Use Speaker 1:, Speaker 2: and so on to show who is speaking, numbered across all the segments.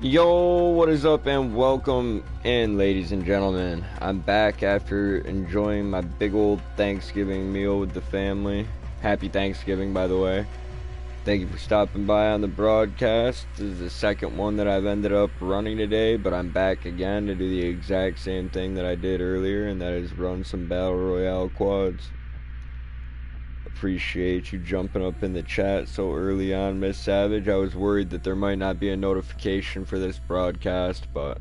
Speaker 1: Yo, what is up and welcome in, ladies and gentlemen. I'm back after enjoying my big old Thanksgiving meal with the family. Happy Thanksgiving, by the way. Thank you for stopping by on the broadcast. This is the second one that I've ended up running today, but I'm back again to do the exact same thing that I did earlier, and that is run some Battle Royale quads. Appreciate you jumping up in the chat so early on, Miss Savage. I was worried that there might not be a notification for this broadcast, but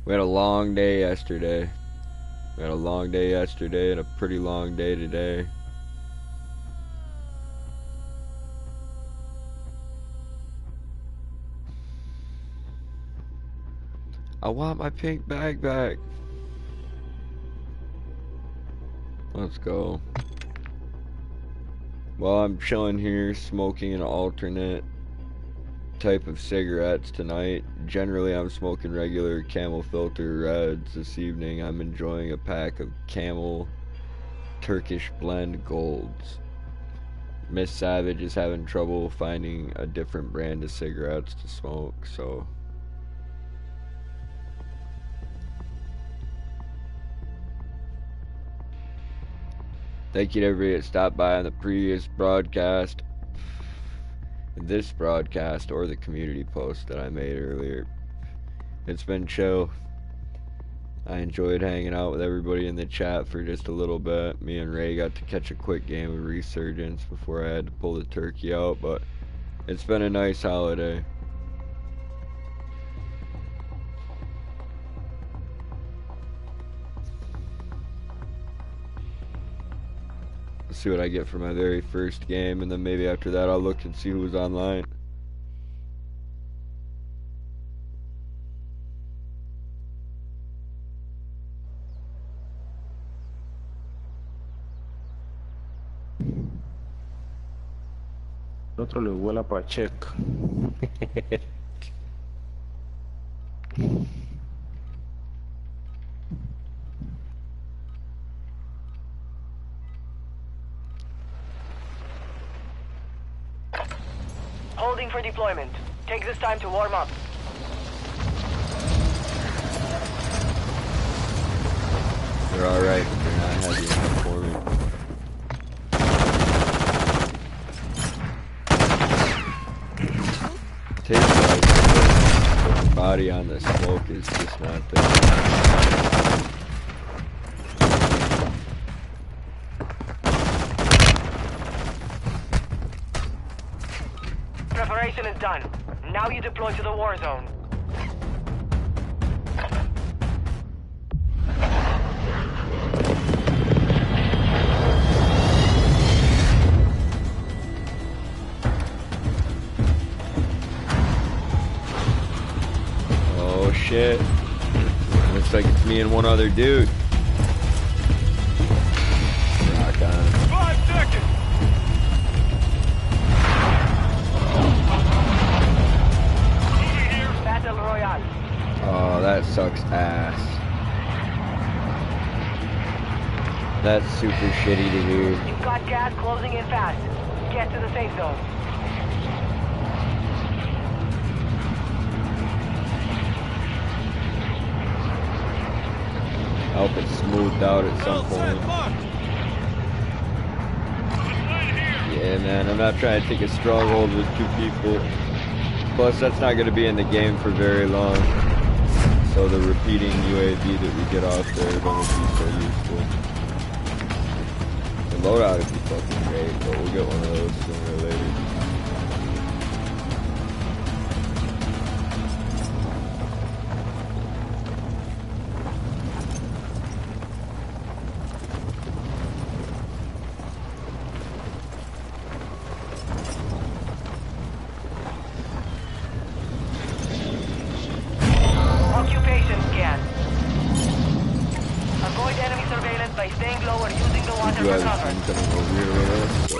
Speaker 1: we had a long day yesterday. We had a long day yesterday and a pretty long day today. I want my pink bag back. Let's go. Well, I'm chilling here, smoking an alternate type of cigarettes tonight. Generally, I'm smoking regular Camel Filter Reds. This evening, I'm enjoying a pack of Camel Turkish Blend Golds. Miss Savage is having trouble finding a different brand of cigarettes to smoke, so... Thank you to everybody that stopped by on the previous broadcast, this broadcast, or the community post that I made earlier. It's been chill. I enjoyed hanging out with everybody in the chat for just a little bit. Me and Ray got to catch a quick game of Resurgence before I had to pull the turkey out, but it's been a nice holiday. See what I get for my very first game, and then maybe after that I'll look and see who's online.
Speaker 2: El otro le huele a Pacheco.
Speaker 3: Holding for deployment. Take this time to warm up.
Speaker 1: They're alright, but they're not heavy enough for me. Takes like the body on the smoke is just not there.
Speaker 3: Preparation is done. Now you deploy to the war zone.
Speaker 1: Oh shit. Looks like it's me and one other dude. Rock on.
Speaker 4: 5 seconds!
Speaker 3: Battle Royale.
Speaker 1: Oh, that sucks ass. That's super shitty to hear.
Speaker 3: You've got gas closing in fast. Get to the safe zone.
Speaker 1: I hope it's smoothed out at some point. Yeah, man, I'm not trying to take a stronghold with 2 people. Plus, that's not going to be in the game for very long. So the repeating UAV that we get off there is going to be so useful. The loadout would be fucking great, but we'll get one of those sooner or later.
Speaker 3: Occupation scan. Avoid enemy surveillance by staying low or using the water
Speaker 1: You
Speaker 3: for
Speaker 1: guys
Speaker 3: cover.
Speaker 1: seem coming over here with us, so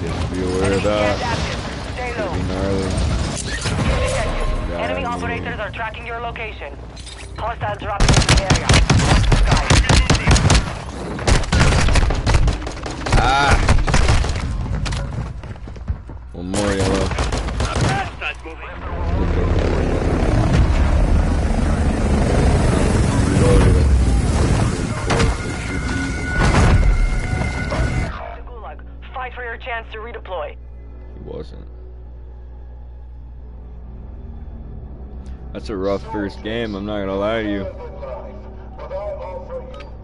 Speaker 1: just be aware of that.
Speaker 3: Active. Stay
Speaker 1: It'll
Speaker 3: low.
Speaker 1: be gnarly.
Speaker 3: Detected. Enemy
Speaker 1: Yeah,
Speaker 3: operators are tracking your location. Hostiles dropping into the area. Watch the sky.
Speaker 1: Ah! One more yellow.
Speaker 3: Start moving.
Speaker 1: Reloaded it.
Speaker 3: Gulag, fight for your chance to redeploy.
Speaker 1: He wasn't. That's a rough first game, I'm not gonna lie to you.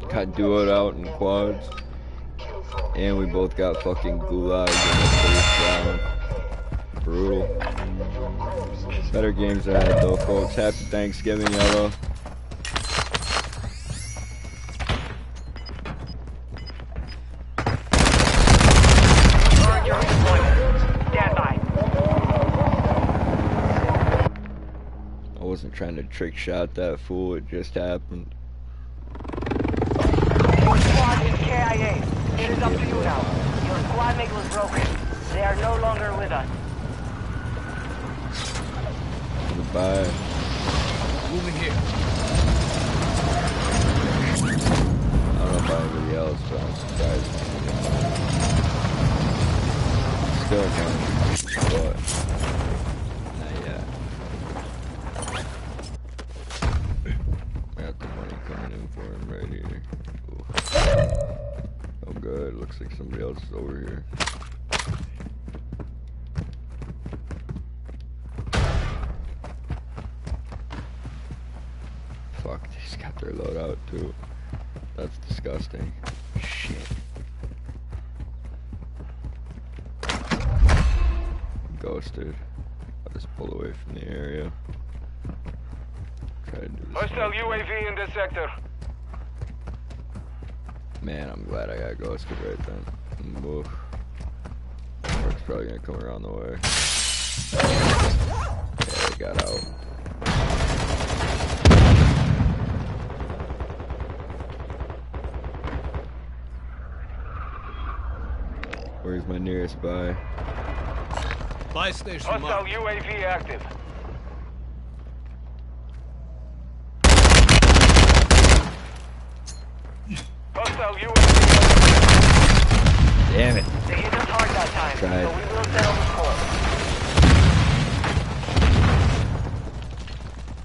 Speaker 1: Got duoed out in quads. And we both got fucking gulag in the first round. Brutal. Better games ahead though, folks. Happy Thanksgiving, yellow.
Speaker 3: Start your redeployment. Stand by.
Speaker 1: I wasn't trying to trick shot that fool, it just happened.
Speaker 3: Your squad is KIA. It is up to you now. Your squad mate was broken. They are no longer with us.
Speaker 1: Goodbye.
Speaker 4: Moving here.
Speaker 1: I don't know about anybody else, but I'm surprised. Still kind but not yet. I got the money coming in for him right here. Ooh. Oh good, looks like somebody else is over here. Fuck, they just got their loadout too. That's disgusting. Shit. Ghosted. I'll just pull away from the area. Try to do this.
Speaker 5: Hostile UAV in this sector.
Speaker 1: Man, I'm glad I got ghosted right then. Oof. Mark's probably gonna come around the way. Yeah, they got out. Where's my nearest buy?
Speaker 4: Buy station
Speaker 5: Hostile
Speaker 4: marked.
Speaker 5: UAV active. Hostile UAV.
Speaker 1: Damn it.
Speaker 3: They hit us hard that time,
Speaker 1: Tried.
Speaker 3: so we will settle the score.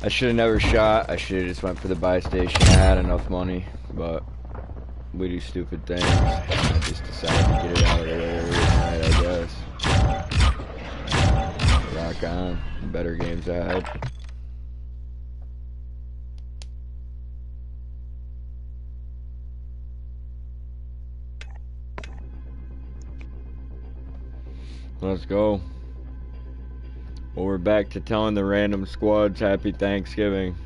Speaker 1: I should have never shot. I should have just went for the buy station. I had enough money, but we do stupid things. I just decided to get it out of the way every night, I guess. Rock on. Better games ahead. Let's go. Well, we're back to telling the random squads happy Thanksgiving.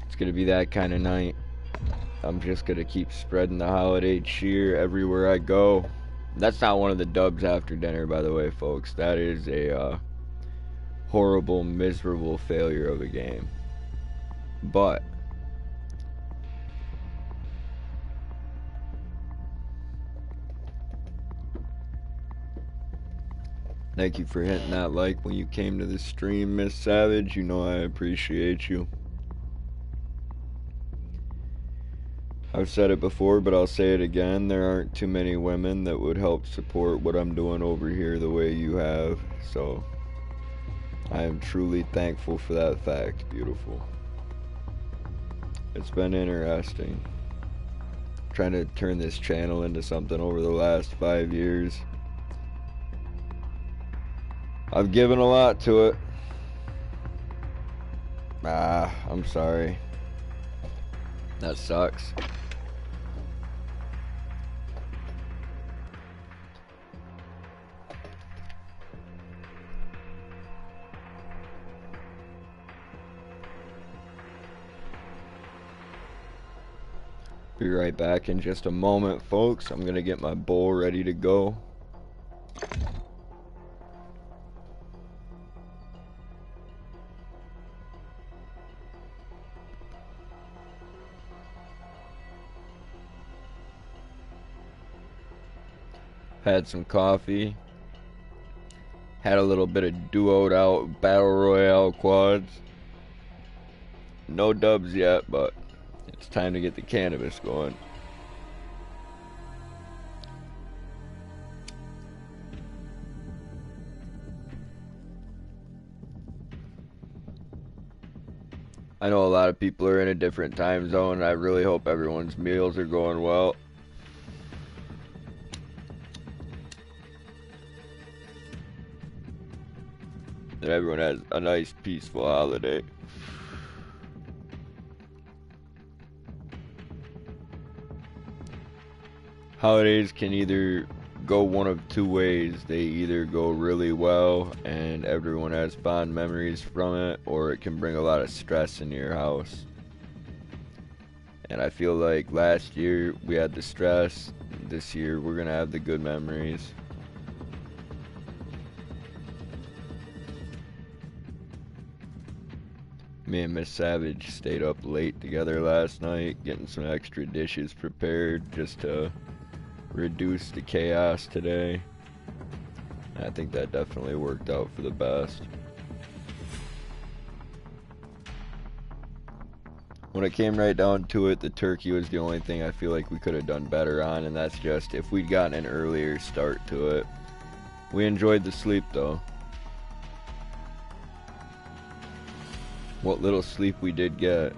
Speaker 1: It's gonna be that kind of night. I'm just gonna keep spreading the holiday cheer everywhere I go. That's not one of the dubs after dinner, by the way, folks. That is a horrible, miserable failure of a game. But thank you for hitting that like when you came to the stream, Miss Savage. You know I appreciate you. I've said it before, but I'll say it again. There aren't too many women that would help support what I'm doing over here the way you have. So I am truly thankful for that fact. Beautiful. It's been interesting trying to turn this channel into something over the last 5 years. I've given a lot to it. I'm sorry. That sucks. Be right back in just a moment, folks. I'm gonna get my bowl ready to go. Had some coffee. Had a little bit of duoed out battle royale quads. No dubs yet, but it's time to get the cannabis going. I know a lot of people are in a different time zone. I really hope everyone's meals are going well. That everyone has a nice, peaceful holiday. Holidays can either go one of two ways. They either go really well and everyone has fond memories from it, or it can bring a lot of stress into your house. And I feel like last year we had the stress. This year we're gonna have the good memories. Me and Miss Savage stayed up late together last night, getting some extra dishes prepared just to reduce the chaos today. And I think that definitely worked out for the best. When it came right down to it, the turkey was the only thing I feel like we could have done better on, and that's just if we'd gotten an earlier start to it. We enjoyed the sleep though. What little sleep we did get.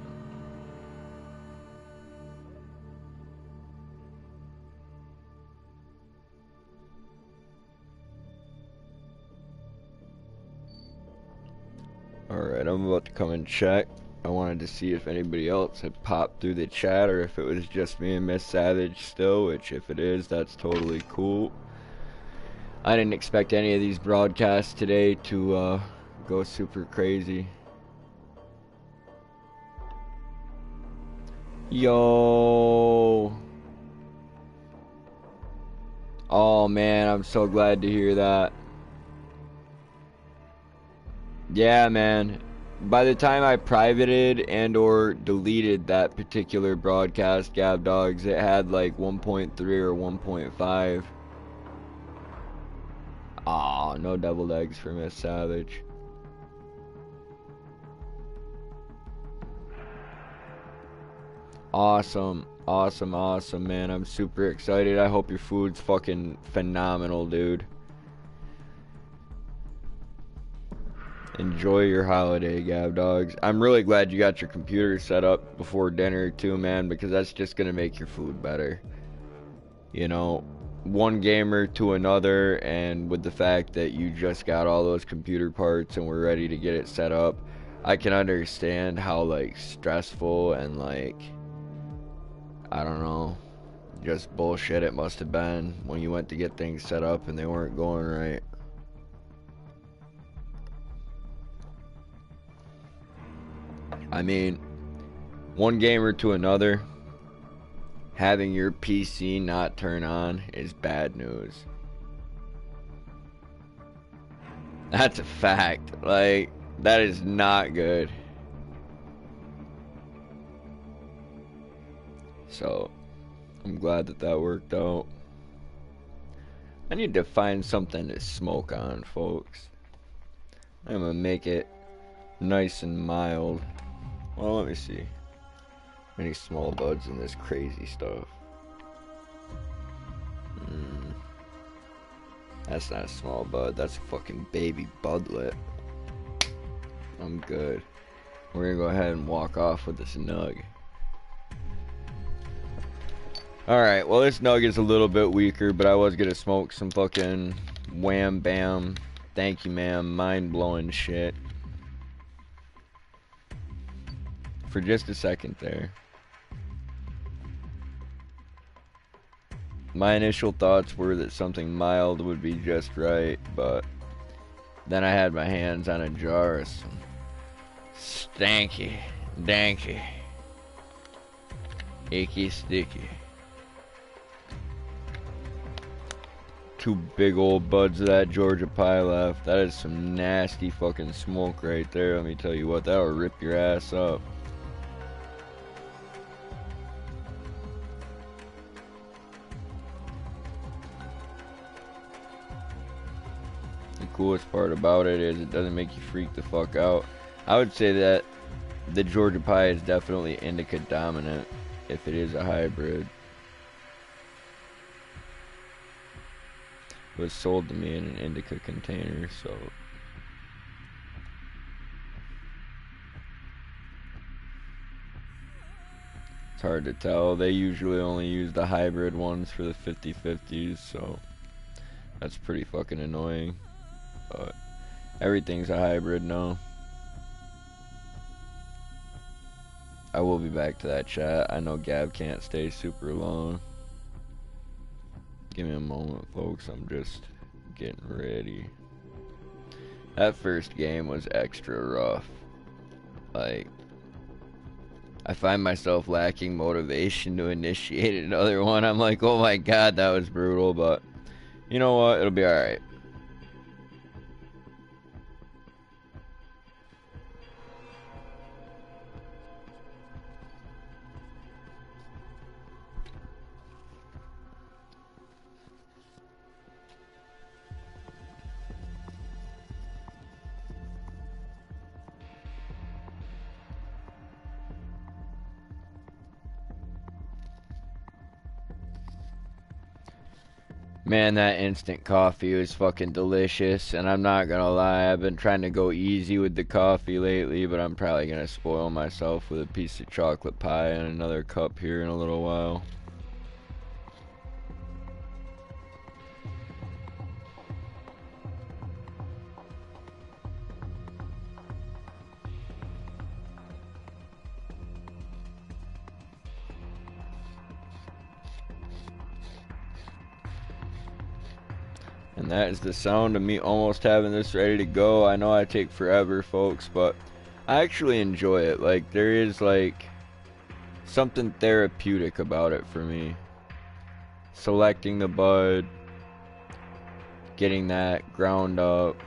Speaker 1: Alright, I'm about to come and check. I wanted to see if anybody else had popped through the chat or if it was just me and Miss Savage still, which if it is, that's totally cool. I didn't expect any of these broadcasts today to go super crazy. Yo. Oh man, I'm so glad to hear that. Yeah, man. By the time I privated and or deleted that particular broadcast, Gab Dogs, it had like 1.3 or 1.5. Aw, no deviled eggs for Miss Savage. Awesome, awesome, awesome, man. I'm super excited. I hope your food's fucking phenomenal, dude. Enjoy your holiday, Gab Dogs. I'm really glad you got your computer set up before dinner too, man, because that's just gonna make your food better. You know, one gamer to another, and with the fact that you just got all those computer parts and we're ready to get it set up, I can understand how like stressful and like, I don't know, just bullshit it must have been when you went to get things set up and they weren't going right. I mean, one gamer to another, having your PC not turn on is bad news. That's a fact. Like, that is not good. So, I'm glad that that worked out. I need to find something to smoke on, folks. I'm gonna make it nice and mild. Well, let me see. Any small buds in this crazy stuff? That's not a small bud. That's a fucking baby budlet. I'm good. We're gonna go ahead and walk off with this nug. Alright, well this nug is a little bit weaker, but I was gonna smoke some fucking wham bam, thank you ma'am, mind blowing shit. For just a second there. My initial thoughts were that something mild would be just right, but then I had my hands on a jar of some stanky, danky, icky sticky. Two big old buds of that Georgia pie left. That is some nasty fucking smoke right there. Let me tell you what, that'll rip your ass up. The coolest part about it is it doesn't make you freak the fuck out. I would say that the Georgia pie is definitely indica dominant if it is a hybrid. It was sold to me in an indica container, so It's hard to tell. They usually only use the hybrid ones for the 50/50s, so that's pretty fucking annoying. But everything's a hybrid now. I will be back to that chat. I know Gab can't stay super long. Give me a moment, folks. I'm just getting ready. That first game was extra rough. Like, I find myself lacking motivation to initiate another one. I'm like, oh my god, that was brutal, but you know what? It'll be alright. Man, that instant coffee was fucking delicious, and I'm not gonna lie, I've been trying to go easy with the coffee lately, but I'm probably gonna spoil myself with a piece of chocolate pie and another cup here in a little while. And that is the sound of me almost having this ready to go. I know I take forever, folks, but I actually enjoy it. Like, there is, like, something therapeutic about it for me. Selecting the bud, getting that ground up,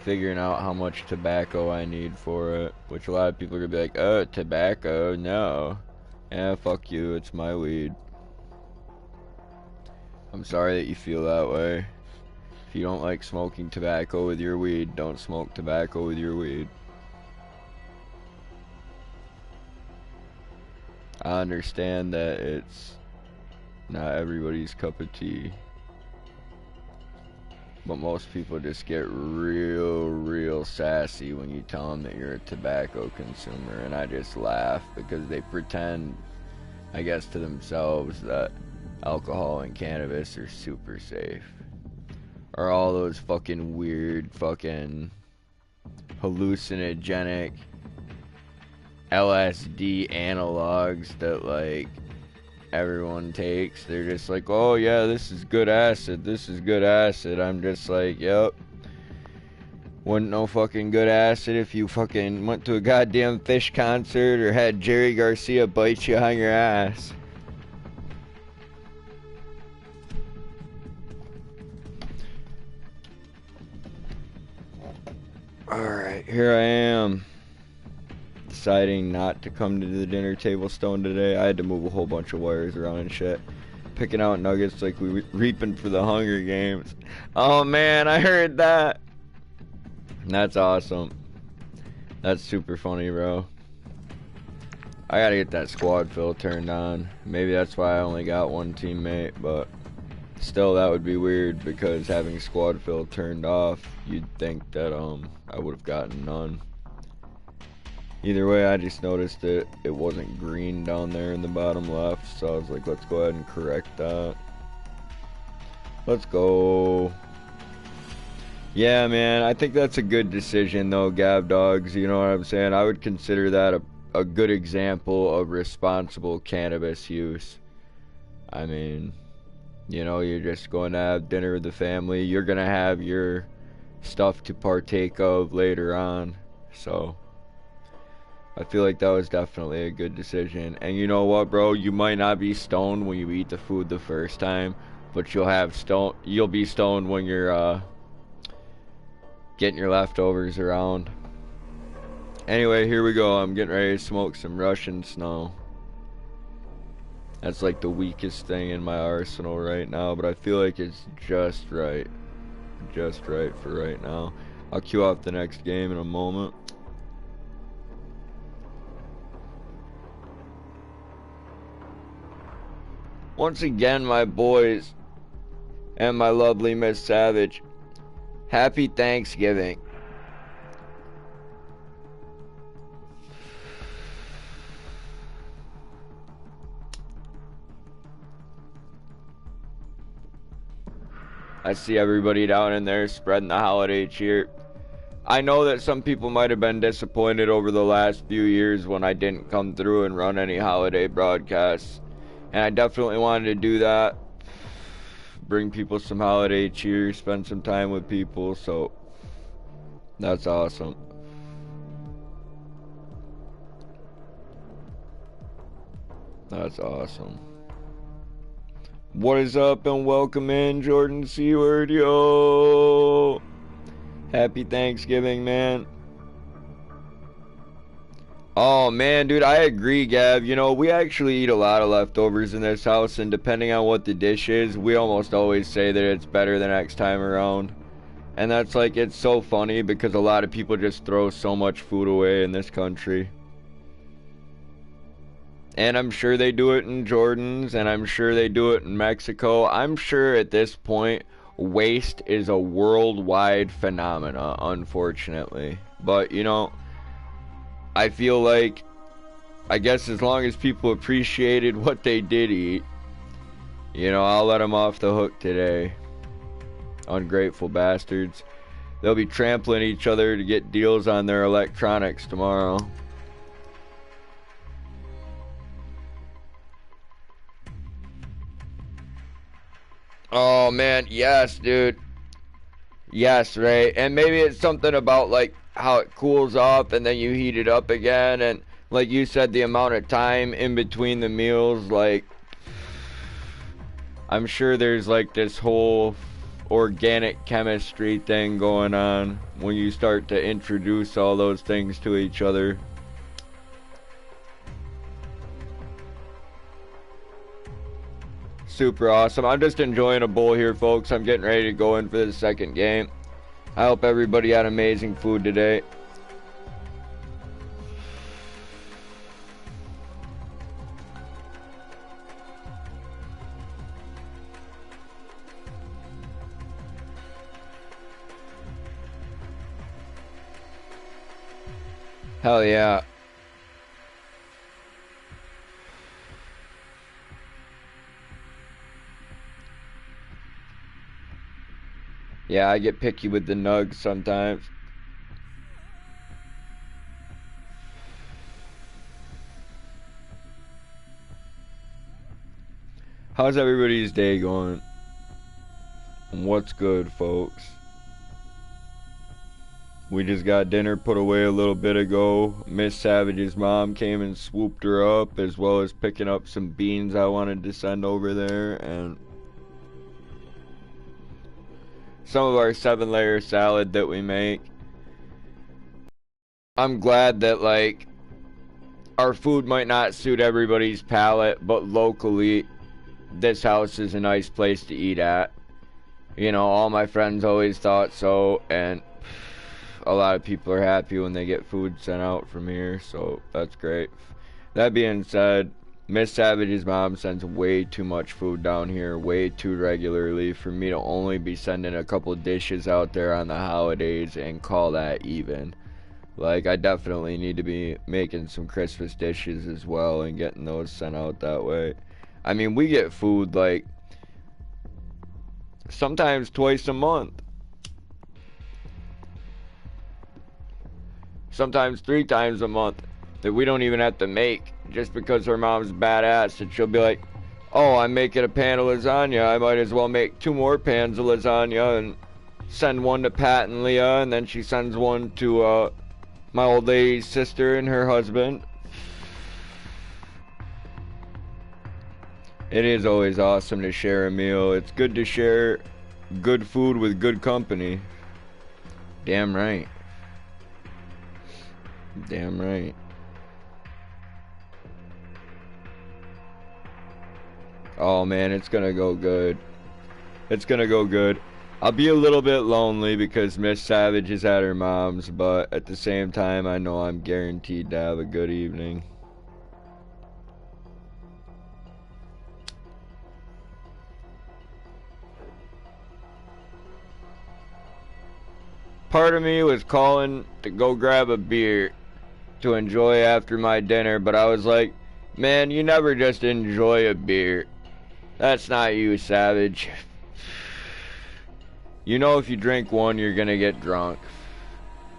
Speaker 1: figuring out how much tobacco I need for it. Which a lot of people are going to be like, oh, tobacco? No. Yeah, fuck you. It's my weed. I'm sorry that you feel that way. If you don't like smoking tobacco with your weed, don't smoke tobacco with your weed. I understand that it's not everybody's cup of tea. But most people just get real sassy when you tell them that you're a tobacco consumer. And I just laugh because they pretend, I guess, to themselves that alcohol and cannabis are super safe. Or all those fucking weird fucking hallucinogenic LSD analogs that like everyone takes. They're just like, oh yeah, this is good acid, this is good acid. I'm just like, yep. Wouldn't know fucking good acid if you fucking went to a goddamn Fish concert or had Jerry Garcia bite you on your ass. Alright, here I am. Deciding not to come to the dinner table stone today. I had to move a whole bunch of wires around and shit. Picking out nuggets like we were reaping for the Hunger Games. Oh man, I heard that. That's awesome. That's super funny, bro. I gotta get that squad fill turned on. Maybe that's why I only got one teammate, but still, that would be weird because having squad fill turned off, you'd think that I would have gotten none. Either way, I just noticed that it wasn't green down there in the bottom left, so I was like, let's go ahead and correct that. Let's go. Yeah, man, I think that's a good decision though, Gab Dogs, you know what I'm saying? I would consider that a good example of responsible cannabis use. I mean, you know, you're just going to have dinner with the family. You're going to have your stuff to partake of later on. So, I feel like that was definitely a good decision. And you know what, bro? You might not be stoned when you eat the food the first time, but you'll be stoned when you're getting your leftovers around. Anyway, here we go. I'm getting ready to smoke some Russian snow. That's like the weakest thing in my arsenal right now, but I feel like it's just right. Just right for right now. I'll queue off the next game in a moment. Once again, my boys and my lovely Miss Savage, happy Thanksgiving. I see everybody down in there spreading the holiday cheer. I know that some people might have been disappointed over the last few years when I didn't come through and run any holiday broadcasts. And I definitely wanted to do that. Bring people some holiday cheer, spend some time with people, so that's awesome. That's awesome. What is up and welcome in, Jordan Seward, yo! Happy Thanksgiving, man. Oh, man, dude, I agree, Gav. You know, we actually eat a lot of leftovers in this house, and depending on what the dish is, we almost always say that it's better the next time around. And that's like, it's so funny because a lot of people just throw so much food away in this country. And I'm sure they do it in Jordan's, and I'm sure they do it in Mexico. I'm sure at this point, waste is a worldwide phenomena, unfortunately. But, you know, I feel like, I guess as long as people appreciated what they did eat, you know, I'll let them off the hook today. Ungrateful bastards. They'll be trampling each other to get deals on their electronics tomorrow. Oh man, yes, dude. Yes, right. And maybe it's something about like how it cools off and then you heat it up again, and like you said, the amount of time in between the meals, like I'm sure there's like this whole organic chemistry thing going on when you start to introduce all those things to each other. Super awesome. I'm just enjoying a bowl here, folks. I'm getting ready to go in for the second game. I hope everybody had amazing food today. Hell yeah. Yeah, I get picky with the nugs sometimes. How's everybody's day going? What's good, folks? We just got dinner put away a little bit ago. Miss Savage's mom came and swooped her up, as well as picking up some beans I wanted to send over there, and some of our 7-layer salad that we make. I'm glad that, like, our food might not suit everybody's palate, but locally, this house is a nice place to eat at. You know, all my friends always thought so, and a lot of people are happy when they get food sent out from here, so that's great. That being said, Miss Savage's mom sends way too much food down here, way too regularly, for me to only be sending a couple dishes out there on the holidays and call that even. Like, I definitely need to be making some Christmas dishes as well and getting those sent out that way. I mean, we get food, like, sometimes twice a month. Sometimes 3 times a month that we don't even have to make, just because her mom's badass, and she'll be like, oh, I'm making a pan of lasagna, I might as well make 2 more pans of lasagna and send one to Pat and Leah, and then she sends one to my old lady's sister and her husband. It is always awesome to share a meal. It's good to share good food with good company. Damn right. Damn right. Oh man, it's gonna go good. It's gonna go good. I'll be a little bit lonely because Miss Savage is at her mom's, but at the same time, I know I'm guaranteed to have a good evening. Part of me was calling to go grab a beer to enjoy after my dinner, but I was like, man, you never just enjoy a beer. That's not you, Savage. You know, if you drink one, you're gonna get drunk.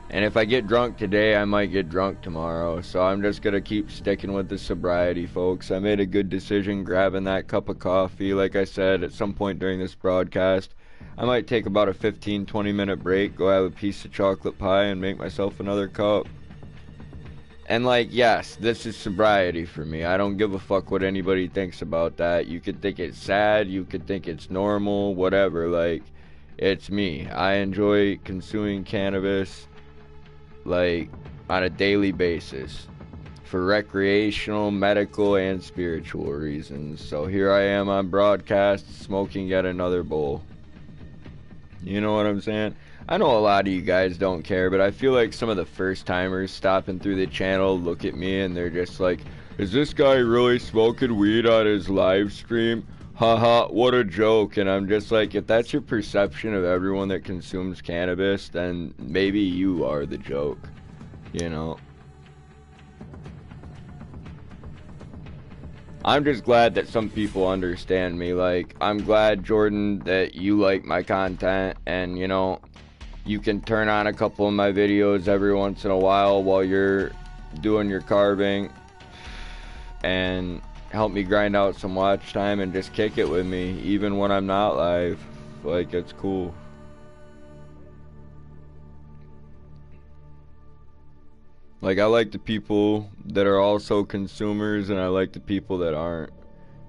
Speaker 1: And if I get drunk today, I might get drunk tomorrow. So I'm just gonna keep sticking with the sobriety, folks. I made a good decision grabbing that cup of coffee. Like I said, at some point during this broadcast, I might take about a 15-20 minute break, go have a piece of chocolate pie, and make myself another cup. And like, yes, this is sobriety for me. I don't give a fuck what anybody thinks about that. You could think it's sad, you could think it's normal, whatever. Like, it's me. I enjoy consuming cannabis, like, on a daily basis for recreational, medical, and spiritual reasons. So here I am on broadcast smoking yet another bowl. You know what I'm saying? I know a lot of you guys don't care, but I feel like some of the first timers stopping through the channel look at me and they're just like, is this guy really smoking weed on his live stream? Haha, what a joke. And I'm just like, if that's your perception of everyone that consumes cannabis, then maybe you are the joke, you know? I'm just glad that some people understand me. Like, I'm glad, Jordan, that you like my content, and, you know, you can turn on a couple of my videos every once in a while you're doing your carving and help me grind out some watch time and just kick it with me, even when I'm not live. Like, it's cool. Like, I like the people that are also consumers, and I like the people that aren't.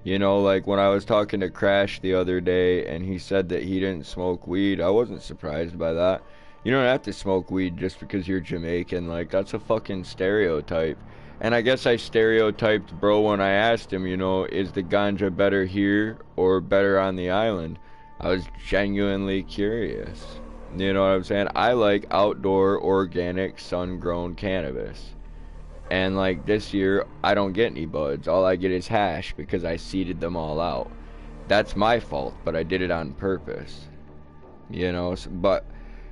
Speaker 1: You know, like when I was talking to Crash the other day and he said that he didn't smoke weed, I wasn't surprised by that. You don't have to smoke weed just because you're Jamaican. Like, that's a fucking stereotype. And I guess I stereotyped bro when I asked him, you know, is the ganja better here or better on the island? I was genuinely curious. You know what I'm saying? I like outdoor, organic, sun-grown cannabis. And like this year, I don't get any buds. All I get is hash because I seeded them all out. That's my fault, but I did it on purpose. You know,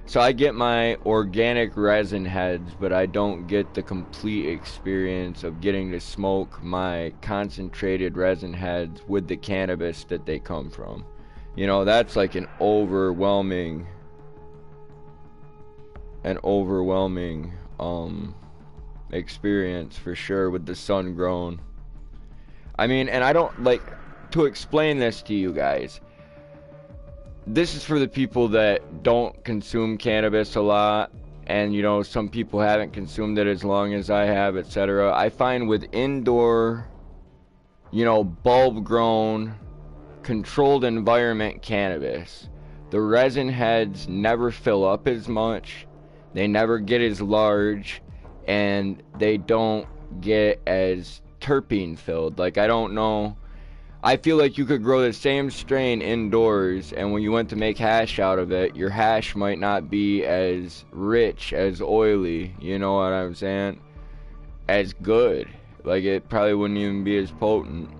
Speaker 1: so I get my organic resin heads, but I don't get the complete experience of getting to smoke my concentrated resin heads with the cannabis that they come from. You know, that's like an overwhelming experience for sure with the sun grown. I mean, and I don't like to explain this to you guys. This is for the people that don't consume cannabis a lot, and you know, some people haven't consumed it as long as I have, etc. I find with indoor, you know, bulb grown, controlled environment cannabis, the resin heads never fill up as much, they never get as large, and they don't get as terpene filled. Like, I don't know, I feel like you could grow the same strain indoors, and when you went to make hash out of it, your hash might not be as rich, as oily, you know what I'm saying, as good. Like, it probably wouldn't even be as potent.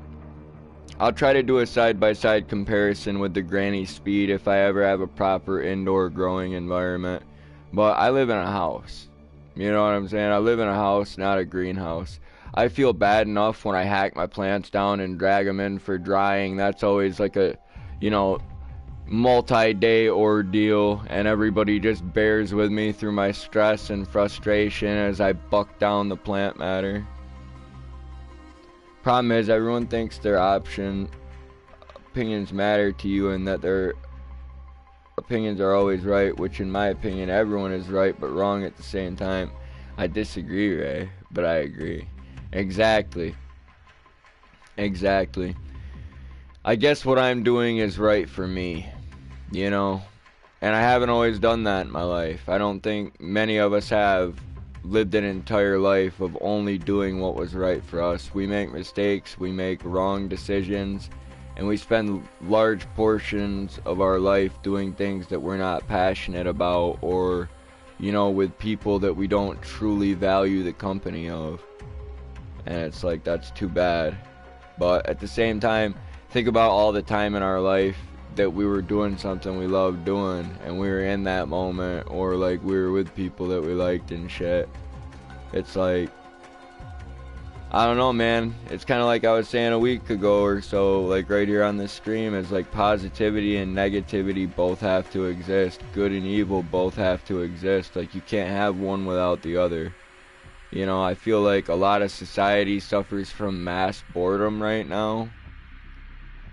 Speaker 1: I'll try to do a side-by-side comparison with the Granny Speed if I ever have a proper indoor growing environment. But I live in a house. You know what I'm saying? I live in a house, not a greenhouse. I feel bad enough when I hack my plants down and drag them in for drying. That's always like a, you know, multi-day ordeal, and everybody just bears with me through my stress and frustration as I buck down the plant matter. Problem is, everyone thinks their opinions matter to you and that their opinions are always right, which in my opinion, everyone is right but wrong at the same time. I disagree, Ray, but I agree. Exactly. I guess what I'm doing is right for me, you know, and I haven't always done that in my life. I don't think many of us have lived an entire life of only doing what was right for us. We make mistakes, we make wrong decisions, and we spend large portions of our life doing things that we're not passionate about, or, you know, with people that we don't truly value the company of. And it's like, that's too bad. But at the same time, think about all the time in our life that we were doing something we loved doing, and we were in that moment, or like we were with people that we liked and shit. It's like, I don't know, man. It's kind of like I was saying a week ago or so, like right here on this stream, is like positivity and negativity both have to exist. Good and evil both have to exist. Like you can't have one without the other. You know, I feel like a lot of society suffers from mass boredom right now.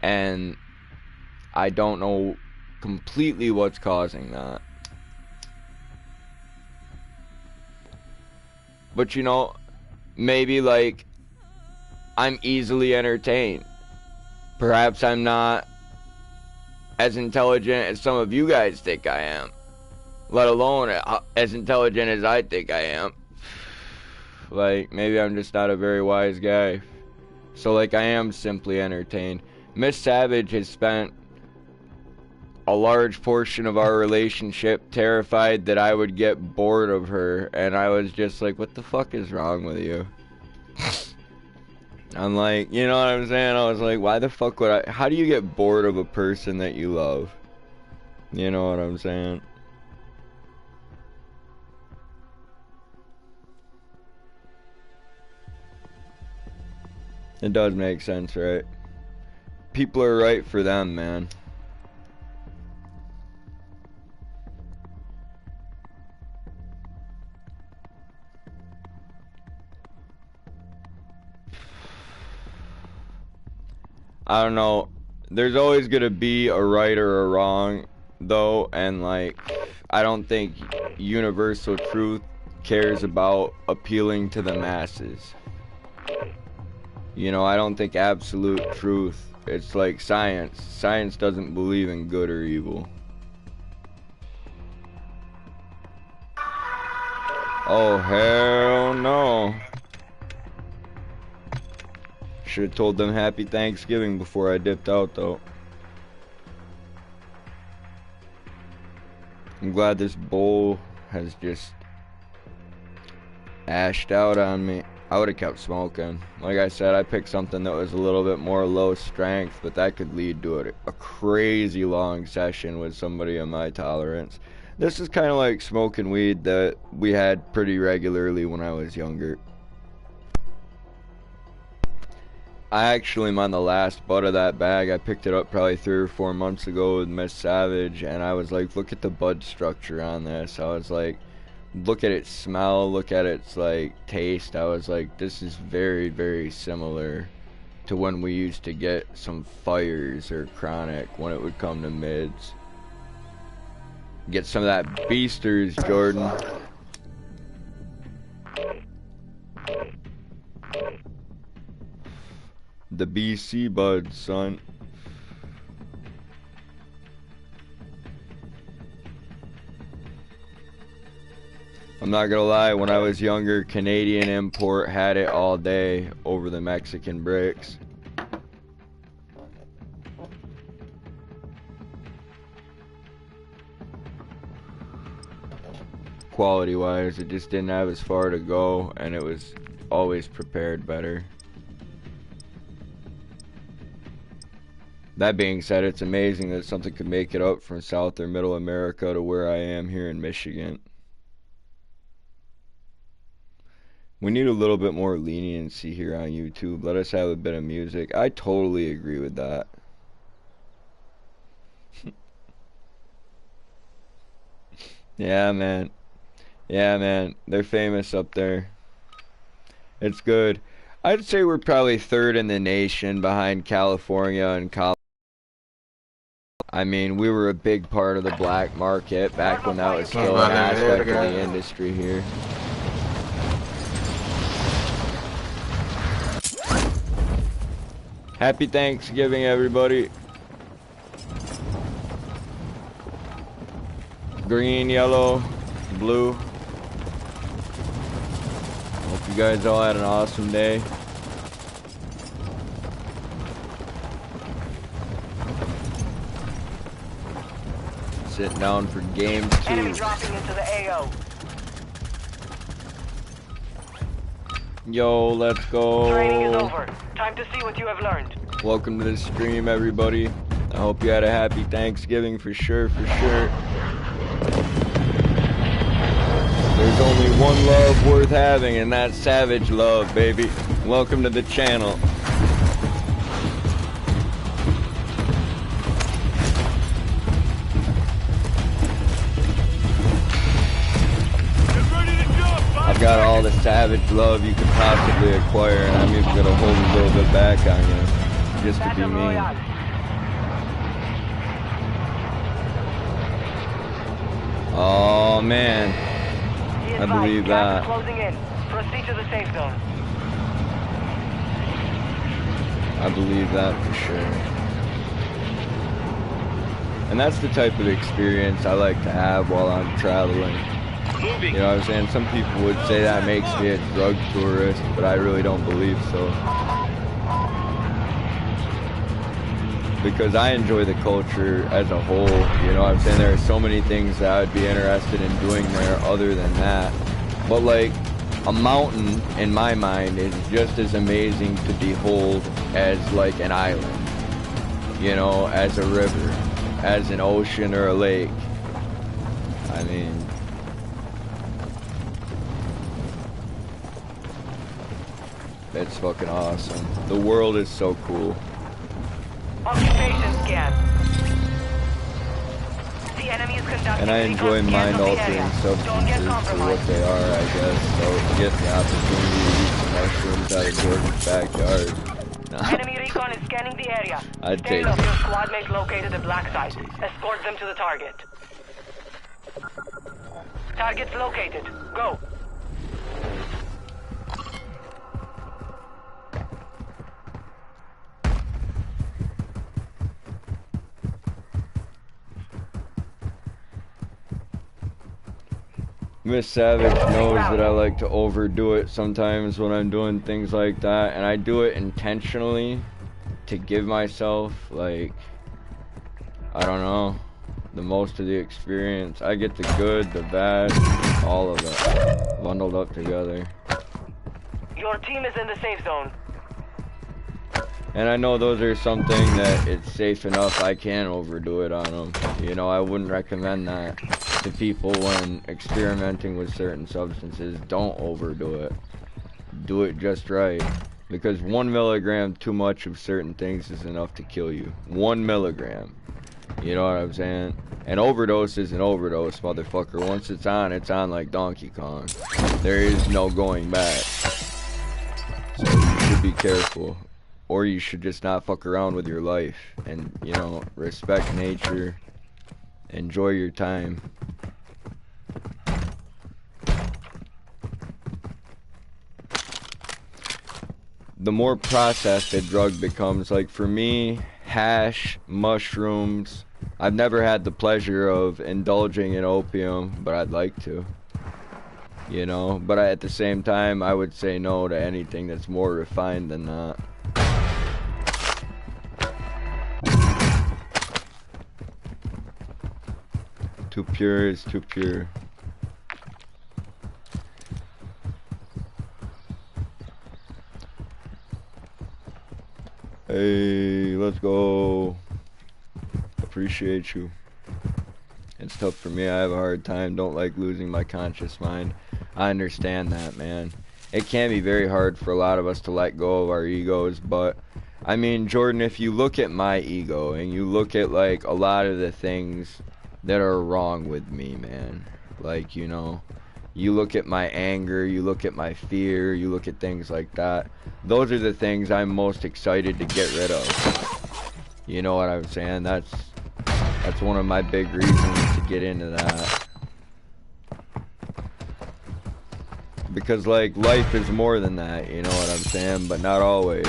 Speaker 1: And I don't know completely what's causing that. But you know, maybe like I'm easily entertained. Perhaps I'm not as intelligent as some of you guys think I am, let alone as intelligent as I think I am. Like, maybe I'm just not a very wise guy. So like, I am simply entertained. Miss Savage has spent a large portion of our relationship terrified that I would get bored of her, and I was just like, what the fuck is wrong with you? I'm like, you know what I'm saying? I was like, why the fuck would I? How do you get bored of a person that you love? You know what I'm saying? It does make sense, right? People are right for them, man. I don't know. There's always gonna be a right or a wrong, though, and like, I don't think universal truth cares about appealing to the masses. You know, I don't think absolute truth, it's like science. Science doesn't believe in good or evil. Oh, hell no. Should have told them happy Thanksgiving before I dipped out, though. I'm glad this bowl has just ashed out on me. I would have kept smoking. Like I said, I picked something that was a little bit more low strength, but that could lead to a crazy long session with somebody of my tolerance. This is kind of like smoking weed that we had pretty regularly when I was younger. I actually am on the last butt of that bag. I picked it up probably 3 or 4 months ago with Miss Savage, and I was like, look at the bud structure on this. I was like, look at its smell, look at its like taste. I was like, this is very, very similar to when we used to get some fires or chronic when it would come to mids. Get some of that beasters, Jordan. The BC buds, son. I'm not gonna lie, when I was younger, Canadian import had it all day over the Mexican bricks. Quality wise, it just didn't have as far to go, and it was always prepared better. That being said, it's amazing that something could make it up from South or Middle America to where I am here in Michigan. We need a little bit more leniency here on YouTube. Let us have a bit of music. I totally agree with that. Yeah, man. Yeah, man. They're famous up there. It's good. I'd say we're probably 3rd in the nation behind California and Colorado. I mean, we were a big part of the black market back when that was still an aspect of the industry here. Happy Thanksgiving, everybody. Green, yellow, blue. Hope you guys all had an awesome day. Sitting down for game 2.
Speaker 3: Enemy dropping into the AO.
Speaker 1: Yo, let's go.
Speaker 3: Training is over. Time to see what you have learned.
Speaker 1: Welcome to the stream, everybody. I hope you had a happy Thanksgiving for sure, for sure. There's only one love worth having, and that's savage love, baby. Welcome to the channel. I've got all the savage love you could possibly acquire, and I'm even gonna hold a little bit back on you, just to be mean. Oh man, I believe that.
Speaker 3: Closing in. Proceed to the safe zone.
Speaker 1: I believe that for sure. And that's the type of experience I like to have while I'm traveling. You know what I'm saying? Some people would say that makes me a drug tourist, but I really don't believe so. Because I enjoy the culture as a whole, you know what I'm saying? There are so many things that I would be interested in doing there other than that. But like, a mountain, in my mind, is just as amazing to behold as like an island. You know, as a river, as an ocean or a lake. I mean... it's fucking awesome. The world is so cool.
Speaker 3: Occupation scan. The enemy is conducting
Speaker 1: And I enjoy mind-altering substances for what they are, I guess. So get the opportunity to eat some mushrooms out of Jordan's backyard. Nah.
Speaker 3: Enemy recon is scanning the area.
Speaker 1: I'd
Speaker 3: Stay
Speaker 1: take
Speaker 3: low.
Speaker 1: it.
Speaker 3: Your squad mate located the black site. Escort them to the target. Target's located. Go.
Speaker 1: Miss Savage knows that I like to overdo it sometimes when I'm doing things like that, and I do it intentionally to give myself, like, I don't know, the most of the experience. I get the good, the bad, all of it, bundled up together.
Speaker 3: Your team is in the safe zone.
Speaker 1: And I know those are something that it's safe enough I can overdo it on them. You know, I wouldn't recommend that to people when experimenting with certain substances. Don't overdo it. Do it just right. Because 1 milligram too much of certain things is enough to kill you. 1 milligram. You know what I'm saying? An overdose is an overdose, motherfucker. Once it's on like Donkey Kong. There is no going back. So you should be careful. Or you should just not fuck around with your life and, you know, respect nature, enjoy your time. The more processed a drug becomes, like for me, hash, mushrooms, I've never had the pleasure of indulging in opium, but I'd like to. You know, but at the same time, I would say no to anything that's more refined than that. Too pure is too pure. Hey, let's go. Appreciate you. It's tough for me. I have a hard time. Don't like losing my conscious mind. I understand that, man. It can be very hard for a lot of us to let go of our egos, but I mean, Jordan, if you look at my ego and you look at like a lot of the things that are wrong with me, man, like, you know, you look at my anger, you look at my fear, you look at things like that, those are the things I'm most excited to get rid of. You know what I'm saying? That's one of my big reasons to get into that. Because like life is more than that, you know what I'm saying, but not always.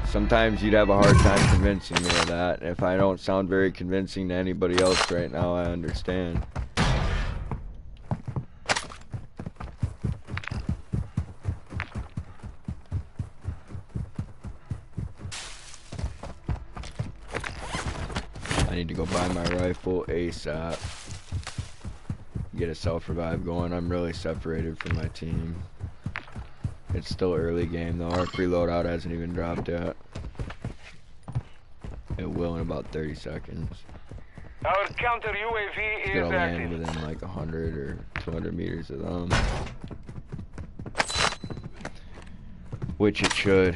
Speaker 1: Sometimes you'd have a hard time convincing me of that. If I don't sound very convincing to anybody else right now, I understand. I need to go buy my rifle ASAP. Get a self-revive going. I'm really separated from my team. It's still early game though. Our free loadout hasn't even dropped yet. It will in about 30 seconds.
Speaker 5: Our counter UAV
Speaker 1: It's
Speaker 5: is
Speaker 1: gonna land
Speaker 5: active.
Speaker 1: within like 100 or 200 meters of them. Which it should.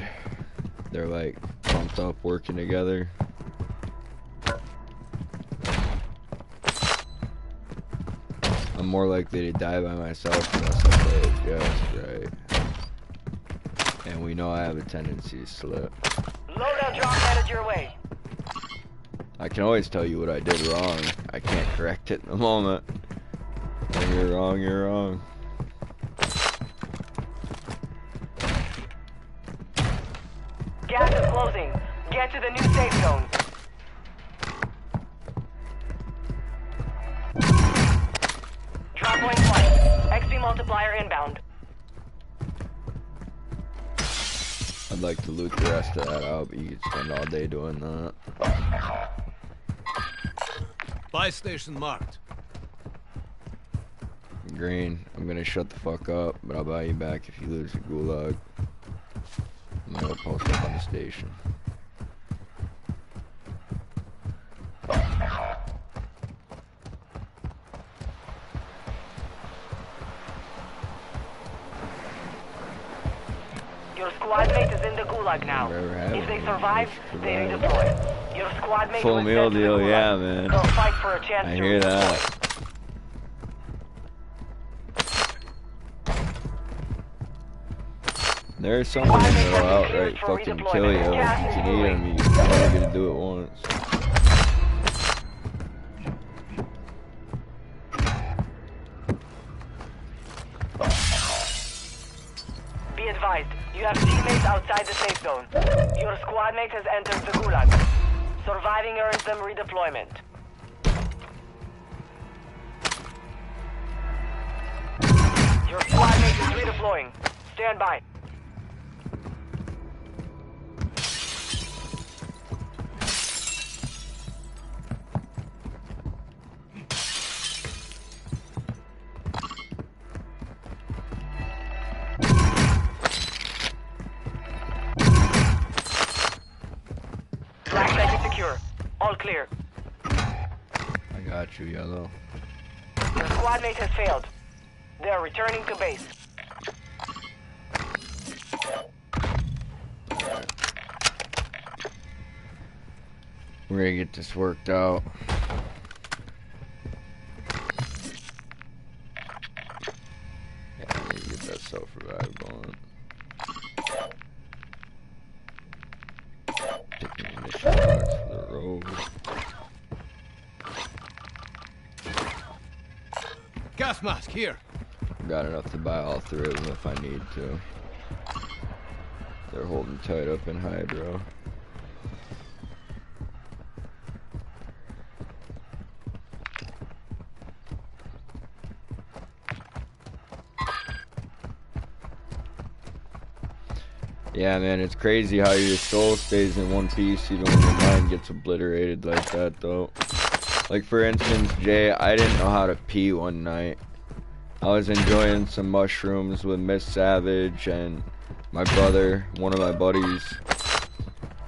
Speaker 1: They're like pumped up working together. I'm more likely to die by myself unless I play it just right. And we know I have a tendency to slip.
Speaker 3: Loadout drop headed your way.
Speaker 1: I can always tell you what I did wrong. I can't correct it in the moment. When you're wrong, you're wrong.
Speaker 3: Gas is closing. Get to the new safe zone. Drop point flight. XP multiplier inbound.
Speaker 1: I'd like to loot the rest of that out, but you could spend all day doing that.
Speaker 4: Buy station marked.
Speaker 1: Green, I'm gonna shut the fuck up, but I'll buy you back if you lose your gulag. I'm gonna go post up on the station.
Speaker 3: Your squad mate is in the gulag now. If they survive, they redeploy. Your squad mate
Speaker 1: Full
Speaker 3: was
Speaker 1: meal
Speaker 3: sent to the
Speaker 1: deal,
Speaker 3: gulag.
Speaker 1: yeah, man.
Speaker 3: Go fight for a chance
Speaker 1: I
Speaker 3: to
Speaker 1: hear
Speaker 3: redeploy.
Speaker 1: that. There's someone that'll outright fucking kill you. If you can eat him, you're only gonna do it once.
Speaker 3: Be advised, you have teammates outside the safe zone. Your squad mate has entered the gulag. Surviving earns them redeployment. Your squad mate is redeploying. Stand by. Black site is secure. All clear.
Speaker 1: I got you, Yellow.
Speaker 3: Your squad mate has failed. They are returning to base.
Speaker 1: We're gonna get this worked out. Yeah, I need to get that self-revive going. Taking initial marks for the road.
Speaker 4: Gas mask here.
Speaker 1: Got enough to buy all three of them if I need to. They're holding tight up in Hydro. Yeah, man, it's crazy how your soul stays in one piece even when your mind gets obliterated like that, though. Like, for instance, Jay, I didn't know how to pee one night. I was enjoying some mushrooms with Miss Savage and my brother, one of my buddies.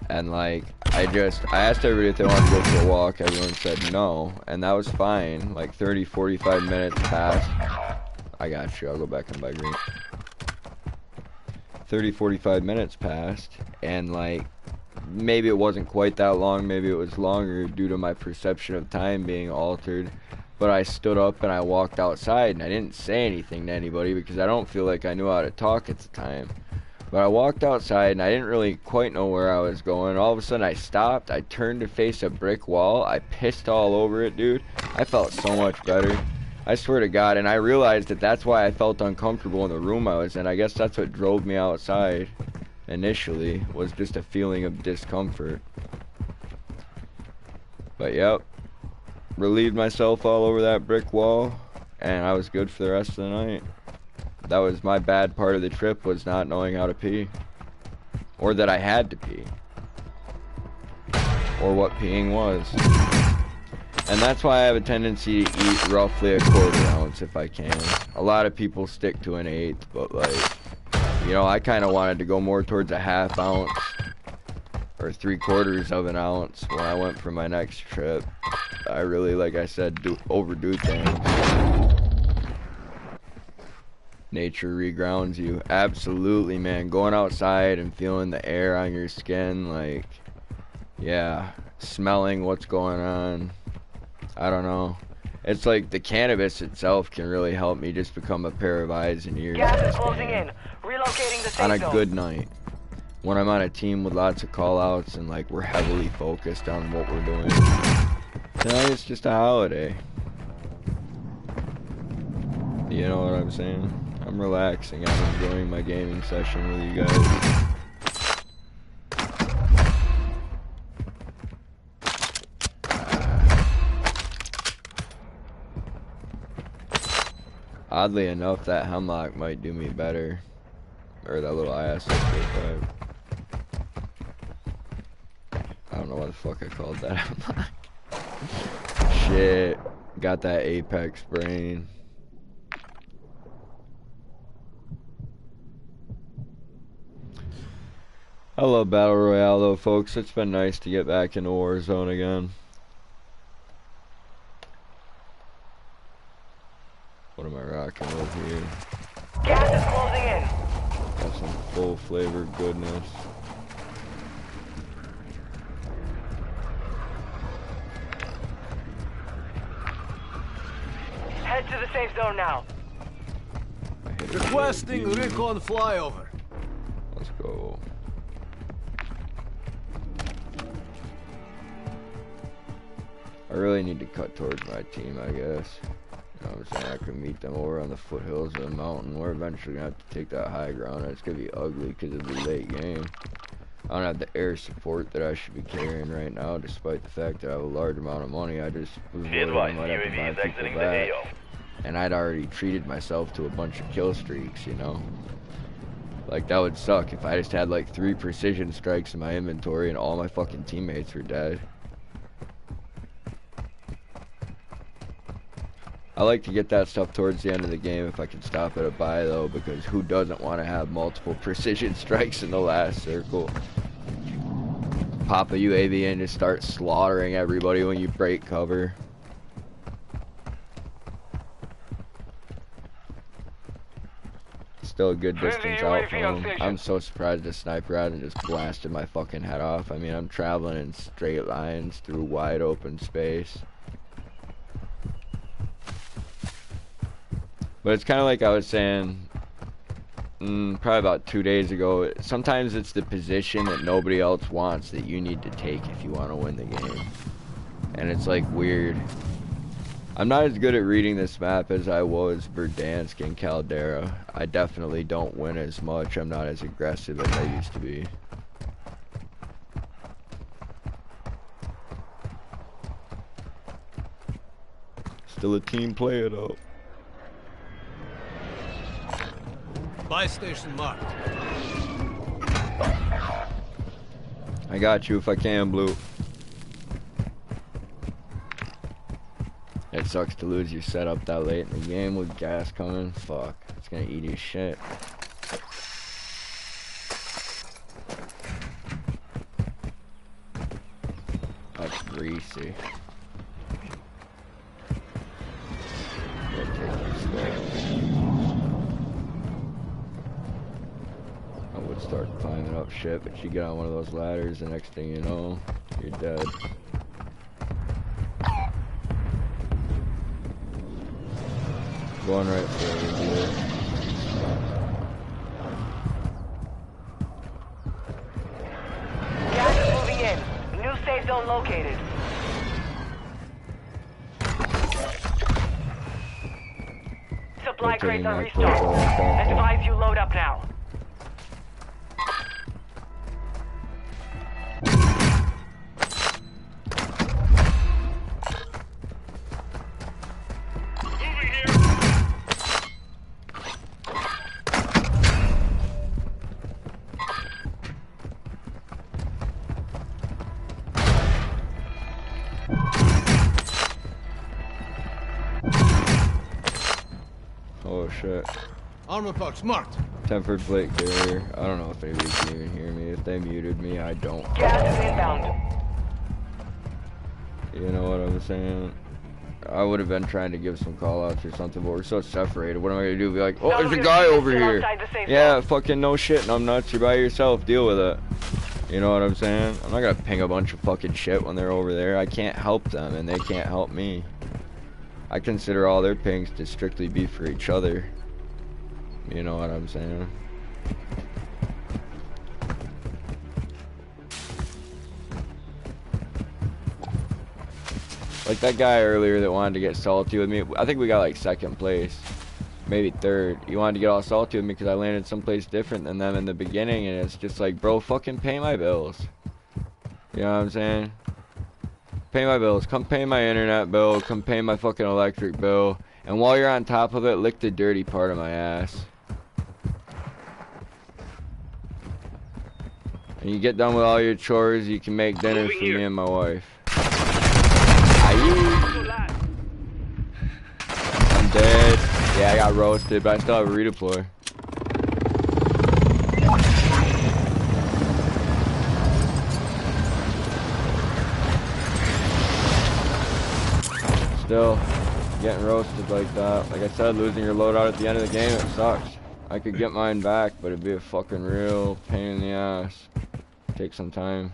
Speaker 1: And, like, I asked everybody if they wanted to go for a walk. Everyone said no, and that was fine. Like, 30, 45 minutes passed. I got you. I'll go back and buy green. 30, 45 minutes passed, and like maybe it wasn't quite that long, maybe it was longer due to my perception of time being altered, but I stood up and I walked outside, and I didn't say anything to anybody because I don't feel like I knew how to talk at the time. But I walked outside and I didn't really quite know where I was going. All of a sudden I stopped, I turned to face a brick wall, I pissed all over it, dude. I felt so much better. I swear to God, and I realized that that's why I felt uncomfortable in the room I was in. I guess that's what drove me outside initially, was just a feeling of discomfort. But yep, relieved myself all over that brick wall, and I was good for the rest of the night. That was my bad part of the trip, was not knowing how to pee. Or that I had to pee. Or what peeing was. And that's why I have a tendency to eat roughly a quarter ounce if I can. A lot of people stick to an eighth, but like, you know, I kind of wanted to go more towards a half ounce or 3/4 of an ounce when I went for my next trip. I really, like I said, overdo things. Nature regrounds you. Absolutely, man. Going outside and feeling the air on your skin, like, yeah, smelling what's going on. I don't know. It's like the cannabis itself can really help me just become a pair of eyes and ears.
Speaker 3: Gas is closing in. Relocating the safe
Speaker 1: On a
Speaker 3: zone.
Speaker 1: good night. When I'm on a team with lots of call-outs and like we're heavily focused on what we're doing. Tonight it's just a holiday. You know what I'm saying? I'm relaxing. I'm enjoying my gaming session with you guys. Oddly enough, that hemlock might do me better. Or that little ass. I don't know what the fuck I called that hemlock. Shit. Got that Apex brain. I love Battle Royale though, folks. It's been nice to get back into Warzone again. What am I rocking with here?
Speaker 3: Gas is closing in.
Speaker 1: Got some full flavor goodness.
Speaker 3: Head to the safe zone now.
Speaker 4: Requesting recon flyover.
Speaker 1: Let's go. I really need to cut towards my team, I guess. You know what I'm saying? I can meet them over on the foothills of the mountain. We're eventually going to have to take that high ground. It's going to be ugly because it'll be late game. I don't have the air support that I should be carrying right now, despite the fact that I have a large amount of money. I just was worried I might have to buy people back. And I'd already treated myself to a bunch of kill streaks, you know? Like, that would suck if I just had like 3 precision strikes in my inventory and all my fucking teammates were dead. I like to get that stuff towards the end of the game if I can stop at a buy though, because who doesn't want to have multiple precision strikes in the last circle? Pop a UAV and just start slaughtering everybody when you break cover. Still a good distance out from him. I'm so surprised the sniper hadn't just blasted my fucking head off. I mean, I'm traveling in straight lines through wide open space. But it's kind of like I was saying probably about 2 days ago. Sometimes it's the position that nobody else wants that you need to take if you want to win the game. And it's like weird. I'm not as good at reading this map as I was Verdansk and Caldera. I definitely don't win as much. I'm not as aggressive as I used to be. Still a team player though.
Speaker 4: Buy station marked.
Speaker 1: I got you if I can, Blue. It sucks to lose your setup that late in the game with gas coming. Fuck, it's gonna eat his shit. That's greasy. I would start climbing up shit, but you get on one of those ladders, the next thing you know, you're dead. Going right for it here.
Speaker 3: Gas is moving in. New safe zone located. Supply crates are restocked. Advise you load up now.
Speaker 1: Oh shit.
Speaker 4: Armor pouch marked.
Speaker 1: Tempered plate carrier. I don't know if anybody can even hear me. If they muted me, I don't.
Speaker 3: Gas is inbound.
Speaker 1: You know what I'm saying? I would have been trying to give some call outs or something, but we're so separated. What am I gonna do? Be like, oh,
Speaker 3: Some
Speaker 1: there's
Speaker 3: of
Speaker 1: a
Speaker 3: your
Speaker 1: guy
Speaker 3: teammates
Speaker 1: over
Speaker 3: still
Speaker 1: here.
Speaker 3: outside the safe
Speaker 1: Yeah,
Speaker 3: zone.
Speaker 1: fucking no shit, no nuts. You're by yourself. Deal with it. You know what I'm saying? I'm not gonna ping a bunch of fucking shit when they're over there. I can't help them, and they can't help me. I consider all their pings to strictly be for each other. You know what I'm saying? Like that guy earlier that wanted to get salty with me. I think we got like second place. Maybe third. He wanted to get all salty with me because I landed someplace different than them in the beginning. And it's just like, bro, fucking pay my bills. You know what I'm saying? Pay my bills. Come pay my internet bill. Come pay my fucking electric bill. And while you're on top of it, lick the dirty part of my ass. And you get done with all your chores, you can make dinner for me and my wife. I'm dead. Yeah, I got roasted, but I still have a redeploy. Still getting roasted like that. Like I said, losing your loadout at the end of the game, it sucks. I could get mine back, but it'd be a fucking real pain in the ass. Take some time.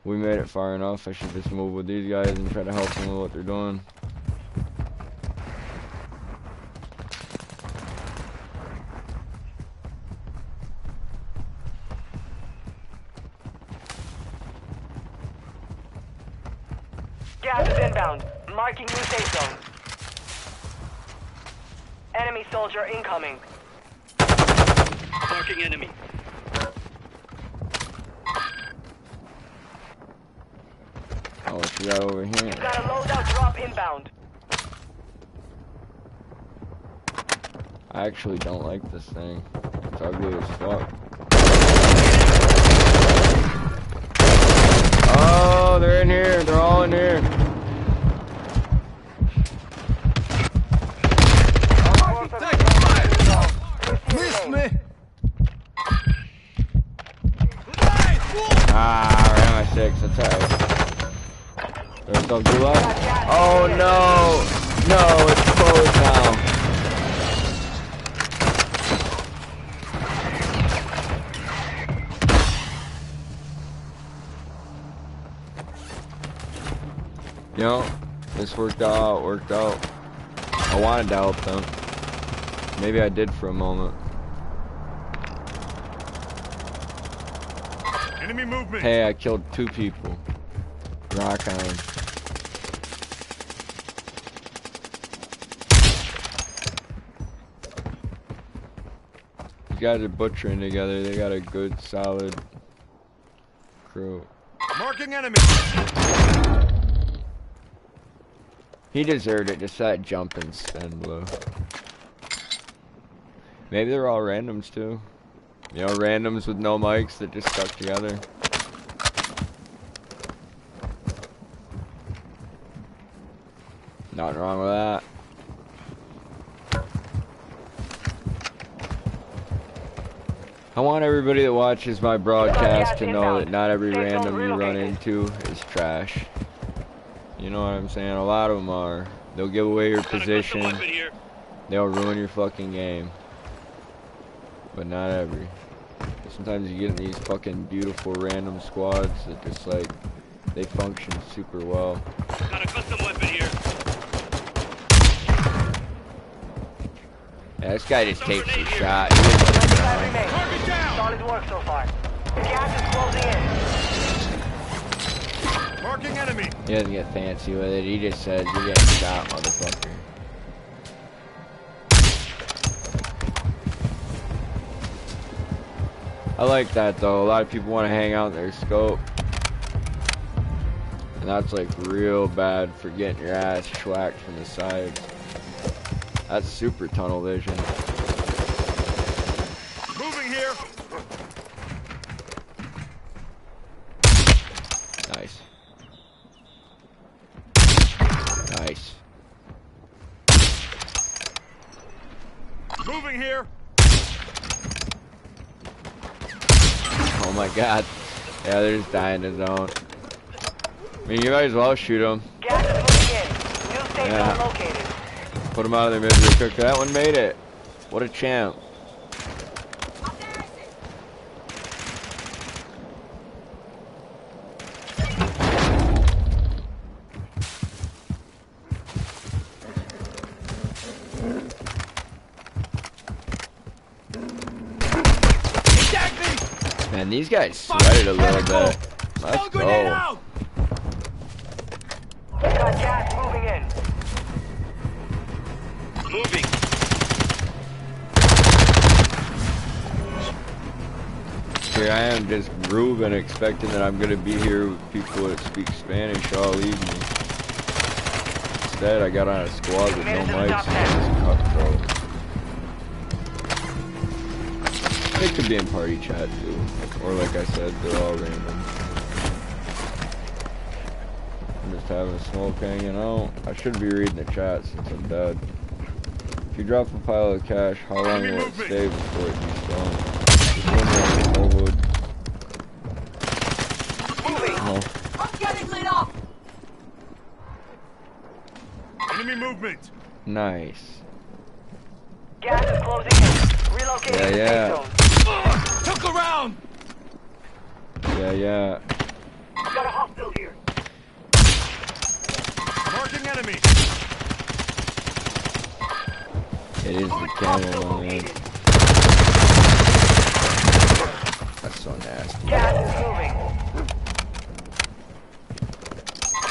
Speaker 1: We made it far enough. I should just move with these guys and try to help them with what they're doing.
Speaker 3: Gas is inbound. Marking new safe zone. Enemy soldier incoming.
Speaker 6: Marking enemy.
Speaker 1: Oh, what you got over here?
Speaker 3: Got a loadout drop inbound.
Speaker 1: I actually don't like this thing. It's ugly as fuck. Oh, they're in here. They're all in here.
Speaker 4: Missed me!
Speaker 1: Ah, I ran my 6. That's alright. There's no gulag. Oh no! No, it's closed now. You know, this worked out, I wanted to help them. Maybe I did for a moment.
Speaker 6: Enemy movement.
Speaker 1: Hey, I killed 2 people. Rock on. These guys are butchering together. They got a good, solid crew.
Speaker 6: Marking enemy.
Speaker 1: He deserved it, just that jump and spin blue. Maybe they're all randoms too. You know, randoms with no mics that just stuck together. Nothing wrong with that. I want everybody that watches my broadcast to know that not every random you run into is trash. You know what I'm saying? A lot of them are. They'll give away your position. They'll ruin your fucking game. But not every. Sometimes you get in these fucking beautiful random squads that just like, they function super well.
Speaker 6: Got a custom weapon here.
Speaker 1: Yeah, this guy just takes a shot.
Speaker 3: Solid work so far. Gas is closing in.
Speaker 6: Marking enemy.
Speaker 1: He doesn't get fancy with it. He just says, you're getting shot, motherfucker. I like that though. A lot of people want to hang out in their scope. And that's like real bad for getting your ass schwacked from the sides. That's super tunnel vision.
Speaker 6: Moving here.
Speaker 1: Nice. Nice.
Speaker 6: Moving here.
Speaker 1: Oh my god. Yeah, they're just dying in the zone. I mean, you might as well shoot him.
Speaker 3: Gas is moving in. New safe
Speaker 1: Yeah.
Speaker 3: zone located.
Speaker 1: Put him out of their misery quick. That one made it. What a champ. Man, these guys sweated a little bit. Let's go.
Speaker 3: Got gas moving in.
Speaker 6: Moving.
Speaker 1: Here I am just grooving, expecting that I'm gonna be here with people that speak Spanish all evening. Instead, I got on a squad with no mics and just cutthroat. They could be in party chat too, or like I said, they're all random. I'm just having a smoke hanging out. I should be reading the chat since I'm dead. If you drop a pile of cash, how long will it stay before it despawn?
Speaker 3: I'm getting lit up.
Speaker 6: Enemy movement.
Speaker 1: Nice.
Speaker 3: Gas is closing in. Relocating
Speaker 1: Yeah,
Speaker 3: the
Speaker 1: yeah.
Speaker 3: safe zone.
Speaker 4: Took around!
Speaker 1: Yeah.
Speaker 3: Got a hostile here.
Speaker 6: Marking enemy.
Speaker 1: It is the camel, man. That's so nasty.
Speaker 3: Gas is moving.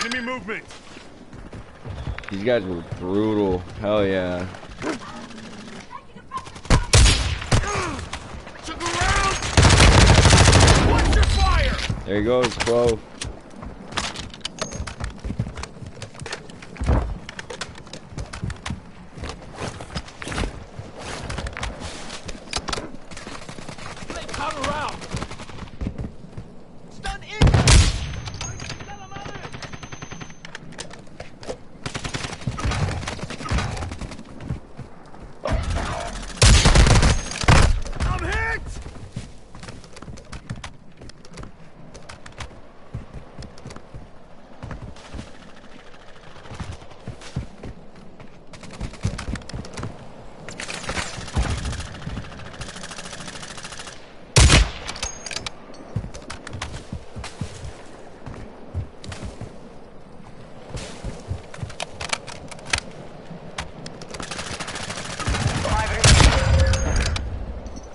Speaker 6: Enemy movement.
Speaker 1: These guys were brutal. Hell yeah.
Speaker 6: Took around. Watch your fire.
Speaker 1: There he goes, 12.
Speaker 4: Come around! Stun in!
Speaker 6: I'm hit.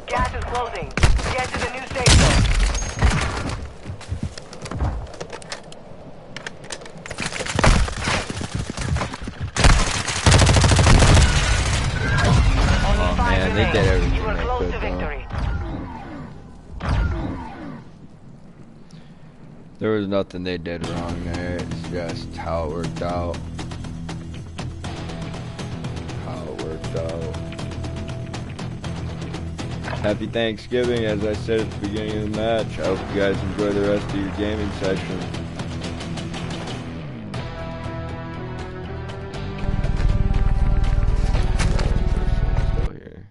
Speaker 3: Gas is closing. Get to the new safe zone. Only
Speaker 1: Oh,
Speaker 3: 5
Speaker 1: man, they did
Speaker 3: remain.
Speaker 1: everything
Speaker 3: You were
Speaker 1: they
Speaker 3: close
Speaker 1: could,
Speaker 3: to
Speaker 1: though.
Speaker 3: victory.
Speaker 1: There was nothing they did wrong there. It's just how it worked out. Happy Thanksgiving, as I said at the beginning of the match. I hope you guys enjoy the rest of your gaming session. Still here.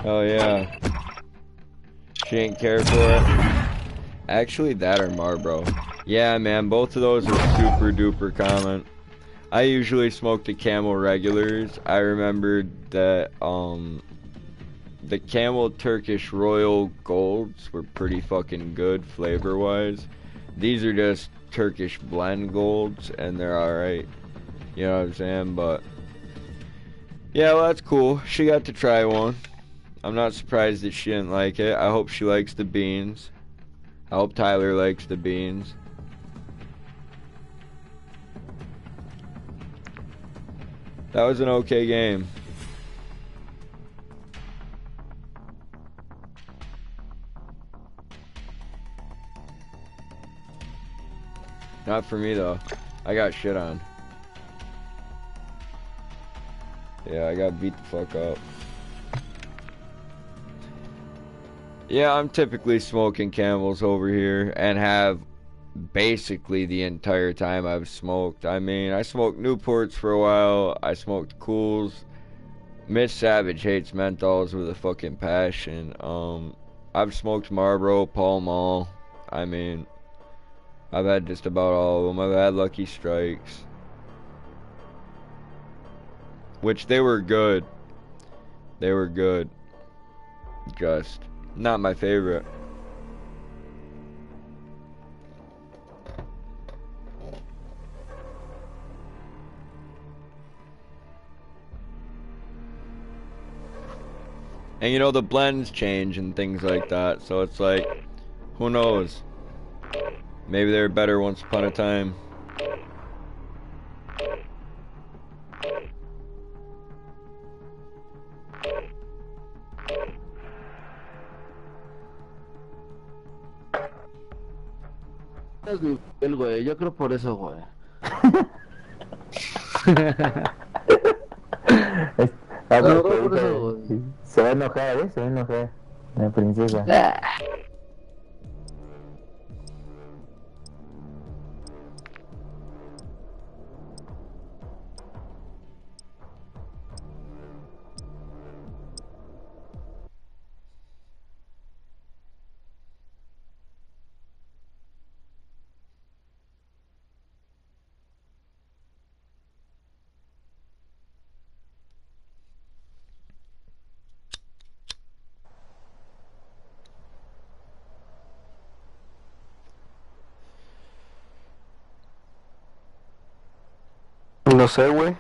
Speaker 1: Oh yeah. She ain't care for it. Actually, that or Marlboro. Yeah, man, both of those are super duper common. I usually smoke the Camel regulars. I remembered that the Camel Turkish Royal Golds were pretty fucking good flavor wise. These are just Turkish blend golds and they're alright. You know what I'm saying? But yeah, well, that's cool. She got to try one. I'm not surprised that she didn't like it. I hope she likes the beans. I hope Tyler likes the beans. That was an okay game. Not for me though. I got shit on. Yeah, I got beat the fuck up. Yeah, I'm typically smoking Camels over here and have basically the entire time I've smoked. I mean, I smoked Newports for a while. I smoked Cools. Miss Savage hates menthols with a fucking passion. I've smoked Marlboro, Pall Mall. I mean, I've had just about all of them. I've had Lucky Strikes, which they were good. They were good. Just not my favorite. And you know, the blends change and things like that, so it's like, who knows? Maybe they were better once upon a time.
Speaker 7: Es mi el güey, yo creo por eso, güey.
Speaker 8: Habla
Speaker 7: No,
Speaker 8: que
Speaker 7: por eso,
Speaker 8: ahorita
Speaker 7: güey.
Speaker 8: se va a enojar, se va a enojar. La princesa.
Speaker 2: No sé, güey.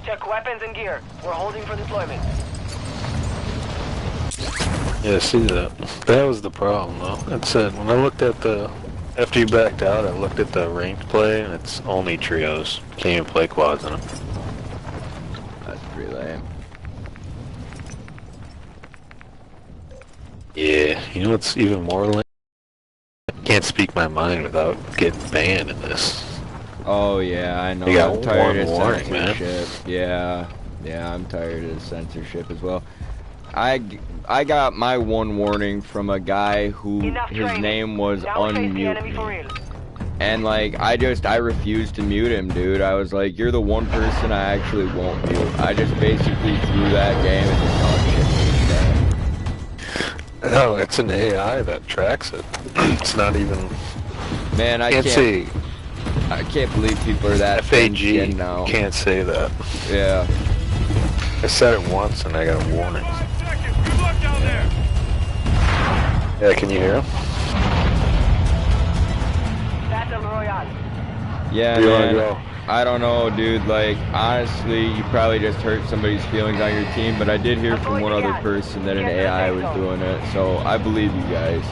Speaker 3: Check weapons and gear. We're holding for deployment.
Speaker 2: Yeah, see that. That was the problem, though. It said, when I looked at the... After you backed out, I looked at the ranked play, and it's only trios. Can't even play quads in them.
Speaker 1: That's pretty lame.
Speaker 2: Yeah, you know what's even more lame? I can't speak my mind without getting banned in this.
Speaker 1: Oh yeah, I know.
Speaker 2: You got
Speaker 1: I'm tired
Speaker 2: one
Speaker 1: of
Speaker 2: warning, man.
Speaker 1: censorship. Yeah, I'm tired of censorship as well. I got my one warning from a guy who
Speaker 3: Enough
Speaker 1: his
Speaker 3: training.
Speaker 1: name was
Speaker 3: Now face the enemy for
Speaker 1: unmute,
Speaker 3: real.
Speaker 1: and like I refused to mute him, dude. I was like, you're the one person I actually won't mute. I just basically threw that game and just talked shit.
Speaker 2: No, it's an AI that tracks it. It's not even...
Speaker 1: Man, I
Speaker 2: can't say...
Speaker 1: I can't believe people are that
Speaker 2: FAG
Speaker 1: thin-skinned now.
Speaker 2: can't say that.
Speaker 1: Yeah.
Speaker 2: I said it once and I got a warning.
Speaker 6: Good luck down there.
Speaker 2: Yeah, can you hear him?
Speaker 3: Battle Royale.
Speaker 1: Yeah,
Speaker 2: Where you wanna
Speaker 1: man.
Speaker 2: go?
Speaker 1: I don't know, dude. Like, honestly, you probably just hurt somebody's feelings on your team, but I did hear from one other person that an AI was doing it, so I believe you guys.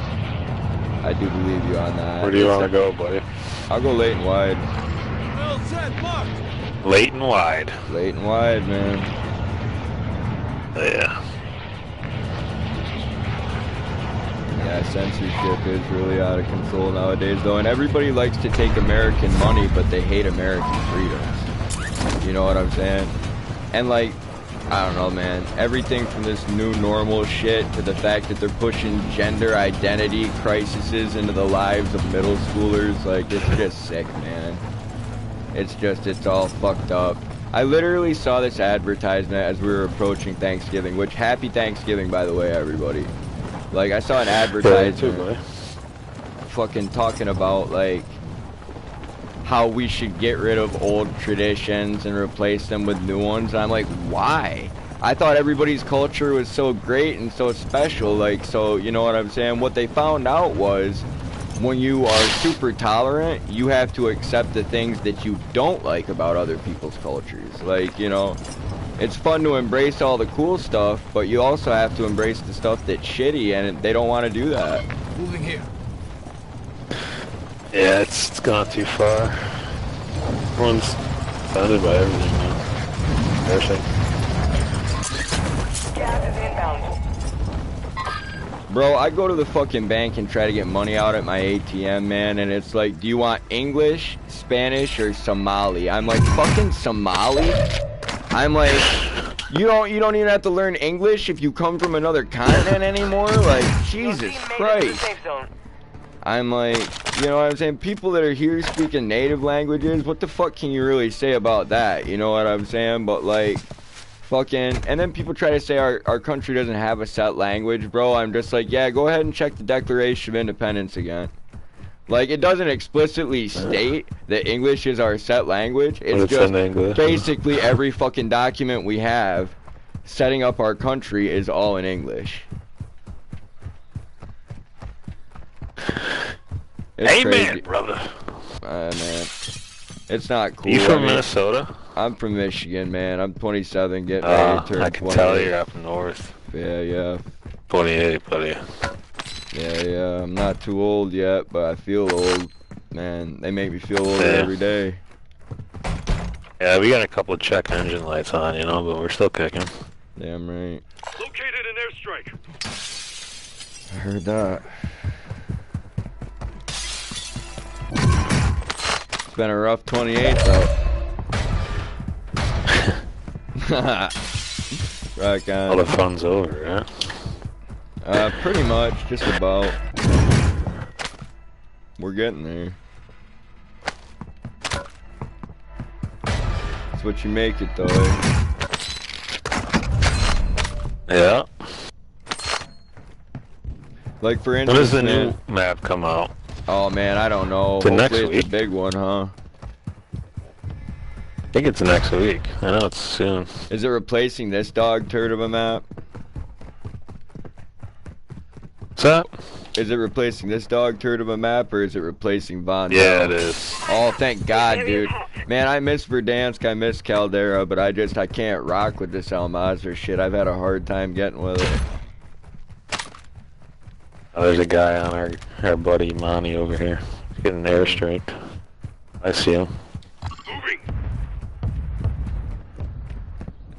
Speaker 1: I do believe you on that.
Speaker 2: Where do you want to go, buddy?
Speaker 1: I'll go late and wide.
Speaker 4: Well said, marked.
Speaker 2: Late and wide.
Speaker 1: Late and wide, man.
Speaker 2: Yeah.
Speaker 1: Yeah, censorship is really out of control nowadays, though, and everybody likes to take American money, but they hate American freedoms. You know what I'm saying? And, like, I don't know, man. Everything from this new normal shit to the fact that they're pushing gender identity crises into the lives of middle schoolers, like, it's just sick, man. It's all fucked up. I literally saw this advertisement as we were approaching Thanksgiving, which, happy Thanksgiving, by the way, everybody. Like, I saw an advertisement fucking talking about, like, how we should get rid of old traditions and replace them with new ones. And I'm like, why? I thought everybody's culture was so great and so special, like, so, you know what I'm saying? What they found out was, when you are super tolerant, you have to accept the things that you don't like about other people's cultures. Like, you know, it's fun to embrace all the cool stuff, but you also have to embrace the stuff that's shitty, and they don't want to do that.
Speaker 4: Moving here.
Speaker 2: Yeah, it's gone too far. Everyone's bounded by everything now. Everything.
Speaker 3: Gas is inbound.
Speaker 1: Bro, I go to the fucking bank and try to get money out at my ATM, man, and it's like, do you want English, Spanish, or Somali? I'm like, fucking Somali? I'm like, you don't even have to learn English if you come from another continent anymore? Like, Jesus Christ. I'm like, you know what I'm saying? People that are here speaking native languages, what the fuck can you really say about that? You know what I'm saying? But like, fucking, and then people try to say our country doesn't have a set language, bro. I'm just like, yeah, go ahead and check the Declaration of Independence again. Like, it doesn't explicitly state that English is our set language. It's just basically every fucking document we have setting up our country is all in English. It's
Speaker 2: Amen,
Speaker 1: crazy.
Speaker 2: brother.
Speaker 1: Man, it's not cool.
Speaker 2: You from Minnesota?
Speaker 1: I'm from Michigan, man. I'm 27, getting ready to turn 28.
Speaker 2: I can tell you're up north.
Speaker 1: Yeah.
Speaker 2: 28, buddy.
Speaker 1: Yeah. I'm not too old yet, but I feel old. Man, they make me feel older every day.
Speaker 2: Yeah, we got a couple of check engine lights on, you know, but we're still kicking.
Speaker 1: Damn right.
Speaker 6: Located an airstrike.
Speaker 1: I heard that. It's been a rough 28, though. Rock on.
Speaker 2: All the fun's over, right?
Speaker 1: Pretty much, just about. We're getting there. That's what you make it, though.
Speaker 2: Yeah.
Speaker 1: Like, for
Speaker 2: When
Speaker 1: instance,
Speaker 2: does the new map come out?
Speaker 1: Oh, man, I don't know.
Speaker 2: The next
Speaker 1: Hopefully it's a
Speaker 2: week?
Speaker 1: big one, huh?
Speaker 2: I think it's next week. I know it's soon.
Speaker 1: Is it replacing this dog turd of a map?
Speaker 2: What's that?
Speaker 1: Is it replacing this dog turd of a map, or is it replacing Von?
Speaker 2: Yeah, it is.
Speaker 1: Oh, thank God, dude. Man, I miss Verdansk, I miss Caldera, but I can't rock with this El Mazar shit. I've had a hard time getting with it.
Speaker 2: Oh, there's a guy on our buddy Monty over here. He's getting an airstrike. I see him.
Speaker 6: Moving.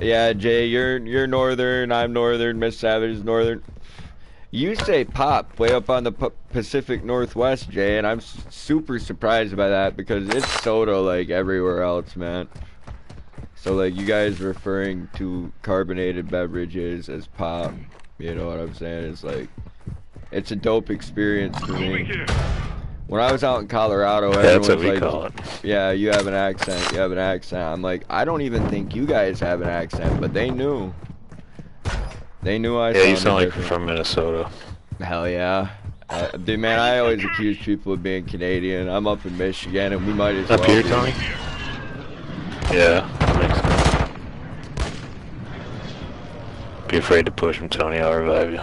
Speaker 1: Yeah, Jay, you're northern, I'm northern, Miss Savage is northern. You say pop way up on the Pacific Northwest, Jay, and I'm super surprised by that because it's soda like everywhere else, man. So like you guys referring to carbonated beverages as pop, you know what I'm saying? It's like, it's a dope experience for me. When I was out in Colorado, everyone was like,
Speaker 2: call it.
Speaker 1: yeah, you have an accent, you have an accent. I'm like, I don't even think you guys have an accent, but they knew. They knew I
Speaker 2: Yeah, you sound like
Speaker 1: different.
Speaker 2: you're from Minnesota.
Speaker 1: Hell yeah. Dude, man, I always accuse people of being Canadian. I'm up in Michigan, and we might as well
Speaker 2: Up here,
Speaker 1: be.
Speaker 2: Tony? Yeah, that makes sense. Be afraid to push him, Tony. I'll revive you.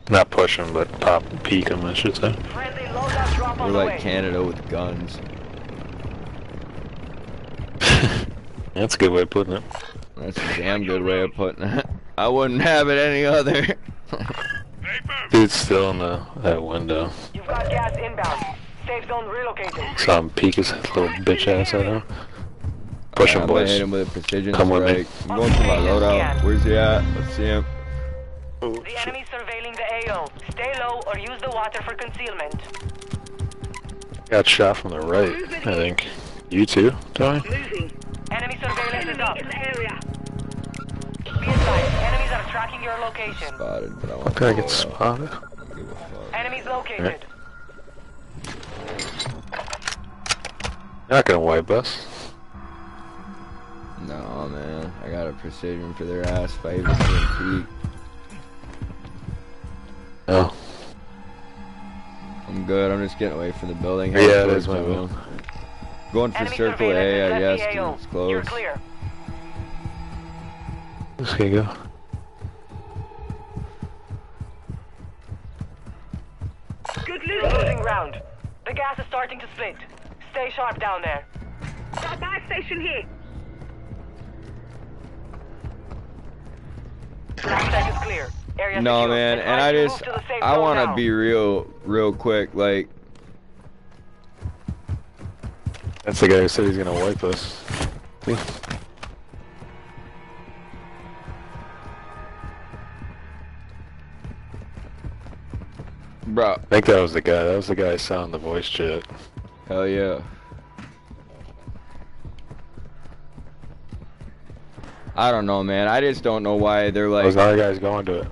Speaker 2: Not push him, but pop and peek him, I should say.
Speaker 3: Friendly loadout drop
Speaker 1: We're
Speaker 3: on the
Speaker 1: like
Speaker 3: way.
Speaker 1: Canada with guns.
Speaker 2: That's a good way of putting it.
Speaker 1: That's a damn good way of putting it. I wouldn't have it any other.
Speaker 2: Dude's still in that window.
Speaker 3: You've got gas inbound. Safe zone relocated.
Speaker 2: Saw him peek his little bitch ass at him. Push him,
Speaker 1: I'm gonna
Speaker 2: boys.
Speaker 1: hit him with a precision
Speaker 2: Come with me.
Speaker 1: strike. I'm going for my loadout. Where's he at? Let's see him.
Speaker 3: The enemy's surveilling the AO. Stay low or use the water for concealment.
Speaker 2: Got shot from the right, I think. You too, Tony?
Speaker 3: Enemy surveillance is up. Be advised, enemies are tracking your location.
Speaker 1: Spotted, but I want
Speaker 2: Okay, I
Speaker 1: to
Speaker 2: get
Speaker 1: load out.
Speaker 2: spotted.
Speaker 1: Don't give a fuck.
Speaker 3: Enemies located.
Speaker 2: You're not gonna wipe us.
Speaker 1: No, man. I got a precision for their ass if I even see him peek.
Speaker 2: No.
Speaker 1: I'm good. I'm just getting away from the building.
Speaker 2: Yeah,
Speaker 1: Heading
Speaker 2: there's
Speaker 1: towards
Speaker 2: my
Speaker 1: them. Going for
Speaker 3: Enemy
Speaker 1: circle A,
Speaker 3: surveillance
Speaker 1: I
Speaker 3: has
Speaker 1: guess,
Speaker 3: left the AO.
Speaker 1: 'cause it's close.
Speaker 3: You're clear.
Speaker 2: Let's go.
Speaker 3: Good losing round. The gas is starting to split. Stay sharp down there. Got a buy station here. Last check is clear. Area
Speaker 1: No,
Speaker 3: secure.
Speaker 1: man, and
Speaker 3: Advise
Speaker 1: I
Speaker 3: you
Speaker 1: just,
Speaker 3: move to the safe
Speaker 1: I
Speaker 3: zone
Speaker 1: want to
Speaker 3: now.
Speaker 1: be real quick, like,
Speaker 2: That's the guy who said he's gonna wipe us. See?
Speaker 1: Bro.
Speaker 2: I think that was the guy. That was the guy I saw in the voice chat.
Speaker 1: Hell yeah. I don't know, man. I just don't know why they're like...
Speaker 2: Those other guys going to it.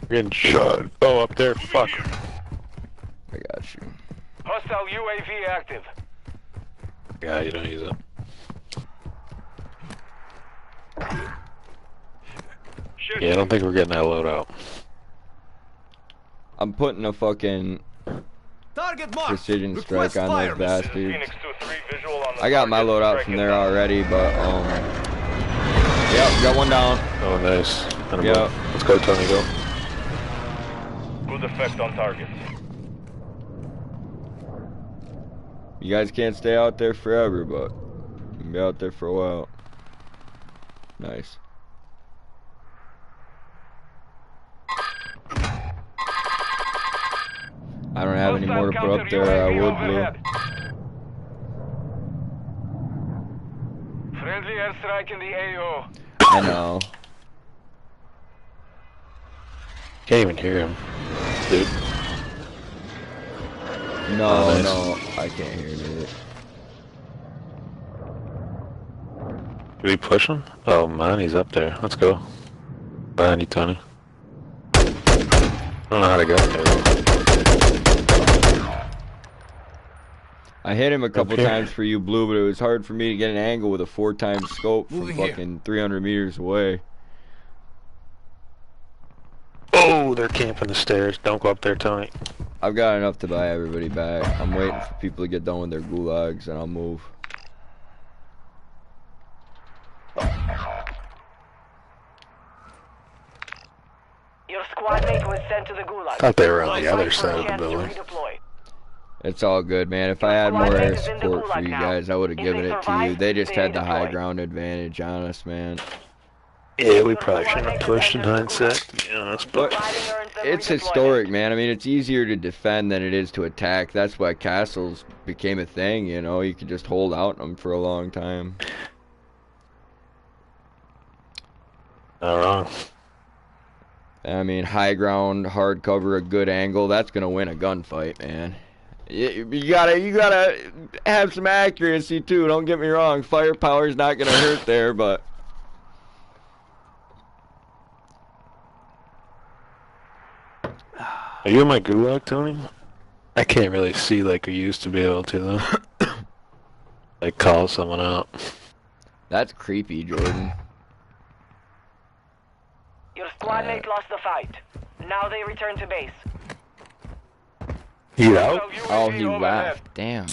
Speaker 2: We're getting shot. Oh, up there. Fuck.
Speaker 1: I got you.
Speaker 5: Hostile UAV active.
Speaker 2: Yeah, you don't use it. Yeah, I don't think we're getting that loadout.
Speaker 1: I'm putting a fucking
Speaker 4: Target marked.
Speaker 1: precision
Speaker 4: Request
Speaker 1: strike on
Speaker 4: fire
Speaker 1: those
Speaker 4: mission.
Speaker 1: bastards.
Speaker 5: Phoenix 2-3 visual on the
Speaker 1: I got my
Speaker 5: target.
Speaker 1: loadout
Speaker 5: Strike
Speaker 1: from
Speaker 5: it
Speaker 1: there
Speaker 5: down.
Speaker 1: already, but yep, got one down.
Speaker 2: Oh, nice.
Speaker 1: Yep.
Speaker 2: Let's go, Tony, go.
Speaker 5: Good effect on target.
Speaker 1: You guys can't stay out there forever, but you can be out there for a while. Nice. I don't have any more to put up there. I would, Blue.
Speaker 5: Friendly airstrike in the AO.
Speaker 1: I know.
Speaker 2: Can't even hear him, dude.
Speaker 1: No,
Speaker 2: Oh, nice.
Speaker 1: no, I can't hear it.
Speaker 2: Did we push him? Oh man, he's up there. Let's go. Behind you, Tony. I don't know how to get there.
Speaker 1: I hit him a couple
Speaker 2: here.
Speaker 1: times for you, Blue, but it was hard for me to get an angle with a 4x scope from
Speaker 4: Moving here.
Speaker 1: fucking 300 meters away.
Speaker 2: Oh, they're camping the stairs. Don't go up there, Tony.
Speaker 1: I've got enough to buy everybody back. I'm waiting for people to get done with their gulags, and I'll move.
Speaker 3: Your squad mate was sent to the gulag.
Speaker 2: Thought they were on the
Speaker 3: Fight
Speaker 2: other
Speaker 3: for a
Speaker 2: side of the
Speaker 3: chance to
Speaker 2: building.
Speaker 3: redeploy.
Speaker 1: It's all good, man. If I had more air support for you guys, I would have given it to you. They just had the high ground advantage on us, man.
Speaker 2: Yeah, we probably shouldn't have pushed in hindsight, to be honest, but
Speaker 1: It's historic, man. I mean, it's easier to defend than it is to attack. That's why castles became a thing, you know? You could just hold out them for a long time.
Speaker 2: not wrong.
Speaker 1: I mean, high ground, hard cover, a good angle, that's gonna win a gunfight, man. You gotta have some accuracy too, don't get me wrong. Firepower's not gonna hurt there, but...
Speaker 2: Are you in my gulag, Tony? I can't really see like we used to be able to, though. Like, call someone out.
Speaker 1: That's creepy, Jordan.
Speaker 3: Your squad mate lost the fight. Now they return to base.
Speaker 2: He out?
Speaker 1: Oh, he left. Damn.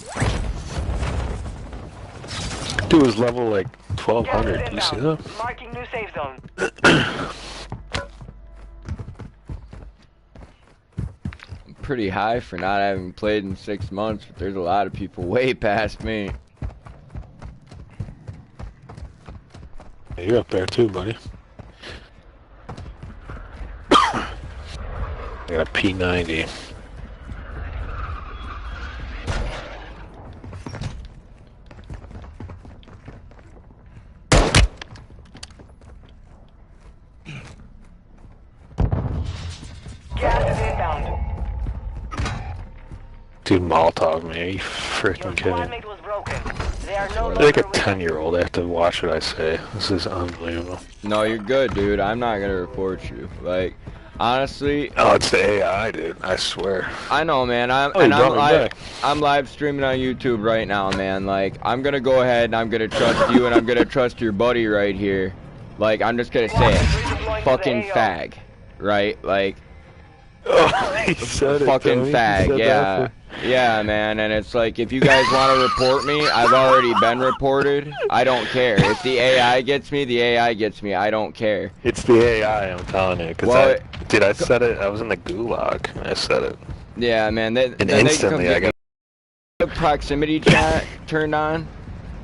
Speaker 2: Dude was level like
Speaker 3: Gas
Speaker 2: 1200.
Speaker 3: is
Speaker 2: Do you see
Speaker 3: inbound.
Speaker 2: that?
Speaker 3: Marking new safe zone.
Speaker 1: I'm pretty high for not having played in 6 months, but there's a lot of people way past me.
Speaker 2: Yeah, you're up there too, buddy. I got a P90.
Speaker 3: Gas is inbound.
Speaker 2: Dude, Molotov me. Are you
Speaker 3: Your
Speaker 2: freaking
Speaker 3: squad
Speaker 2: kidding?
Speaker 3: mate was broken. They are no
Speaker 2: Like a
Speaker 3: longer with us.
Speaker 2: 10-year-old. I have to watch what I say. This is unbelievable.
Speaker 1: No, you're good, dude. I'm not gonna report you. Like, honestly,
Speaker 2: Oh, it's the AI, dude. I swear.
Speaker 1: I know, man.
Speaker 2: Oh, you brought me back.
Speaker 1: I'm live streaming on YouTube right now, man. Like, I'm gonna go ahead and I'm gonna trust you, and I'm gonna trust your buddy right here. Like, I'm just gonna say it, fucking fag, right? Like,
Speaker 2: Oh, he said it,
Speaker 1: fucking
Speaker 2: Tony. He
Speaker 1: fag,
Speaker 2: said
Speaker 1: yeah.
Speaker 2: that
Speaker 1: Yeah, man, and it's like, if you guys want to report me, I've already been reported. I don't care. If the AI gets me, the AI gets me. I don't care.
Speaker 2: It's the AI, I'm telling you. Cause
Speaker 1: Well,
Speaker 2: dude, I said it. I was in the gulag, and I said it.
Speaker 1: Yeah, man.
Speaker 2: And
Speaker 1: then they come
Speaker 2: instantly,
Speaker 1: get
Speaker 2: I
Speaker 1: me.
Speaker 2: got.
Speaker 1: The proximity chat turned on.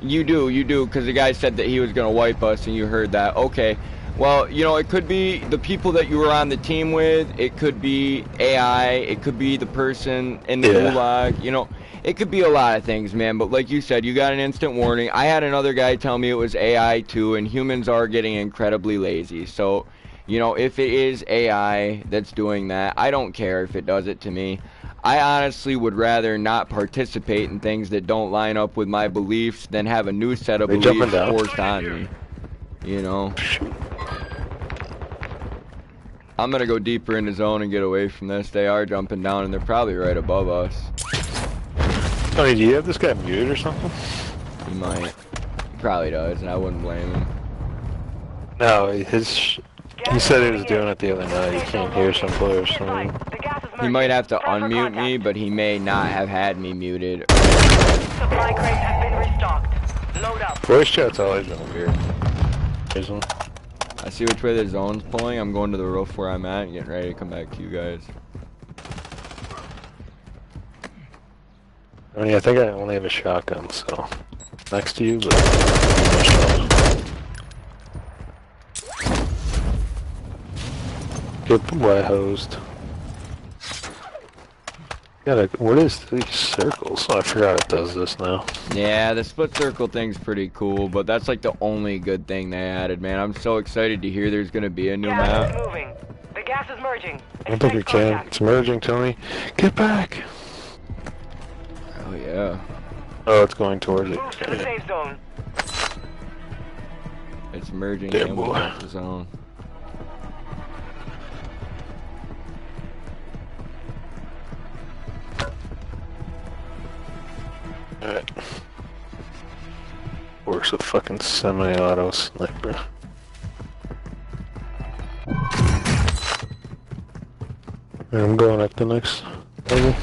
Speaker 1: You do, because the guy said that he was gonna wipe us, and you heard that. Okay. Well, you know, it could be the people that you were on the team with. It could be AI. It could be the person in the gulag. You know, it could be a lot of things, man. But like you said, you got an instant warning. I had another guy tell me it was AI too, and humans are getting incredibly lazy. So, You know, if it is AI that's doing that, I don't care if it does it to me. I honestly would rather not participate in things that don't line up with my beliefs than have a new set of beliefs forced on me. You know? I'm gonna go deeper in the zone and get away from this. They are jumping down and they're probably right above us.
Speaker 2: Tony, do you have this guy muted or something?
Speaker 1: He might. He probably does, and I wouldn't blame him.
Speaker 2: No, he said he was doing it the other night. You can't hear some players.
Speaker 1: He might have to unmute me, but he may not have had me muted.
Speaker 3: Supply crates have been restocked. Load up.
Speaker 2: Voice chat's always been weird. Isn't it?
Speaker 1: I see which way the zone's pulling. I'm going to the roof where I'm at and getting ready to come back to you guys.
Speaker 2: I mean, I think I only have a shotgun, so next to you, but get hosed. What is these circles? Oh, I forgot it does this now.
Speaker 1: Yeah, the split circle thing's pretty cool, but that's like the only good thing they added, man. I'm so excited to hear there's gonna be a new map.
Speaker 3: Gas is moving. The gas is merging.
Speaker 2: I don't think it can. It's merging, Tony. Get back!
Speaker 1: Oh yeah.
Speaker 2: Oh, it's going towards it.
Speaker 3: Move to the safe zone.
Speaker 1: It's merging
Speaker 2: Damn
Speaker 1: in
Speaker 2: boy.
Speaker 1: with the zone.
Speaker 2: Alright. Works a fucking semi-auto sniper. I'm going up the next level.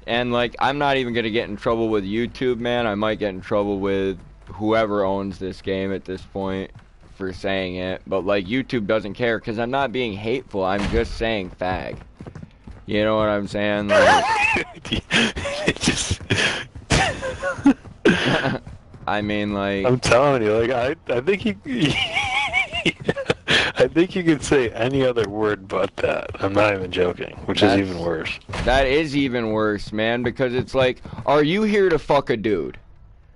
Speaker 1: And like, I'm not even gonna get in trouble with YouTube, man. I might get in trouble with whoever owns this game at this point for saying it. But like, YouTube doesn't care because I'm not being hateful. I'm just saying fag. You know what I'm saying? Like,
Speaker 2: It just...
Speaker 1: I mean, like...
Speaker 2: I'm telling you, like, I think you... I think you could say any other word but that. I'm not even joking, which is even worse.
Speaker 1: That is even worse, man, because it's like, are you here to fuck a dude?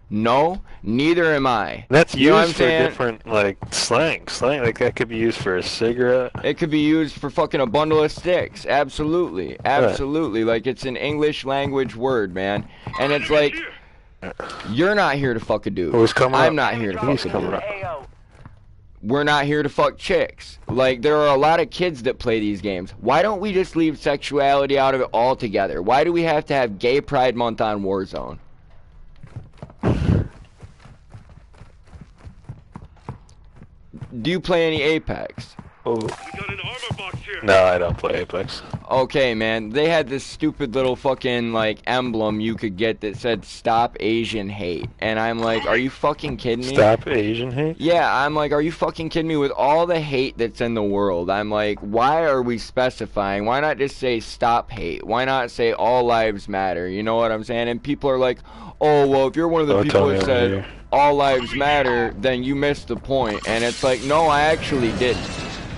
Speaker 1: No, neither am I.
Speaker 2: That's
Speaker 1: You know what I'm
Speaker 2: used for
Speaker 1: saying?
Speaker 2: different, like, slang. Like, that could be used for a cigarette.
Speaker 1: It could be used for fucking a bundle of sticks. Absolutely. Absolutely. Like, it's an English language word, man. And it's like, you're not here to fuck a dude. I'm not here to fuck a dude. We're not here to fuck chicks. Like, there are a lot of kids that play these games. Why don't we just leave sexuality out of it altogether? Why do we have to have Gay Pride Month on Warzone? Do you play any Apex?
Speaker 2: Oh.
Speaker 5: We got an armor box here.
Speaker 2: No, I don't play Apex.
Speaker 1: Okay, man. They had this stupid little fucking, like, emblem you could get that said, Stop Asian Hate. And I'm like, are you fucking kidding me?
Speaker 2: Stop Asian hate?
Speaker 1: Yeah, I'm like, are you fucking kidding me? With all the hate that's in the world, I'm like, why are we specifying? Why not just say stop hate? Why not say all lives matter? You know what I'm saying? And people are like, oh, well, if you're one of the people that said all lives matter, then you missed the point. And it's like, no, I actually didn't.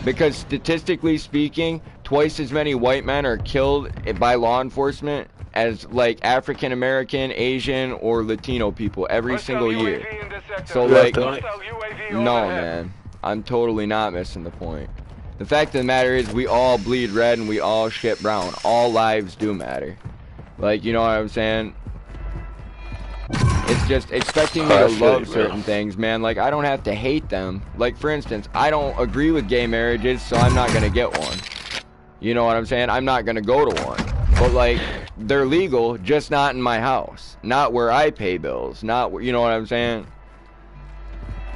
Speaker 1: Because statistically speaking, twice as many white men are killed by law enforcement as like African American, Asian, or Latino people every single year. So like, no, man, I'm totally not missing the point. The fact of the matter is, we all bleed red and we all shit brown. All lives do matter. Like, you know what I'm saying? It's just expecting me to love certain things, man. Like, I don't have to hate them. Like, for instance, I don't agree with gay marriages, so I'm not gonna get one. You know what I'm saying? I'm not gonna go to one. But, like, they're legal, just not in my house. Not where I pay bills. Not where, you know what I'm saying?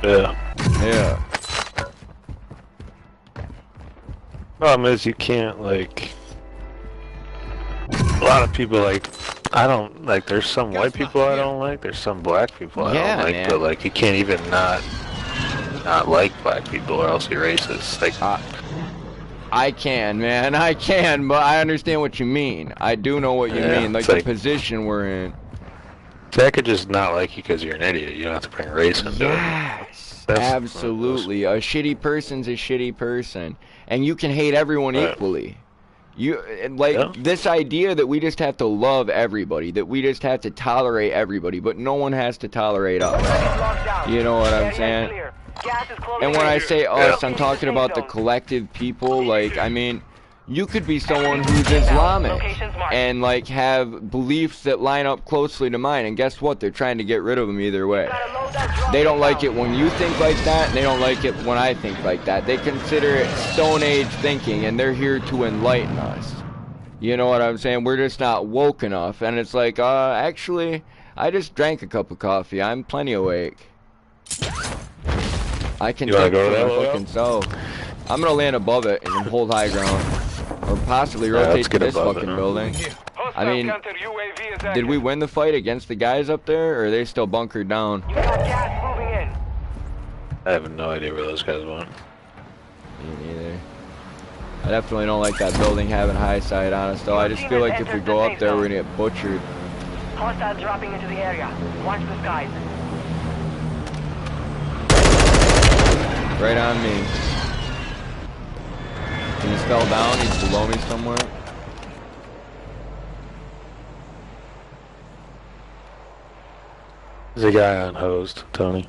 Speaker 2: Yeah.
Speaker 1: Yeah.
Speaker 2: Problem is, you can't, like... A lot of people, like... I don't, like, there's some white people I don't like, there's some black people I don't like,
Speaker 1: man.
Speaker 2: but, like, you can't even not like black people or else you're racist. Like,
Speaker 1: I can, man, I can, but I understand what you mean. I do know what you mean, like the position we're in.
Speaker 2: I could just not like you because you're an idiot, you don't have to bring race into it.
Speaker 1: Yes, absolutely. A shitty person's a shitty person, and you can hate everyone equally. You like this idea that we just have to love everybody, that we just have to tolerate everybody, but no one has to tolerate us. You know what I'm saying?
Speaker 3: Gas is closing
Speaker 1: And when I
Speaker 3: in.
Speaker 1: say us, I'm
Speaker 3: Locate
Speaker 1: talking
Speaker 3: safe
Speaker 1: about the
Speaker 3: zone.
Speaker 1: collective people. Like, I mean, you could be someone who's Islamic
Speaker 3: Locations marked.
Speaker 1: and like have beliefs that line up closely to mine, and guess what? They're trying to get rid of them either way.
Speaker 3: Gotta load that drop
Speaker 1: They don't like it
Speaker 3: inbound.
Speaker 1: when you think like that, and they don't like it when I think like that. They consider it Stone Age thinking, and they're here to enlighten us. You know what I'm saying? We're just not woke enough. And it's like, actually, I just drank a cup of coffee. I'm plenty awake. I can
Speaker 2: You wanna
Speaker 1: take
Speaker 2: go
Speaker 1: it
Speaker 2: that
Speaker 1: for my
Speaker 2: way
Speaker 1: fucking self. I'm gonna land above it and hold high ground. Or possibly
Speaker 2: let's
Speaker 1: rotate to
Speaker 2: get
Speaker 1: this
Speaker 2: above
Speaker 1: fucking
Speaker 2: it, huh?
Speaker 1: building.
Speaker 5: Hostile
Speaker 1: I mean,
Speaker 5: counter UAV is active.
Speaker 1: did we win the fight against the guys up there, or are they still bunkered down?
Speaker 3: You got gas moving in.
Speaker 2: I have no idea where those guys went.
Speaker 1: Me neither. I definitely don't like that building having high side on us, though. I just feel like if we go up there, we're gonna get butchered.
Speaker 3: Hostiles dropping into the area. Watch the skies.
Speaker 1: Right on me. He just fell down. He's below me somewhere.
Speaker 2: There's a guy unhosed, Tony.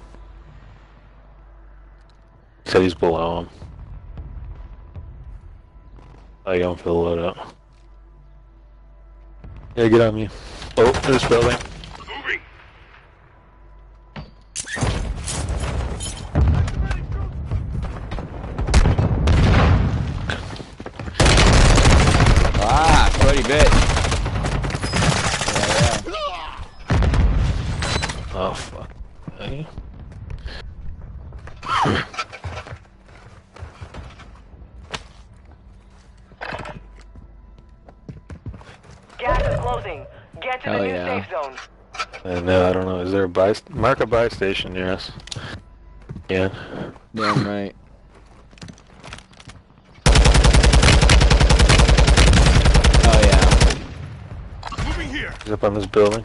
Speaker 2: He said he's below him. I got him for the loadout. Yeah, get on me. Oh, this building.
Speaker 5: Moving.
Speaker 1: Ah, sweaty bit.
Speaker 2: Oh, fuck. Hey.
Speaker 3: Gas is closing. Get to
Speaker 1: Hell
Speaker 3: the new
Speaker 1: yeah.
Speaker 3: safe zone.
Speaker 2: No, I don't know. Is there a buy? Mark a buy station near us. Yeah.
Speaker 1: Damn right. Oh yeah.
Speaker 6: Moving here.
Speaker 2: He's up on this building.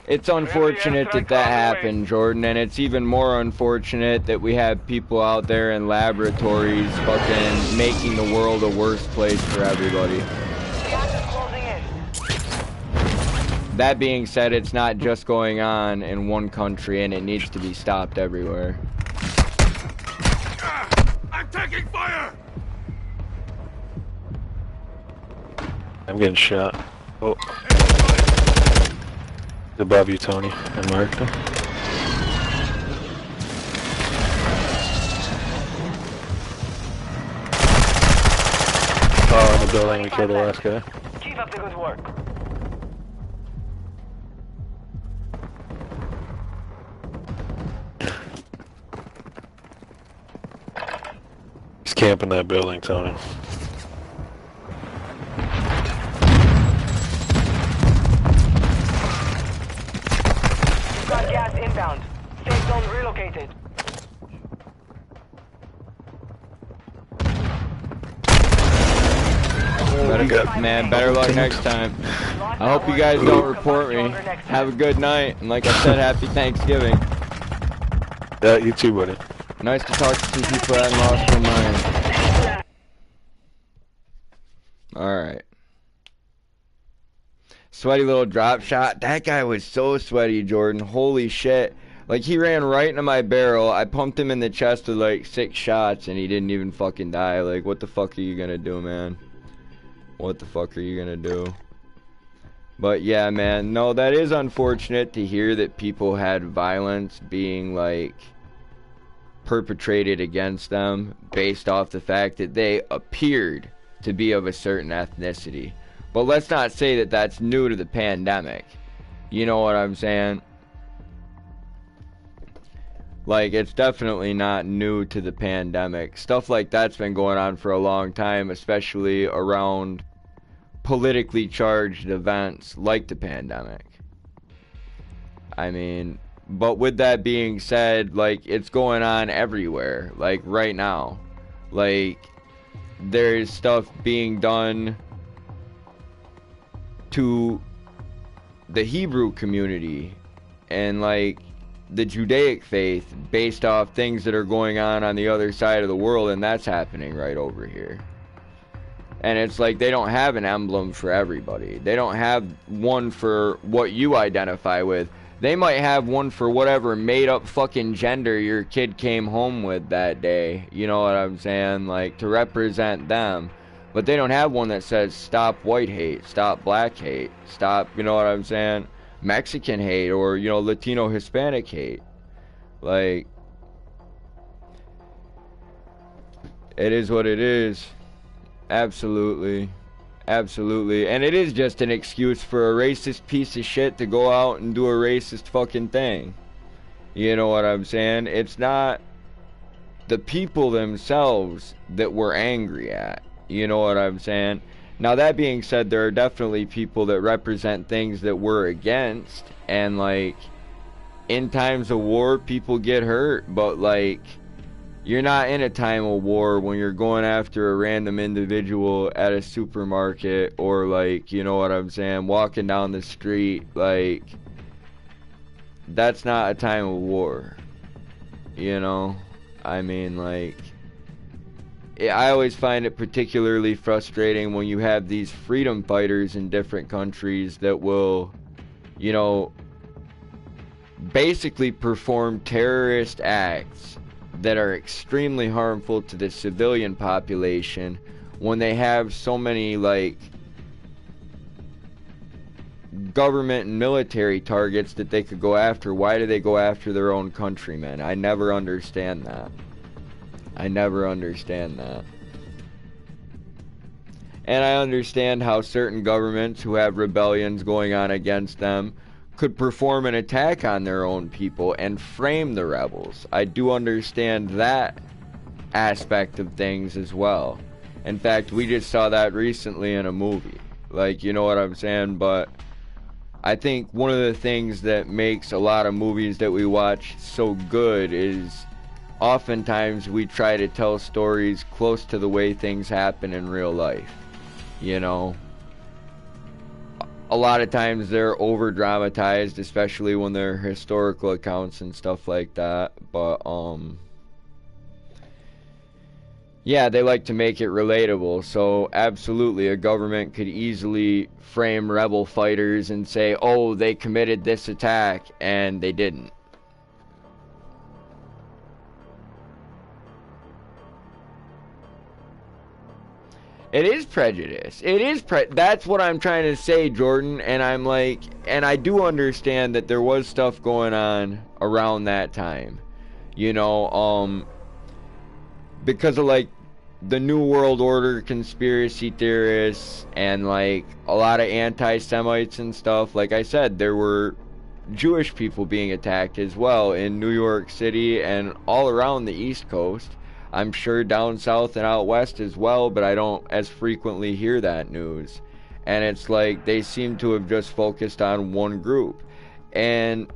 Speaker 1: It's unfortunate that that happened, Jordan, and it's even more unfortunate that we have people out there in laboratories fucking making the world a worse place for everybody.
Speaker 3: Gas is closing in.
Speaker 1: That being said, it's not just going on in one country, and it needs to be stopped everywhere.
Speaker 6: I'm taking fire.
Speaker 2: I'm getting shot. Oh. He's above you, Tony. I marked him. Oh, in the building, we killed the last guy.
Speaker 3: Keep up the good work.
Speaker 2: He's camping that building, Tony.
Speaker 3: You got gas inbound. Safe zone relocated.
Speaker 1: Better luck next time. I hope you guys don't report me. Have a good night, and like I said, happy Thanksgiving.
Speaker 2: Yeah, you too, buddy.
Speaker 1: Nice to talk to some people that lost their mind. Alright. Sweaty little drop shot. That guy was so sweaty, Jordan. Holy shit. Like, he ran right into my barrel. I pumped him in the chest with like 6 shots, and he didn't even fucking die. Like, what the fuck are you gonna do, man? What the fuck are you gonna do? But yeah, man, no, that is unfortunate to hear that people had violence being like perpetrated against them based off the fact that they appeared to be of a certain ethnicity. But let's not say that that's new to the pandemic. You know what I'm saying? Like, it's definitely not new to the pandemic. Stuff like that's been going on for a long time, especially around politically charged events like the pandemic. I mean, but with that being said, like, it's going on everywhere, like right now. Like, there's stuff being done to the Hebrew community and like the Judaic faith based off things that are going on the other side of the world, and that's happening right over here. And it's like they don't have an emblem for everybody. They don't have one for what you identify with. They might have one for whatever made up fucking gender your kid came home with that day. You know what I'm saying? Like, to represent them. But they don't have one that says stop white hate, stop black hate, stop, you know what I'm saying, Mexican hate, or, you know, Latino Hispanic hate. Like, it is what it is. Absolutely. Absolutely. And it is just an excuse for a racist piece of shit to go out and do a racist fucking thing. You know what I'm saying? It's not the people themselves that we're angry at. You know what I'm saying? Now, that being said, there are definitely people that represent things that we're against. And, like, in times of war, people get hurt. But, like, you're not in a time of war when you're going after a random individual at a supermarket, or, like, you know what I'm saying, walking down the street. Like, that's not a time of war. You know? I mean, like, I always find it particularly frustrating when you have these freedom fighters in different countries that will, you know, basically perform terrorist acts that are extremely harmful to the civilian population when they have so many, like, government and military targets that they could go after. Why do they go after their own countrymen? I never understand that. I never understand that. And I understand how certain governments who have rebellions going on against them could perform an attack on their own people and frame the rebels. I do understand that aspect of things as well. In fact, we just saw that recently in a movie. Like, you know what I'm saying? But I think one of the things that makes a lot of movies that we watch so good is oftentimes we try to tell stories close to the way things happen in real life. You know? A lot of times they're over dramatized, especially when they're historical accounts and stuff like that. But yeah, they like to make it relatable. So absolutely, a government could easily frame rebel fighters and say, oh, they committed this attack, and they didn't. It is prejudice. It is that's what I'm trying to say, Jordan. And I'm like, and I do understand that there was stuff going on around that time. You know, because of, like, the New World Order conspiracy theorists and, like, a lot of anti-Semites and stuff. Like I said, there were Jewish people being attacked as well in New York City and all around the East Coast. I'm sure down south and out west as well, but I don't as frequently hear that news. And it's like they seem to have just focused on one group. And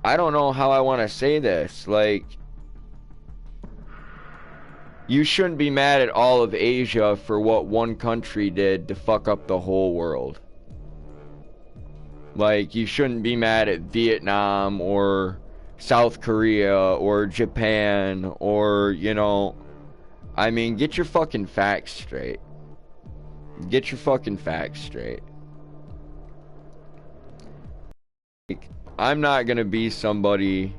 Speaker 1: I don't know how I want to say this. Like, you shouldn't be mad at all of Asia for what one country did to fuck up the whole world. Like, you shouldn't be mad at Vietnam or South Korea or Japan or, you know, I mean, get your fucking facts straight. Get your fucking facts straight. Like, I'm not gonna be somebody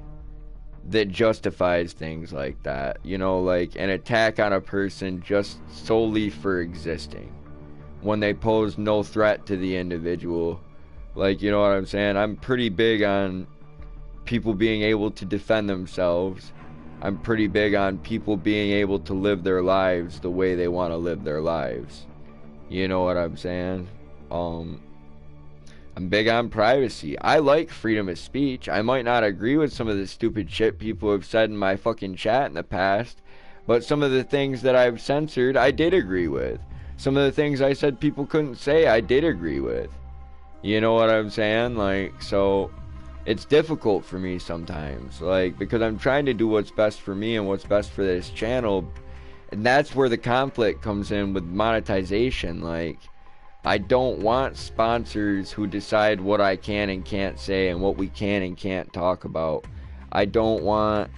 Speaker 1: that justifies things like that, you know, like an attack on a person just solely for existing when they pose no threat to the individual. Like, you know what I'm saying? I'm pretty big on people being able to defend themselves. I'm pretty big on people being able to live their lives the way they want to live their lives. You know what I'm saying? I'm big on privacy. I like freedom of speech. I might not agree with some of the stupid shit people have said in my fucking chat in the past, but some of the things that I've censored, I did agree with. Some of the things I said people couldn't say, I did agree with. You know what I'm saying? Like, so it's difficult for me sometimes, like, because I'm trying to do what's best for me and what's best for this channel, and that's where the conflict comes in with monetization. Like, I don't want sponsors who decide what I can and can't say and what we can and can't talk about. I don't want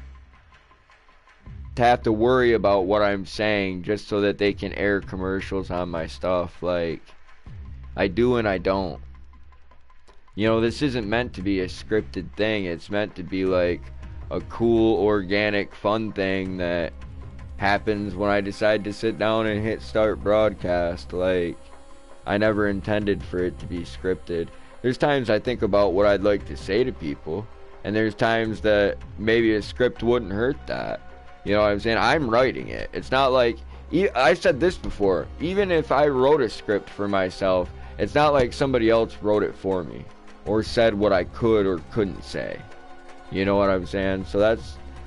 Speaker 1: to have to worry about what I'm saying just so that they can air commercials on my stuff. Like, I do and I don't. You know, this isn't meant to be a scripted thing. It's meant to be like a cool, organic, fun thing that happens when I decide to sit down and hit start broadcast. Like, I never intended for it to be scripted. There's times I think about what I'd like to say to people, and there's times that maybe a script wouldn't hurt that. You know what I'm saying? I'm writing it. It's not like, I said this before, even if I wrote a script for myself, it's not like somebody else wrote it for me or said what I could or couldn't say. You know what I'm saying? So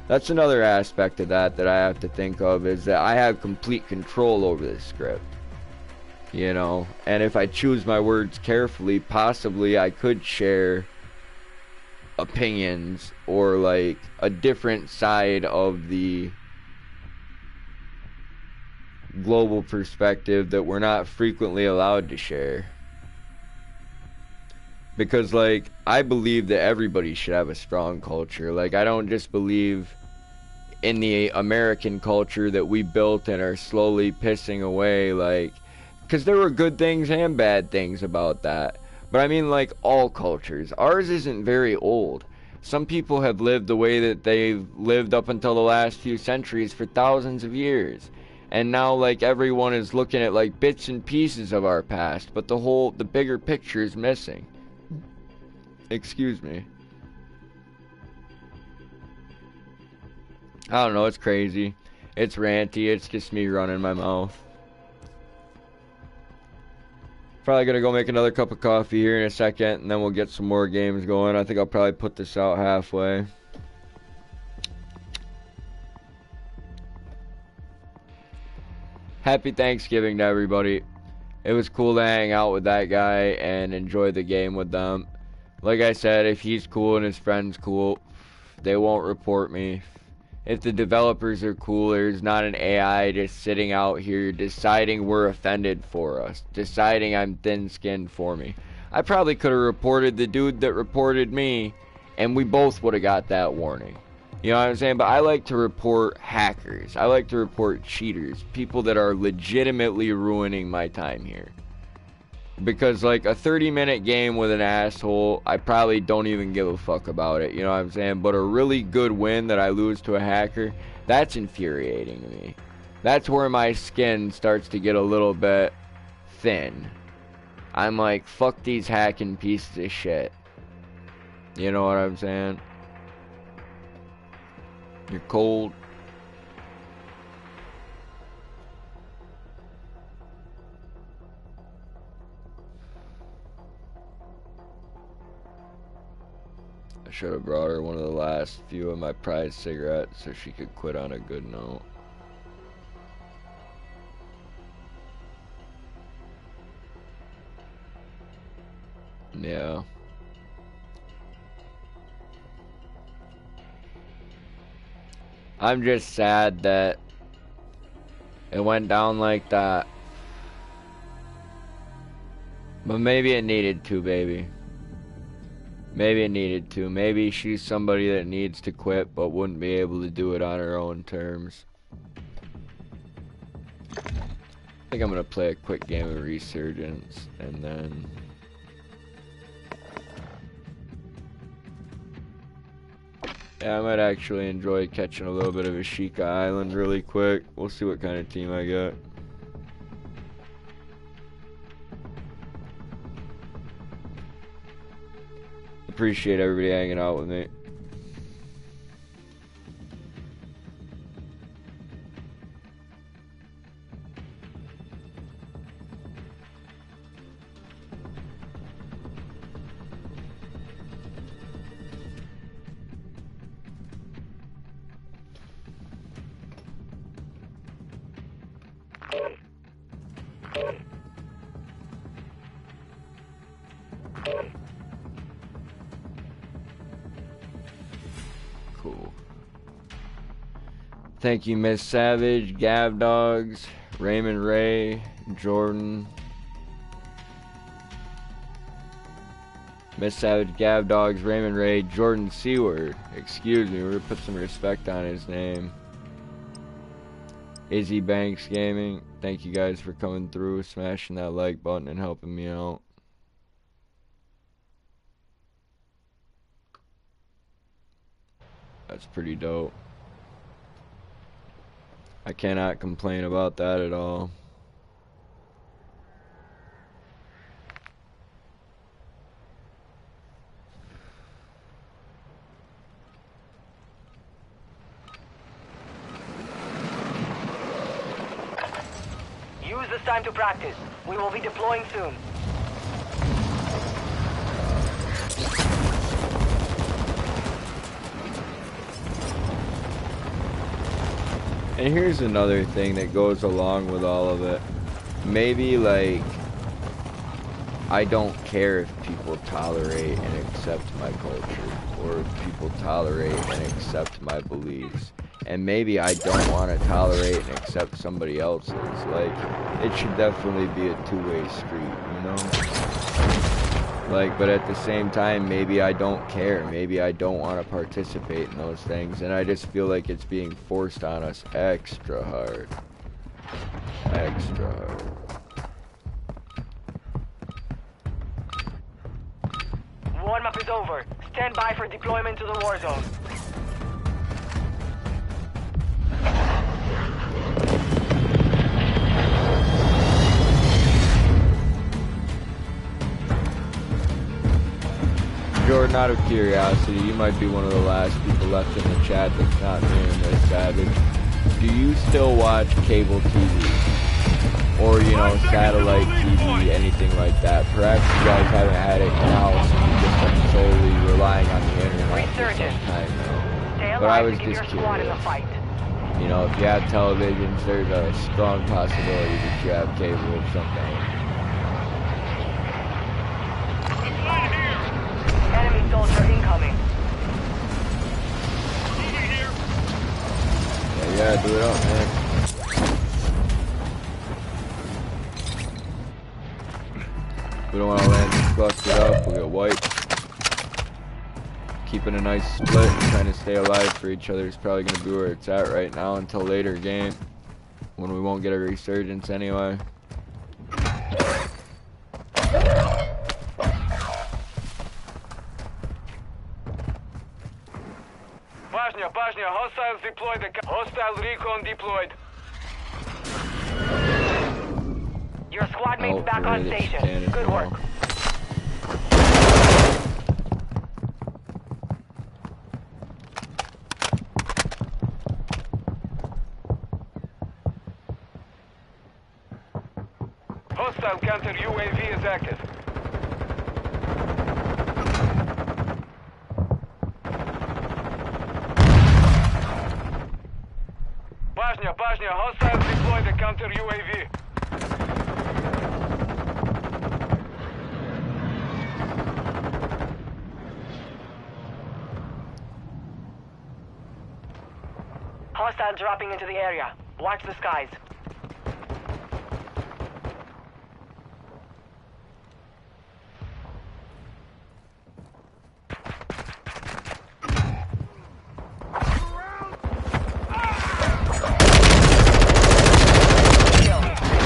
Speaker 1: that's another aspect of that I have to think of, is that I have complete control over this script. You know, and if I choose my words carefully, possibly I could share opinions or like a different side of the global perspective that we're not frequently allowed to share. Because like, I believe that everybody should have a strong culture. Like, I don't just believe in the American culture that we built and are slowly pissing away, like, because there were good things and bad things about that. But I mean, like, all cultures. Ours isn't very old. Some people have lived the way that they've lived up until the last few centuries for thousands of years. And now, like, everyone is looking at, like, bits and pieces of our past, but the bigger picture is missing. Excuse me. I don't know, it's crazy. It's ranty, it's just me running my mouth. Probably gonna go make another cup of coffee here in a second, and then we'll get some more games going. I think I'll probably put this out halfway. Happy Thanksgiving to everybody. It was cool to hang out with that guy and enjoy the game with them. Like I said, if he's cool and his friend's cool, they won't report me. If the developers are cool, there's not an AI just sitting out here deciding we're offended for us, deciding I'm thin-skinned for me. I probably could have reported the dude that reported me, and we both would have got that warning. You know what I'm saying? But I like to report hackers. I like to report cheaters, people that are legitimately ruining my time here. Because, like, a 30-minute game with an asshole, I probably don't even give a fuck about it, you know what I'm saying? But a really good win that I lose to a hacker, that's infuriating to me. That's where my skin starts to get a little bit thin. I'm like, fuck these hacking pieces of shit. You know what I'm saying? You're cold. I should have brought her one of the last few of my prized cigarettes so she could quit on a good note. Yeah. I'm just sad that it went down like that. But maybe it needed to, baby. Maybe it needed to. Maybe she's somebody that needs to quit but wouldn't be able to do it on her own terms. I think I'm gonna play a quick game of Resurgence and then... Yeah, I might actually enjoy catching a little bit of Ashika Island really quick. We'll see what kind of team I got. Appreciate everybody hanging out with me. Cool. Thank you, Miss Savage, Gav Dogs, Raymond Ray, Jordan. Miss Savage, Gav Dogs, Raymond Ray, Jordan Seward. Excuse me, we're gonna put some respect on his name. Izzy Banks Gaming. Thank you guys for coming through, smashing that like button and helping me out. That's pretty dope. I cannot complain about that at all.
Speaker 3: Use this time to practice. We will be deploying soon.
Speaker 1: And here's another thing that goes along with all of it. Maybe, like, I don't care if people tolerate and accept my culture, or if people tolerate and accept my beliefs. And maybe I don't want to tolerate and accept somebody else's. Like, it should definitely be a two-way street, you know? Like, but at the same time, maybe I don't care. Maybe I don't want to participate in those things. And I just feel like it's being forced on us extra hard. Extra hard.
Speaker 3: Warm-up is over. Stand by for deployment to the war zone.
Speaker 1: Jordan, out of curiosity, you might be one of the last people left in the chat that's not doing this, Savage. Do you still watch cable TV? Or, you know, satellite TV, anything like that? Perhaps you guys haven't had it in-house and you've just been solely relying on the internet for some time now. But I was just curious. You know, if you have televisions, there's a strong possibility that you have cable of some kind.
Speaker 3: Enemy soldier incoming.
Speaker 1: Yeah, do it up, man. We don't want to land clustered up, we'll get wiped. Keeping a nice split and trying to stay alive for each other is probably going to be where it's at right now until later game, when we won't get a resurgence anyway.
Speaker 5: Bajnia, hostiles deployed. Hostile recon deployed.
Speaker 3: Your squad mate's back on station. Good work.
Speaker 5: Hostile counter UAV is active. Bajnia, hostiles deployed the counter UAV.
Speaker 3: Hostile dropping into the area. Watch the skies.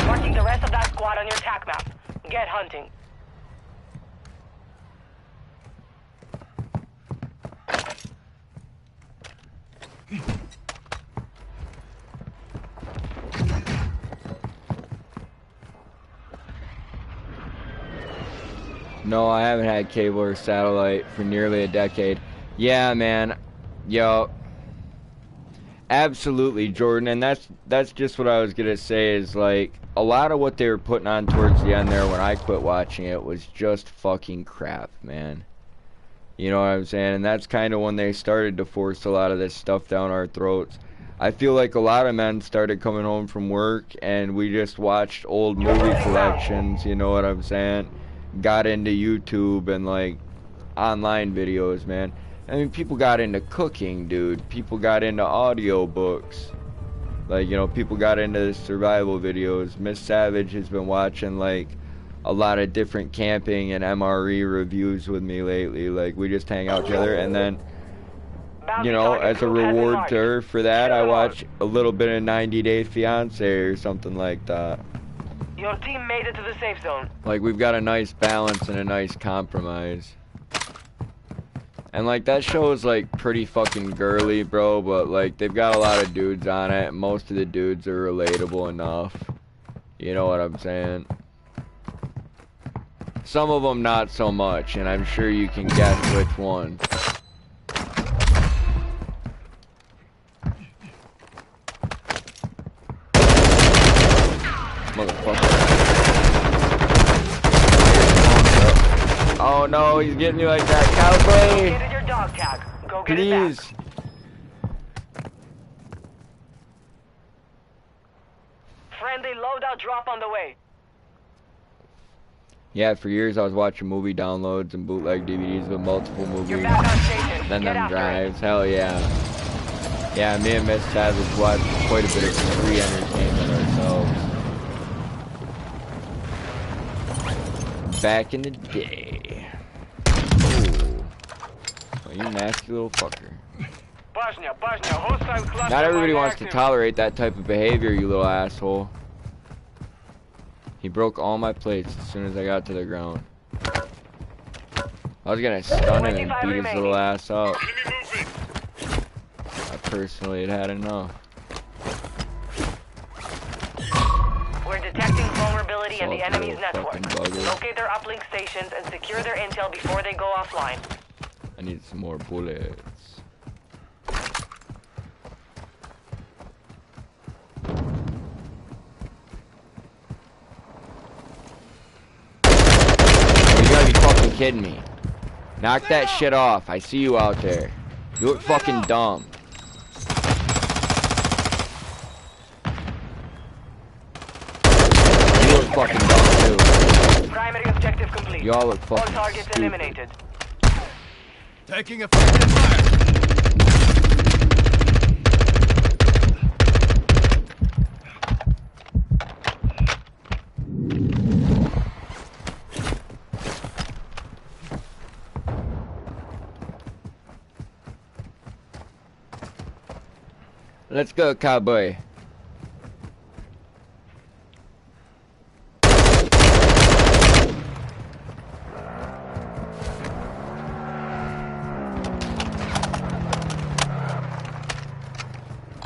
Speaker 3: Marking the rest of that squad on your attack map. Get hunting.
Speaker 1: No, I haven't had cable or satellite for nearly a decade. Yeah, man. Yo. Absolutely, Jordan. And that's just what I was going to say is, like, a lot of what they were putting on towards the end there when I quit watching it was just fucking crap, man. You know what I'm saying? And that's kind of when they started to force a lot of this stuff down our throats. I feel like a lot of men started coming home from work and we just watched old movie collections, you know what I'm saying? Got into YouTube and, like, online videos, man. I mean, people got into cooking, dude. People got into audiobooks. Like, you know, people got into survival videos. Miss Savage has been watching, like, a lot of different camping and MRE reviews with me lately. Like, we just hang out together, and then, you know, as a reward to her for that, I watch a little bit of 90 Day Fiancé or something like that.
Speaker 3: Your team made it to the safe zone.
Speaker 1: Like, we've got a nice balance and a nice compromise. And like that show is like pretty fucking girly, bro, but like they've got a lot of dudes on it and most of the dudes are relatable enough. You know what I'm saying? Some of them not so much, and I'm sure you can guess which one. Motherfucker. Oh no, he's getting me like that. Cowboy!
Speaker 3: Located your dog tag. Go get it back.
Speaker 1: Please.
Speaker 3: Friendly loadout drop on the way.
Speaker 1: Yeah, for years I was watching movie downloads and bootleg DVDs with multiple movies.
Speaker 3: You're back on station.
Speaker 1: Then
Speaker 3: Get
Speaker 1: them
Speaker 3: after
Speaker 1: drives. Hell yeah. Yeah, me and Miss Savage watched quite a bit of free entertainment ourselves. Back in the day. Ooh. Oh, you nasty little fucker. Not everybody wants to tolerate that type of behavior, you little asshole. He broke all my plates as soon as I got to the ground. I was gonna stun him and beat his little ass up. I personally had enough.
Speaker 3: We're detecting vulnerability in the
Speaker 1: Assault
Speaker 3: enemy's
Speaker 1: little
Speaker 3: network.
Speaker 1: fucking bugger.
Speaker 3: Locate their uplink stations and secure their intel before they go offline.
Speaker 1: I need some more bullets. You gotta be fucking kidding me. Knock that shit off. I see you out there. You look fucking dumb. You look fucking dumb too.
Speaker 3: Primary objective complete.
Speaker 1: Y'all look
Speaker 3: All
Speaker 1: fucking
Speaker 3: targets
Speaker 1: stupid.
Speaker 3: eliminated.
Speaker 4: Taking effective fire.
Speaker 1: Let's go, cowboy.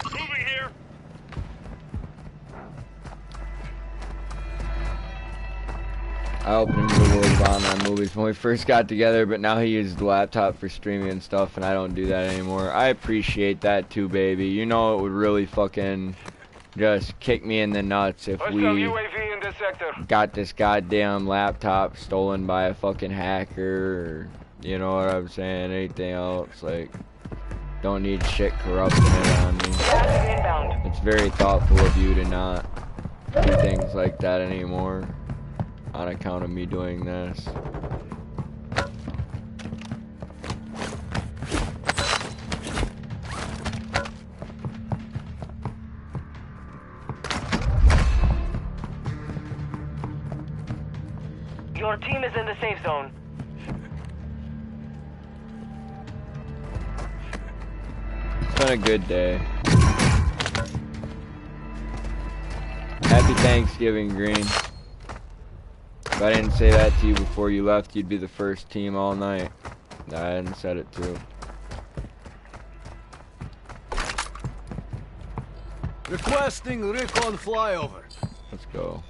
Speaker 6: Moving here.
Speaker 1: I opened into the world of online movies when we first got together, but now he uses the laptop for streaming and stuff, and I don't do that anymore. I appreciate that too, baby. You know it would really fucking just kick me in the nuts if
Speaker 5: Hostile
Speaker 1: we
Speaker 5: UAV in this sector.
Speaker 1: got this goddamn laptop stolen by a fucking hacker, or, you know what I'm saying, anything else. Like, don't need shit corrupting it on me.
Speaker 3: Gas inbound.
Speaker 1: It's very thoughtful of you to not do things like that anymore on account of me doing this.
Speaker 3: Your team is in the safe zone.
Speaker 1: It's been a good day. Happy Thanksgiving, Green. If I didn't say that to you before you left, you'd be the first team all night. I hadn't said it to.
Speaker 4: Requesting recon flyover.
Speaker 1: Let's go.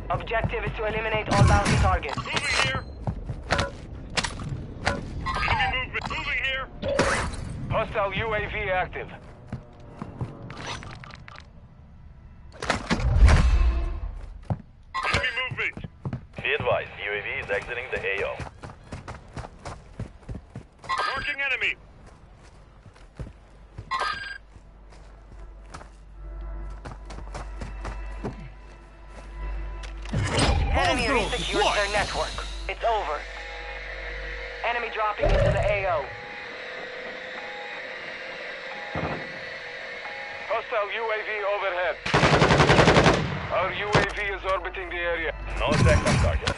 Speaker 3: Objective is to eliminate all bounty targets.
Speaker 6: Moving here. Enemy movement. Moving here.
Speaker 5: Hostile UAV active.
Speaker 6: Enemy movement.
Speaker 9: Be advised, UAV is exiting the AO.
Speaker 6: Marking enemy.
Speaker 3: Enemy resecured their network. It's over. Enemy dropping into the AO.
Speaker 5: Hostile UAV overhead. Our UAV is orbiting the area.
Speaker 9: No attack on target.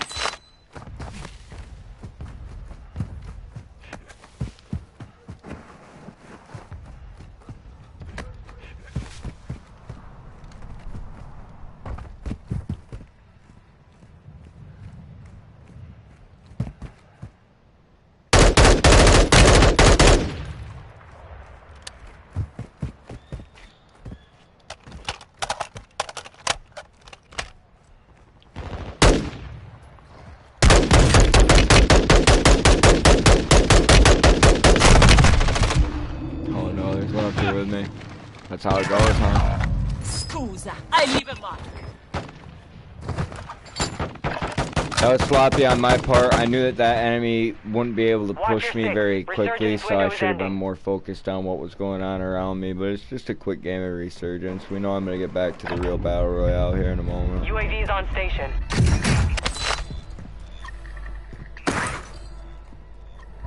Speaker 1: That's how it goes, huh?
Speaker 6: Scusa, I leave a mark.
Speaker 1: That was sloppy on my part. I knew that enemy wouldn't be able to push me very quickly, so I should have been more focused on what was going on around me. But it's just a quick game of Resurgence. We know I'm going to get back to the real Battle Royale here in a moment.
Speaker 3: UAV is on station.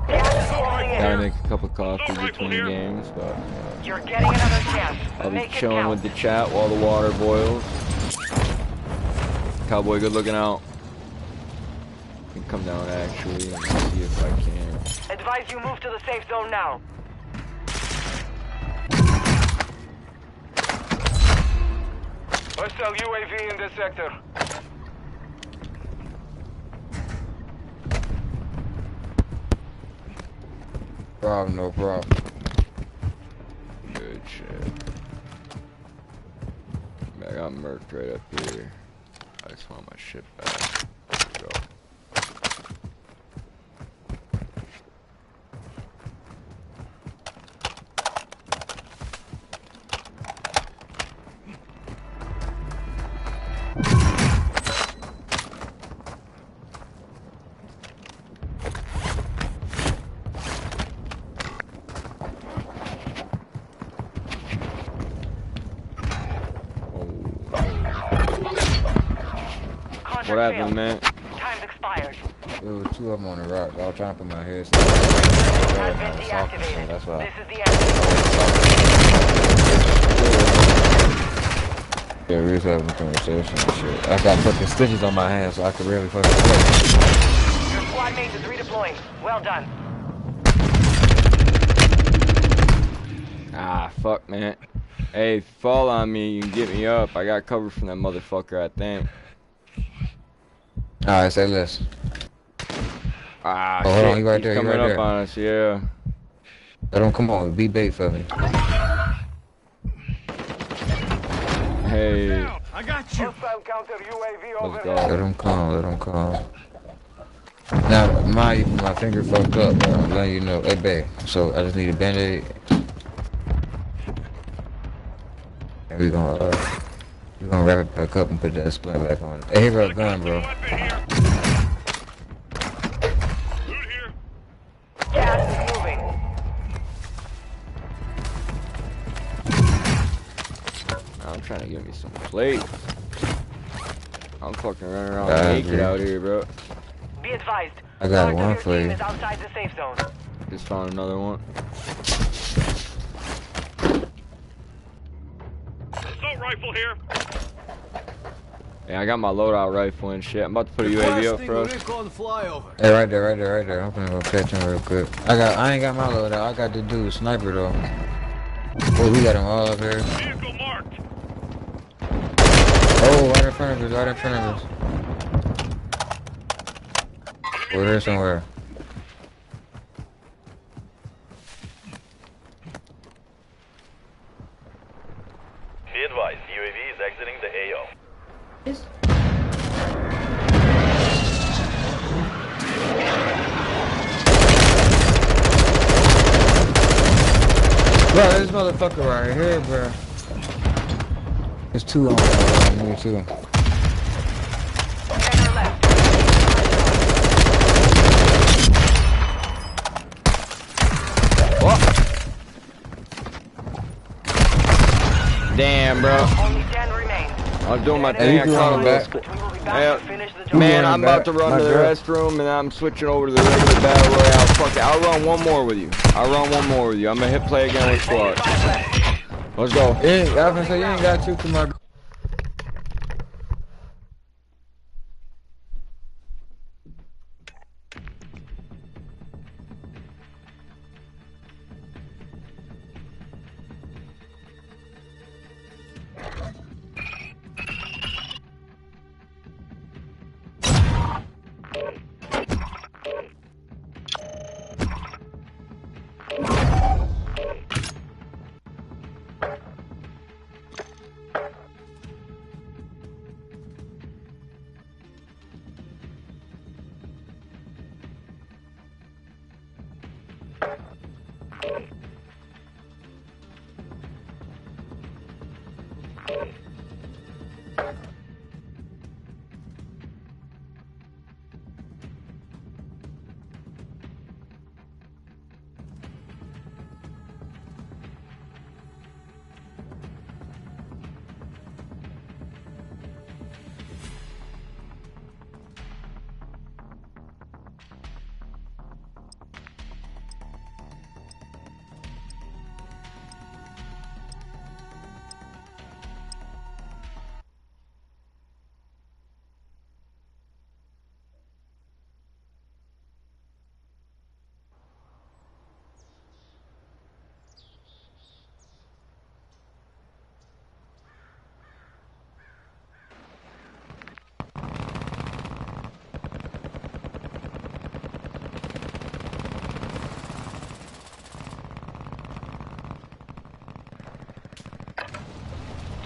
Speaker 1: Gotta make a cup of coffee between games, but
Speaker 3: You're getting another chance.
Speaker 1: I'll be
Speaker 3: Make it
Speaker 1: chilling
Speaker 3: count.
Speaker 1: with the chat while the water boils. Cowboy, good looking out. I can come down actually and see if I can.
Speaker 3: Advise you move to the safe zone now.
Speaker 5: Hostile UAV in this sector.
Speaker 10: Problem, no problem.
Speaker 1: Good shit. I got murked right up here. I just want my shit back. There we go. What happened, man?
Speaker 3: Time's expired.
Speaker 10: There was two of them on the rock. I was trying to put my head.
Speaker 3: Has been deactivated.
Speaker 10: That's why.
Speaker 3: This is the end.
Speaker 10: Yeah, we was having a conversation and shit. I got fucking stitches on my hands, so I could really fucking play.
Speaker 3: Your squad mate is redeploying. Well done.
Speaker 1: Ah, fuck, man. Hey, fall on me, you can get me up. I got cover from that motherfucker, I think.
Speaker 10: Alright, say less.
Speaker 1: Ah,
Speaker 10: Oh,
Speaker 1: shit,
Speaker 10: hold on, you right
Speaker 1: he's
Speaker 10: there, you
Speaker 1: coming
Speaker 10: right
Speaker 1: up
Speaker 10: there.
Speaker 1: on us, yeah.
Speaker 10: Let him come on, be bait for me.
Speaker 1: Hey,
Speaker 4: I got you.
Speaker 5: Hostile counter UAV
Speaker 1: let's go.
Speaker 10: Let him come, let him come. Now, mind you, my finger fucked up, bro. I'm letting you know. Hey, babe, so I just need a band-aid. And we're gonna wrap it back up and put that splint back on. Hey, here, gun, bro.
Speaker 3: Gas is moving.
Speaker 1: I'm trying to get me some plates. I'm fucking running around
Speaker 10: I
Speaker 1: naked
Speaker 10: agree.
Speaker 1: out here, bro.
Speaker 3: Be advised.
Speaker 10: I got
Speaker 3: part of
Speaker 10: one
Speaker 3: your
Speaker 10: for
Speaker 3: team
Speaker 10: you.
Speaker 3: is outside the safe zone.
Speaker 1: Just found another one.
Speaker 9: Assault rifle here.
Speaker 1: Yeah, I got my loadout rifle and shit. I'm about to put a UAV up for us.
Speaker 4: Recon flyover.
Speaker 10: Hey, right there, right there, right there. I'm gonna go catch him real quick. I ain't got my loadout. I got the dude, sniper though. Oh, we got him all up here.
Speaker 9: Vehicle marked.
Speaker 10: Oh, right in front of us, right in front of us. We're here somewhere.
Speaker 9: Be advised, UAV is exiting the AO.
Speaker 10: Bro, this motherfucker right here, bro. There's two on me too.
Speaker 3: Center left.
Speaker 1: What? Damn, bro.
Speaker 3: Only 10 remain.
Speaker 1: I'm doing my
Speaker 10: Hey,
Speaker 1: thing.
Speaker 10: you
Speaker 1: I
Speaker 10: can
Speaker 1: caught
Speaker 10: run
Speaker 1: him
Speaker 10: back.
Speaker 3: But we will be back
Speaker 1: Yeah.
Speaker 3: to finish the job.
Speaker 1: Man,
Speaker 10: run
Speaker 1: I'm about
Speaker 10: back.
Speaker 1: to run
Speaker 10: My
Speaker 1: to the
Speaker 10: girl.
Speaker 1: restroom and then I'm switching over to the regular battle royale. Fuck it, I'll run one more with you. I'll run one more with you. I'm gonna hit play again with squad.
Speaker 3: 5 left.
Speaker 1: Let's go.
Speaker 10: I was gonna say, you ain't got to my.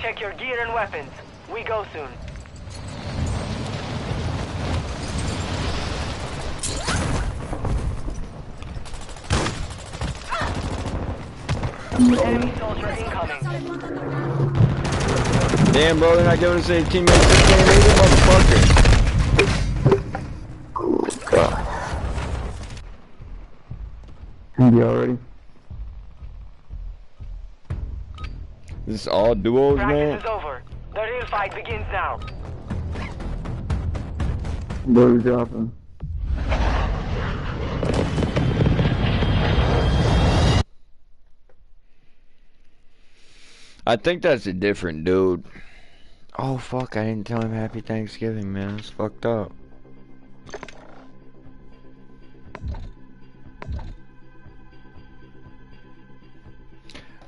Speaker 3: Check your gear and weapons. We go soon. Enemy soldier incoming.
Speaker 1: Damn, bro, they're not giving us any teammates. This game either, motherfucker.
Speaker 8: God. You already?
Speaker 1: This is all duos, man.
Speaker 3: Practice is over. The real fight begins now.
Speaker 7: Where we dropping?
Speaker 1: I think that's a different dude. Oh, fuck, I didn't tell him Happy Thanksgiving, man. It's fucked up.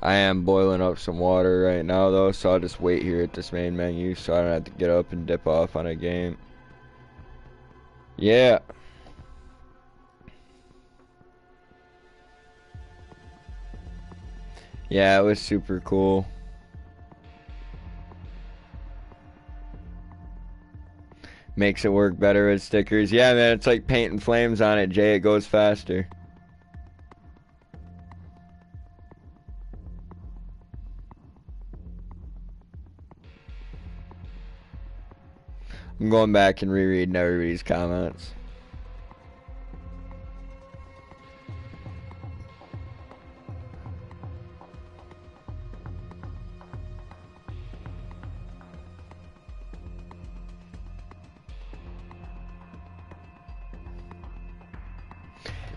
Speaker 1: I am boiling up some water right now, though, so I'll just wait here at this main menu so I don't have to get up and dip off on a game. Yeah. Yeah, it was super cool. Makes it work better with stickers. Yeah, man, it's like painting flames on it, Jay. It goes faster. I'm going back and rereading everybody's comments.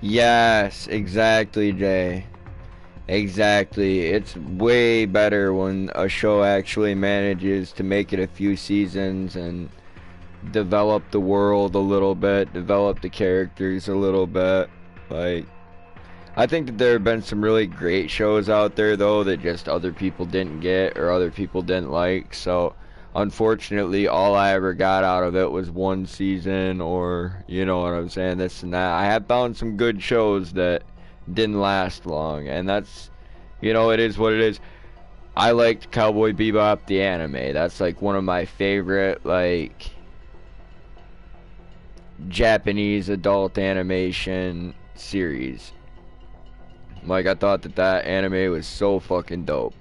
Speaker 1: Yes, exactly, Jay. Exactly. It's way better when a show actually manages to make it a few seasons and develop the world a little bit, develop the characters a little bit. Like, I think that there have been some really great shows out there, though, that just other people didn't get or other people didn't like. So, unfortunately, all I ever got out of it was one season, or, you know what I'm saying, this and that. I have found some good shows that didn't last long, and that's, you know, it is what it is. I liked Cowboy Bebop, the anime. That's, like, one of my favorite, like, Japanese adult animation series. Like, I thought that anime was so fucking dope.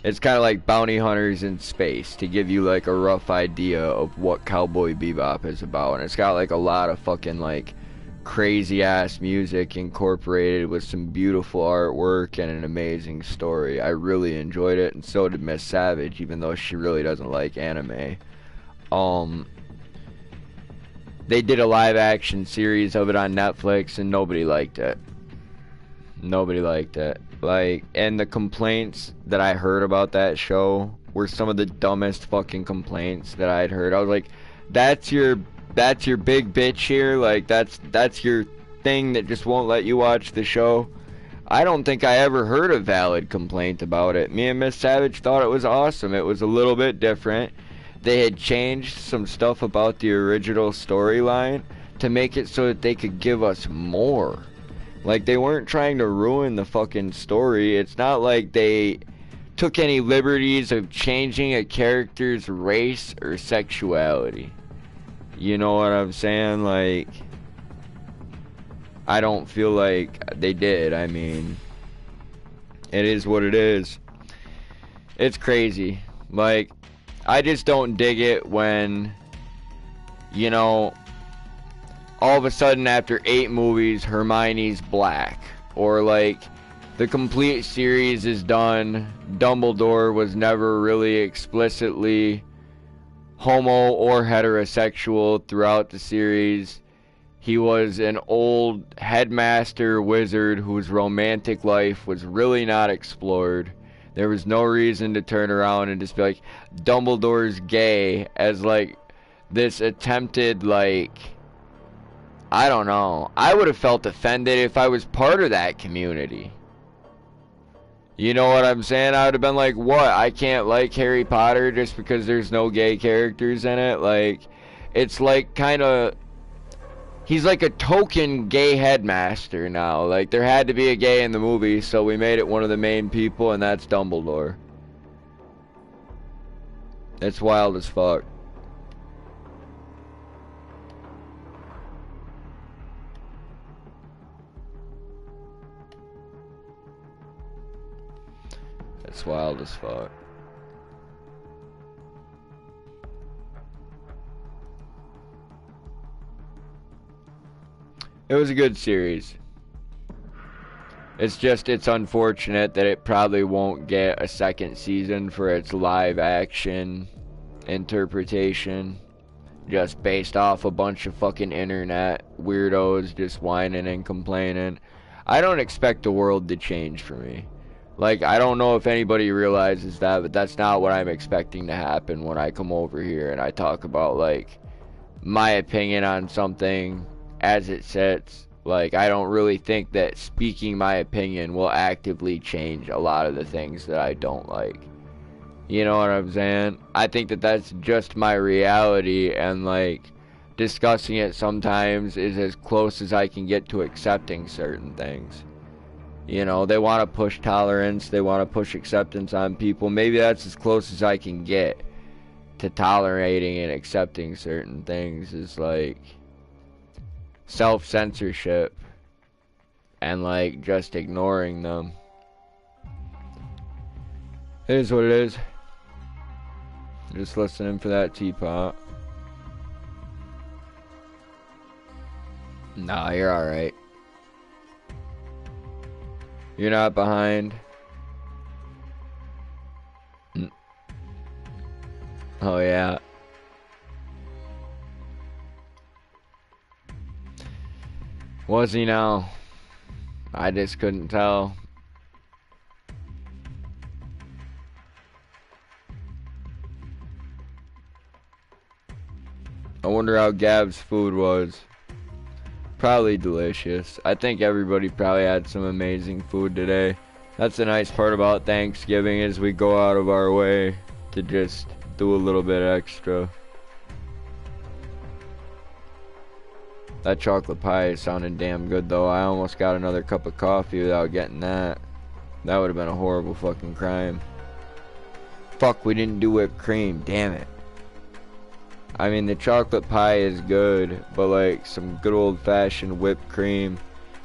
Speaker 1: It's kind of like Bounty Hunters in space, to give you like a rough idea of what Cowboy Bebop is about. And it's got like a lot of fucking like crazy ass music incorporated with some beautiful artwork and an amazing story. I really enjoyed it, and so did Miss Savage, even though she really doesn't like anime. They did a live action series of it on Netflix and nobody liked it. Nobody liked it. Like, and the complaints that I heard about that show were some of the dumbest fucking complaints that I'd heard. I was like, that's your big bitch here? Like, that's your thing that just won't let you watch the show? I don't think I ever heard a valid complaint about it. Me and Miss Savage thought it was awesome. It was a little bit different. They had changed some stuff about the original storyline to make it so that they could give us more. Like, they weren't trying to ruin the fucking story. It's not like they took any liberties of changing a character's race or sexuality. You know what I'm saying? Like, I don't feel like they did. I mean, it is what it is. It's crazy. Like, I just don't dig it when, you know, all of a sudden after 8 movies, Hermione's black. Or like, the complete series is done, Dumbledore was never really explicitly homo or heterosexual throughout the series. He was an old headmaster wizard whose romantic life was really not explored. There was no reason to turn around and just be like, Dumbledore's gay, as like this attempted, like, I don't know. I would have felt offended if I was part of that community. You know what I'm saying? I would have been like, what? I can't like Harry Potter just because there's no gay characters in it? Like, it's like kind of, he's like a token gay headmaster now. Like, there had to be a gay in the movie, so we made it one of the main people, and that's Dumbledore. It's wild as fuck. It's wild as fuck. It was a good series. It's just, it's unfortunate that it probably won't get a second season for its live action interpretation. Just based off a bunch of fucking internet weirdos just whining and complaining. I don't expect the world to change for me. Like, I don't know if anybody realizes that, but that's not what I'm expecting to happen when I come over here and I talk about, like, my opinion on something as it sits. Like, I don't really think that speaking my opinion will actively change a lot of the things that I don't like. You know what I'm saying? I think that that's just my reality, and, like, discussing it sometimes is as close as I can get to accepting certain things. You know, they want to push tolerance, they want to push acceptance on people. Maybe that's as close as I can get to tolerating and accepting certain things, is like self-censorship and like just ignoring them. It is what it is. Just listening for that teapot. Nah, you're alright. You're not behind. Oh yeah. Was he now? I just couldn't tell. I wonder how Gab's food was. Probably delicious. I think everybody probably had some amazing food today. That's the nice part about Thanksgiving, is we go out of our way to just do a little bit extra. That chocolate pie is sounding damn good though. I almost got another cup of coffee without getting that. That would have been a horrible fucking crime. Fuck, we didn't do whipped cream. Damn it. I mean, the chocolate pie is good, but like some good old-fashioned whipped cream.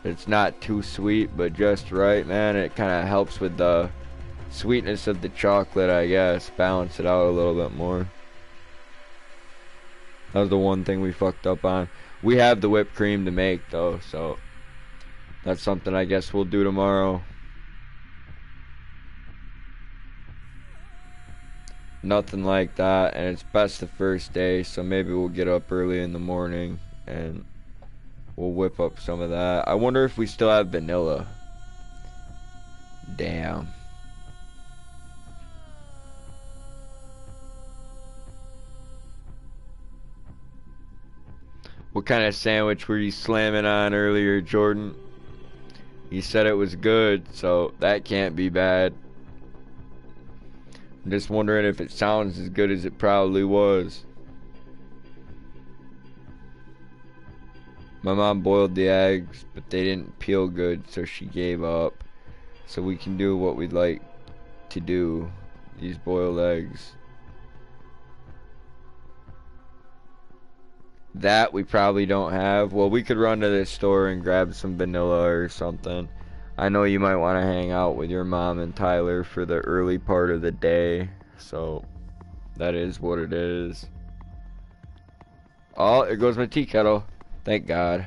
Speaker 1: It's not too sweet, but just right, man. It kind of helps with the sweetness of the chocolate, I guess. Balance it out a little bit more. That was the one thing we fucked up on. We have the whipped cream to make, though, so that's something I guess we'll do tomorrow. Nothing like that, and it's best the first day, so maybe we'll get up early in the morning and we'll whip up some of that. I wonder if we still have vanilla. Damn. What kind of sandwich were you slamming on earlier, Jordan? You said it was good, so that can't be bad. I'm just wondering if it sounds as good as it probably was. My mom boiled the eggs, but they didn't peel good, so she gave up. So we can do what we'd like to do. These boiled eggs. That we probably don't have. Well, we could run to this store and grab some vanilla or something. I know you might want to hang out with your mom and Tyler for the early part of the day. So, that is what it is. Oh, there goes my tea kettle. Thank God.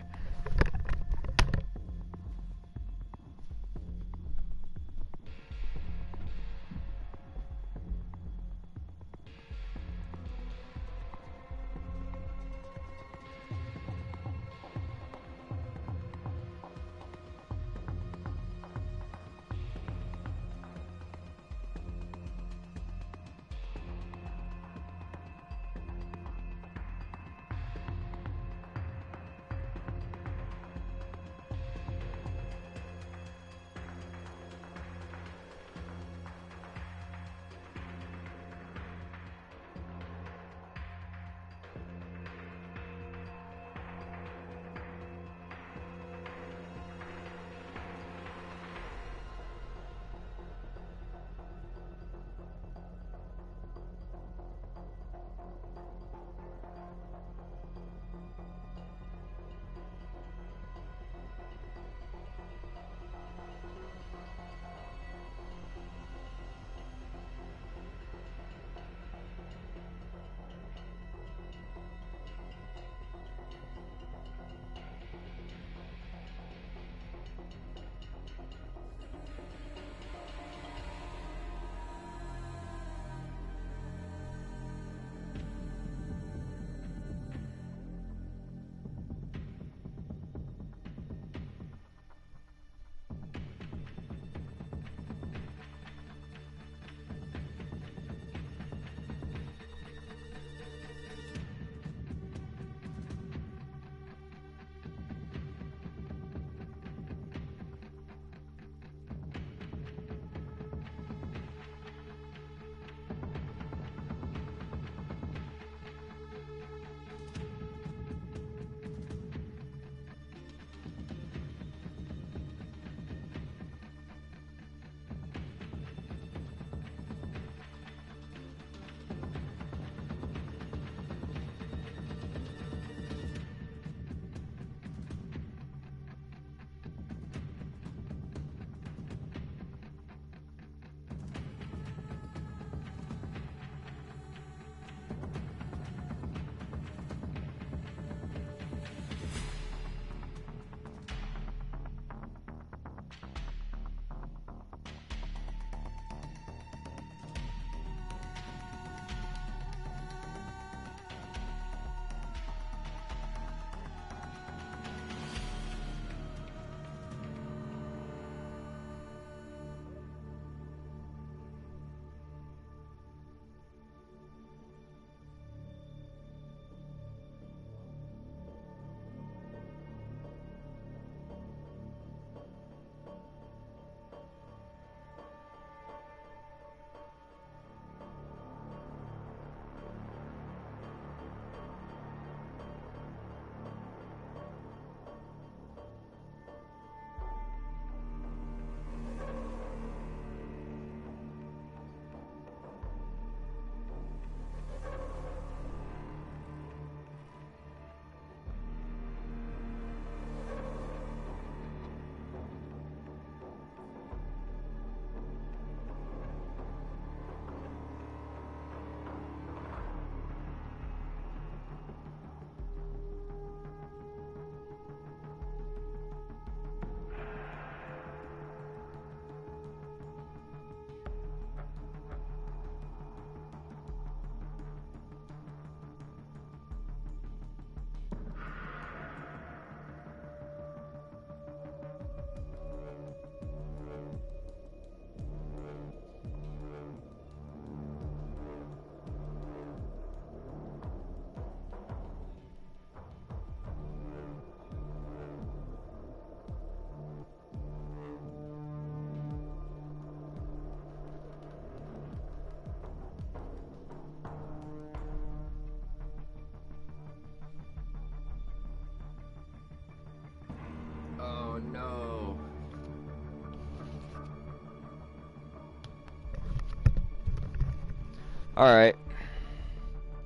Speaker 1: Alright.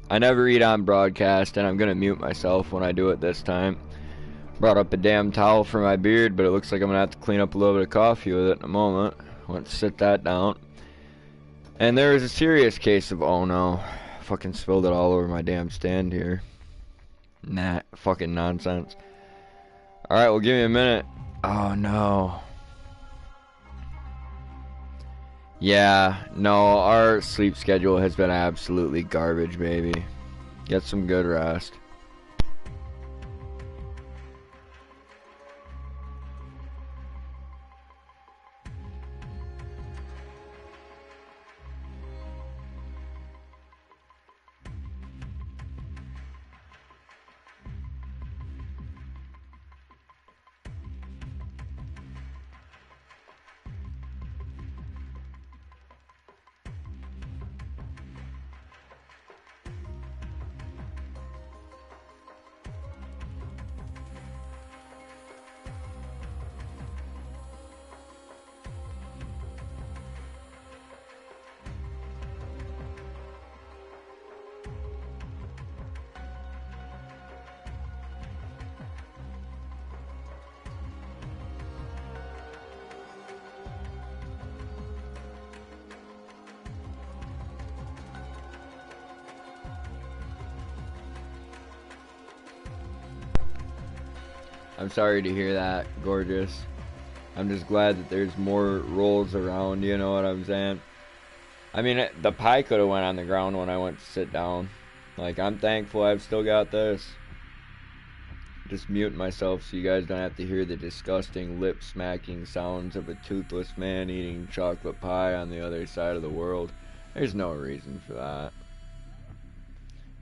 Speaker 1: I never eat on broadcast, and I'm gonna mute myself when I do it this time. Brought up a damn towel for my beard, but it looks like I'm gonna have to clean up a little bit of coffee with it in a moment. I want to sit that down. And there is a serious case of, oh no, fucking spilled it all over my damn stand here. Nah, fucking nonsense. Alright, well, give me a minute. Oh no. Yeah, no, our sleep schedule has been absolutely garbage, baby. Get some good rest. I'm sorry to hear that, gorgeous. I'm just glad that there's more rolls around, you know what I'm saying? I mean, the pie could have went on the ground when I went to sit down. Like, I'm thankful I've still got this. Just muting myself so you guys don't have to hear the disgusting lip-smacking sounds of a toothless man eating chocolate pie on the other side of the world. There's no reason for that.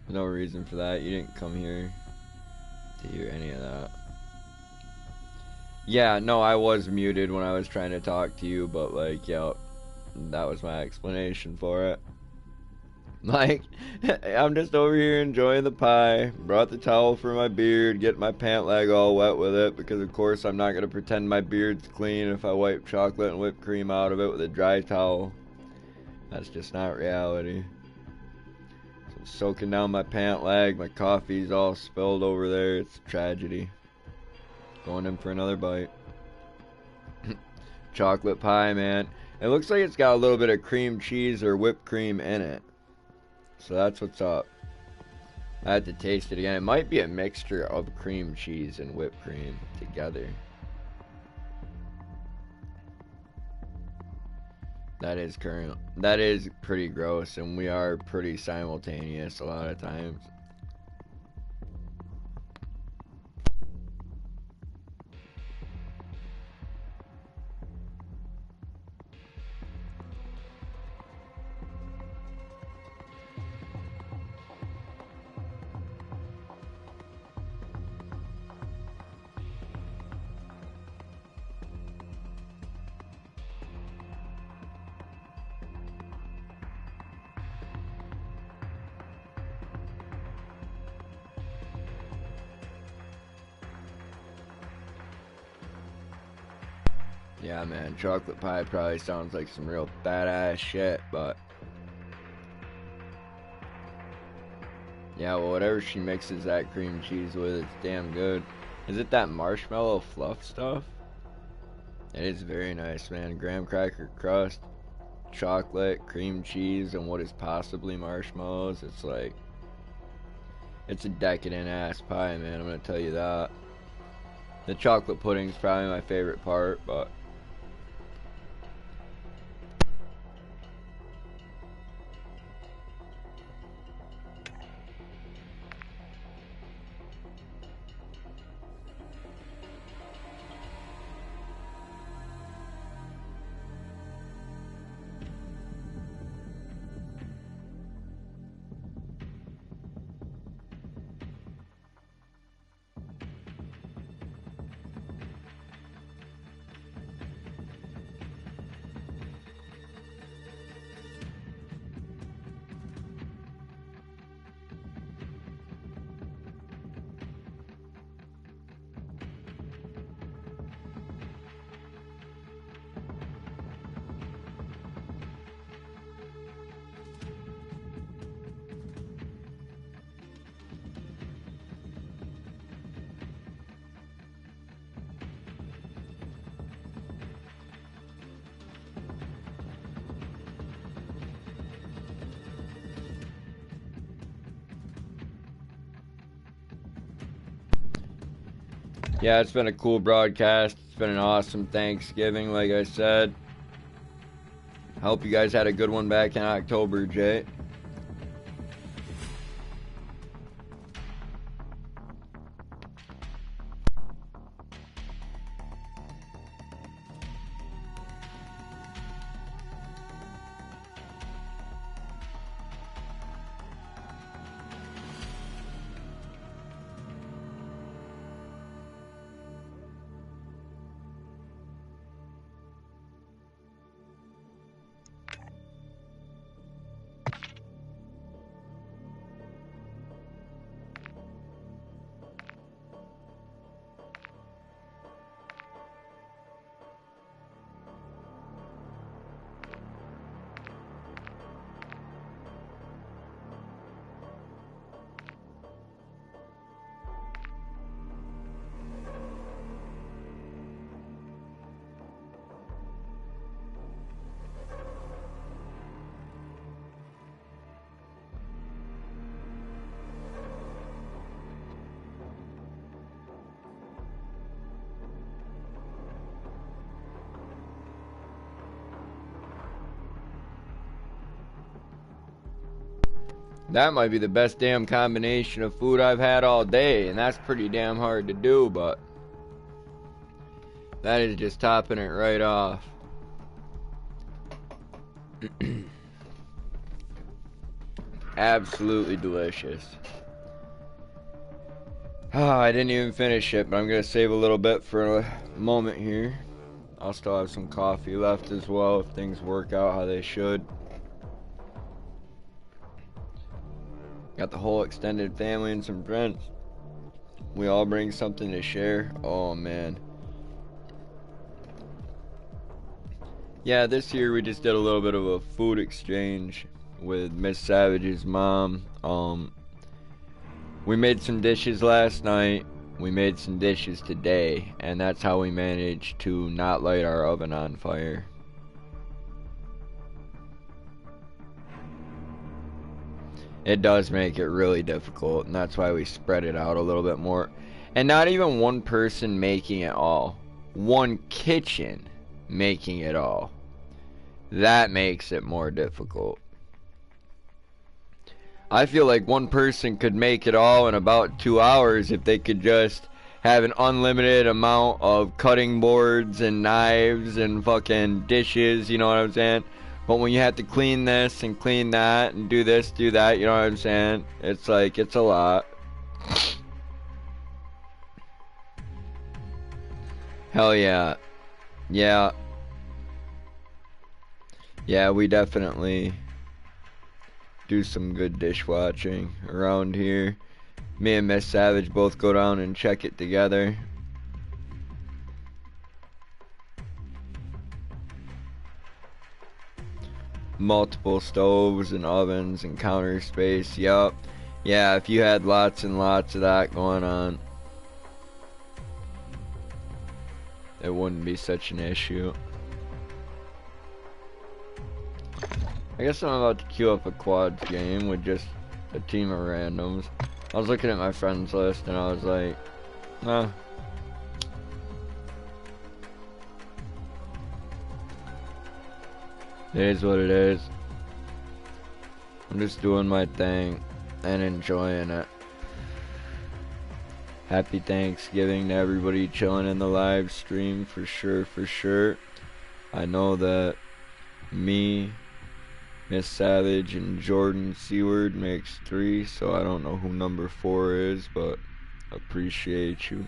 Speaker 1: No reason for that. You didn't come here to hear any of that. Yeah, no, I was muted when I was trying to talk to you, but like, yeah, that was my explanation for it. Like, I'm just over here enjoying the pie, brought the towel for my beard, getting my pant leg all wet with it, because of course I'm not going to pretend my beard's clean if I wipe chocolate and whipped cream out of it with a dry towel. That's just not reality. So I'm soaking down my pant leg, my coffee's all spilled over there, it's a tragedy. Going in for another bite. Chocolate pie, man. It looks like it's got a little bit of cream cheese or whipped cream in it. So that's what's up. I had to taste it again. It might be a mixture of cream cheese and whipped cream together. That is pretty gross, and we are pretty simultaneous a lot of times. Yeah, man, chocolate pie probably sounds like some real badass shit, but yeah, well, whatever she mixes that cream cheese with, it's damn good. Is it that marshmallow fluff stuff? It is very nice, man. Graham cracker crust, chocolate, cream cheese, and what is possibly marshmallows. It's like, it's a decadent ass pie, man, I'm gonna tell you that. The chocolate pudding's probably my favorite part, but Yeah, it's been a cool broadcast. It's been an awesome Thanksgiving, like I said. Hope you guys had a good one back in October, Jay. That might be the best damn combination of food I've had all day, and that's pretty damn hard to do, but that is just topping it right off. Absolutely delicious. Oh, I didn't even finish it, but I'm gonna save a little bit for a moment here. I'll still have some coffee left as well if things work out how they should. Got the whole extended family and some friends. We all bring something to share. Oh man. Yeah, this year we just did a little bit of a food exchange with Miss Savage's mom. We made some dishes last night. We made some dishes today, and that's how we managed to not light our oven on fire. It does make it really difficult, and that's why we spread it out a little bit more. And not even one person making it all. One kitchen making it all. That makes it more difficult. I feel like one person could make it all in about 2 hours if they could just have an unlimited amount of cutting boards and knives and fucking dishes, you know what I'm saying? But when you have to clean this and clean that and do this, do that, you know what I'm saying? It's like, it's a lot. Hell yeah. Yeah. Yeah, we definitely do some good dishwashing around here. Me and Miss Savage both go down and check it together. Multiple stoves and ovens and counter space. Yup. Yeah, if you had lots and lots of that going on, it wouldn't be such an issue. I guess I'm about to queue up a quads game with just a team of randoms. I was looking at my friends list and I was like, nah. It is what it is. I'm just doing my thing and enjoying it. Happy Thanksgiving to everybody chilling in the live stream, for sure, for sure. I know that me, Miss Savage, and Jordan Seward makes 3, so I don't know who number 4 is, but appreciate you.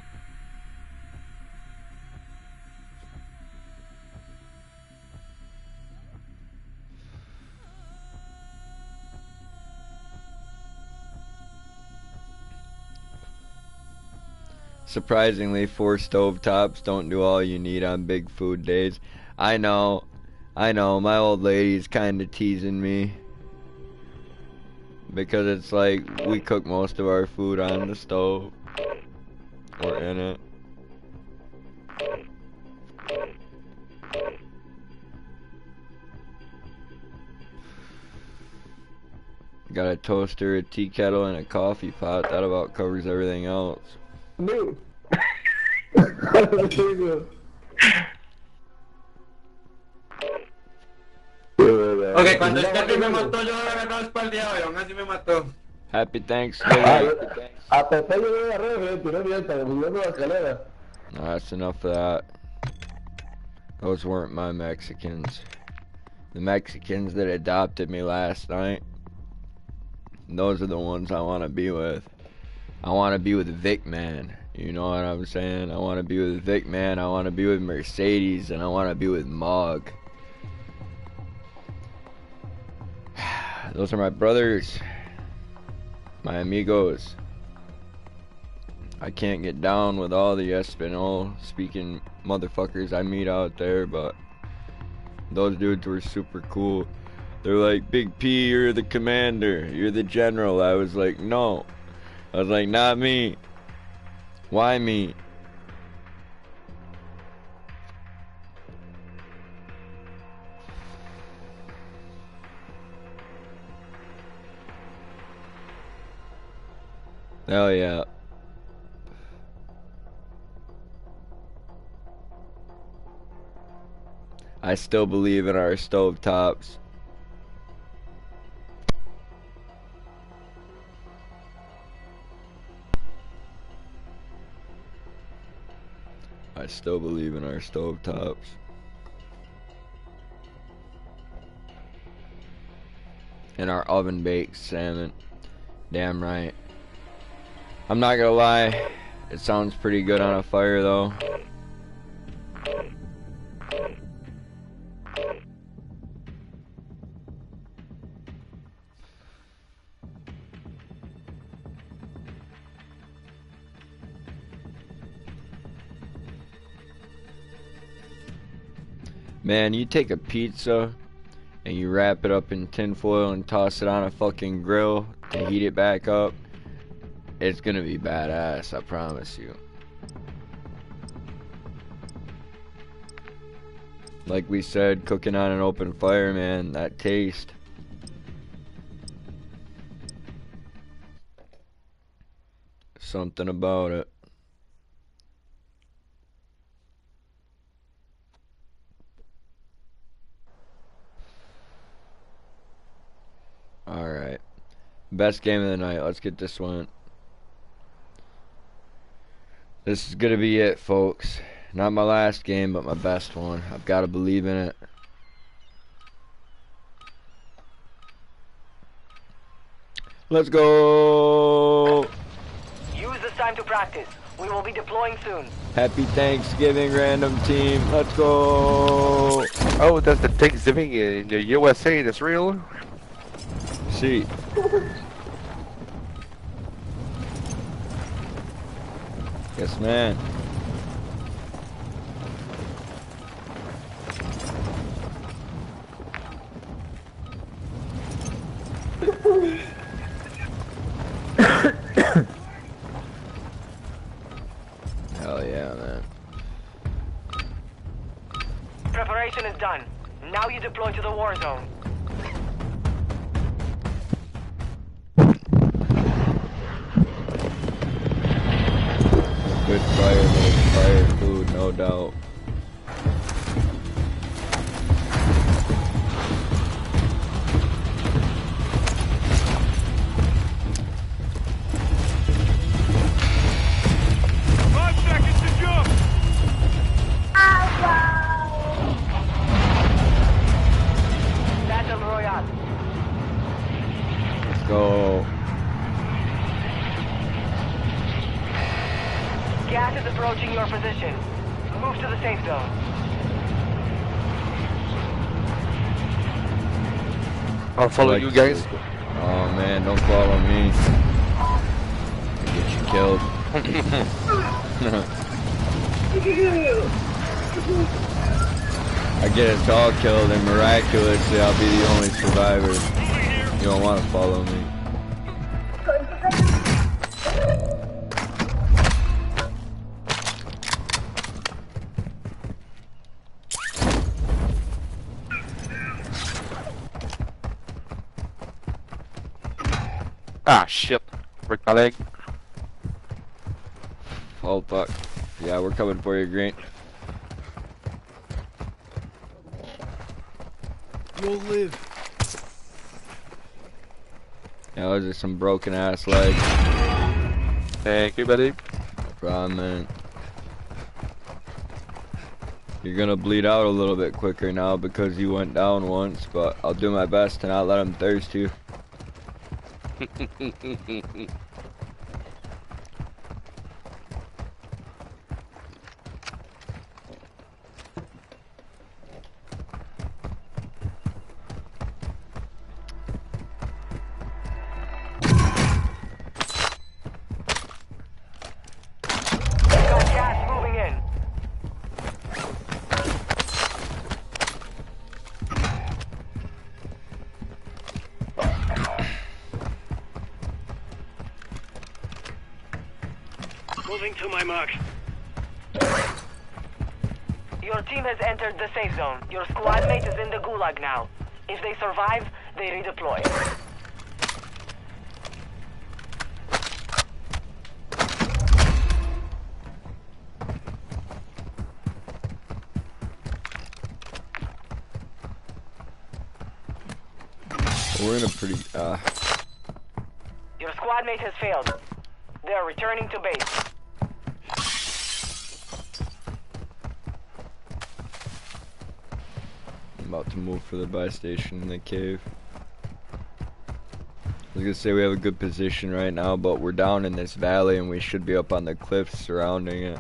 Speaker 1: Surprisingly, 4 stovetops don't do all you need on big food days. I know, my old lady's kinda teasing me. Because it's like, we cook most of our food on the stove. Or in it. Got a toaster, a tea kettle, and a coffee pot. That about covers everything else.
Speaker 8: Dude.
Speaker 10: Ok, cuando el Capi me mató, yo lo había espaldeado y aún así me mató.
Speaker 1: Happy Thanksgiving.
Speaker 7: A Pepe yo le agarré, me tiré bien, me subiendo la escalera.
Speaker 1: No, that's enough of that. Those weren't my Mexicans. The Mexicans that adopted me last night, those are the ones I want to be with. I want to be with Vic Man. You know what I'm saying? I want to be with Vic Man. I want to be with Mercedes, and I want to be with Mog. Those are my brothers, my amigos. I can't get down with all the Espanol speaking motherfuckers I meet out there, but those dudes were super cool. They're like, Big P, you're the commander, you're the general. I was like, no. I was like, not me. Why me? Hell yeah. I still believe in our stovetops. I still believe in our stovetops. And our oven baked salmon. Damn right. I'm not gonna lie, it sounds pretty good on a fire though. Man, you take a pizza and you wrap it up in tinfoil and toss it on a fucking grill to heat it back up. It's gonna be badass, I promise you. Like we said, cooking on an open fire, man, that taste. Something about it. Alright. Best game of the night. Let's get this one. This is gonna be it, folks. Not my last game, but my best one. I've got to believe in it. Let's go!
Speaker 3: Use this time to practice. We will be deploying soon.
Speaker 1: Happy Thanksgiving, random team. Let's go!
Speaker 11: Oh, that's the Thanksgiving in the USA. That's real?
Speaker 1: See. Yes, man. Hell yeah, man.
Speaker 3: Preparation is done. Now you deploy to the war zone.
Speaker 1: Good fire makes fire food, no doubt.
Speaker 3: Battle Royale.
Speaker 1: Let's go.
Speaker 3: Gas is approaching your position. Move to the safe zone.
Speaker 11: I'll follow you guys.
Speaker 1: Oh man, don't follow me. I get you killed. I get us all killed and miraculously I'll be the only survivor. You don't want to follow me.
Speaker 11: Ah, shit. Break my leg.
Speaker 1: Oh fuck. Yeah, we're coming for you, Green.
Speaker 4: You'll live.
Speaker 1: Yeah, those are some broken ass legs.
Speaker 11: Thank you, buddy.
Speaker 1: No problem, man. You're gonna bleed out a little bit quicker now because you went down once, but I'll do my best to not let him thirst you.
Speaker 3: Got gas moving in.
Speaker 6: Moving to my mark.
Speaker 3: Your team has entered the safe zone. Your squad mate is in the gulag now. If they survive, they redeploy.
Speaker 1: We're in a pretty,
Speaker 3: Your squad mate has failed. They are returning to base.
Speaker 1: I'm about to move for the buy station in the cave. I was gonna say we have a good position right now, but we're down in this valley and we should be up on the cliffs surrounding it.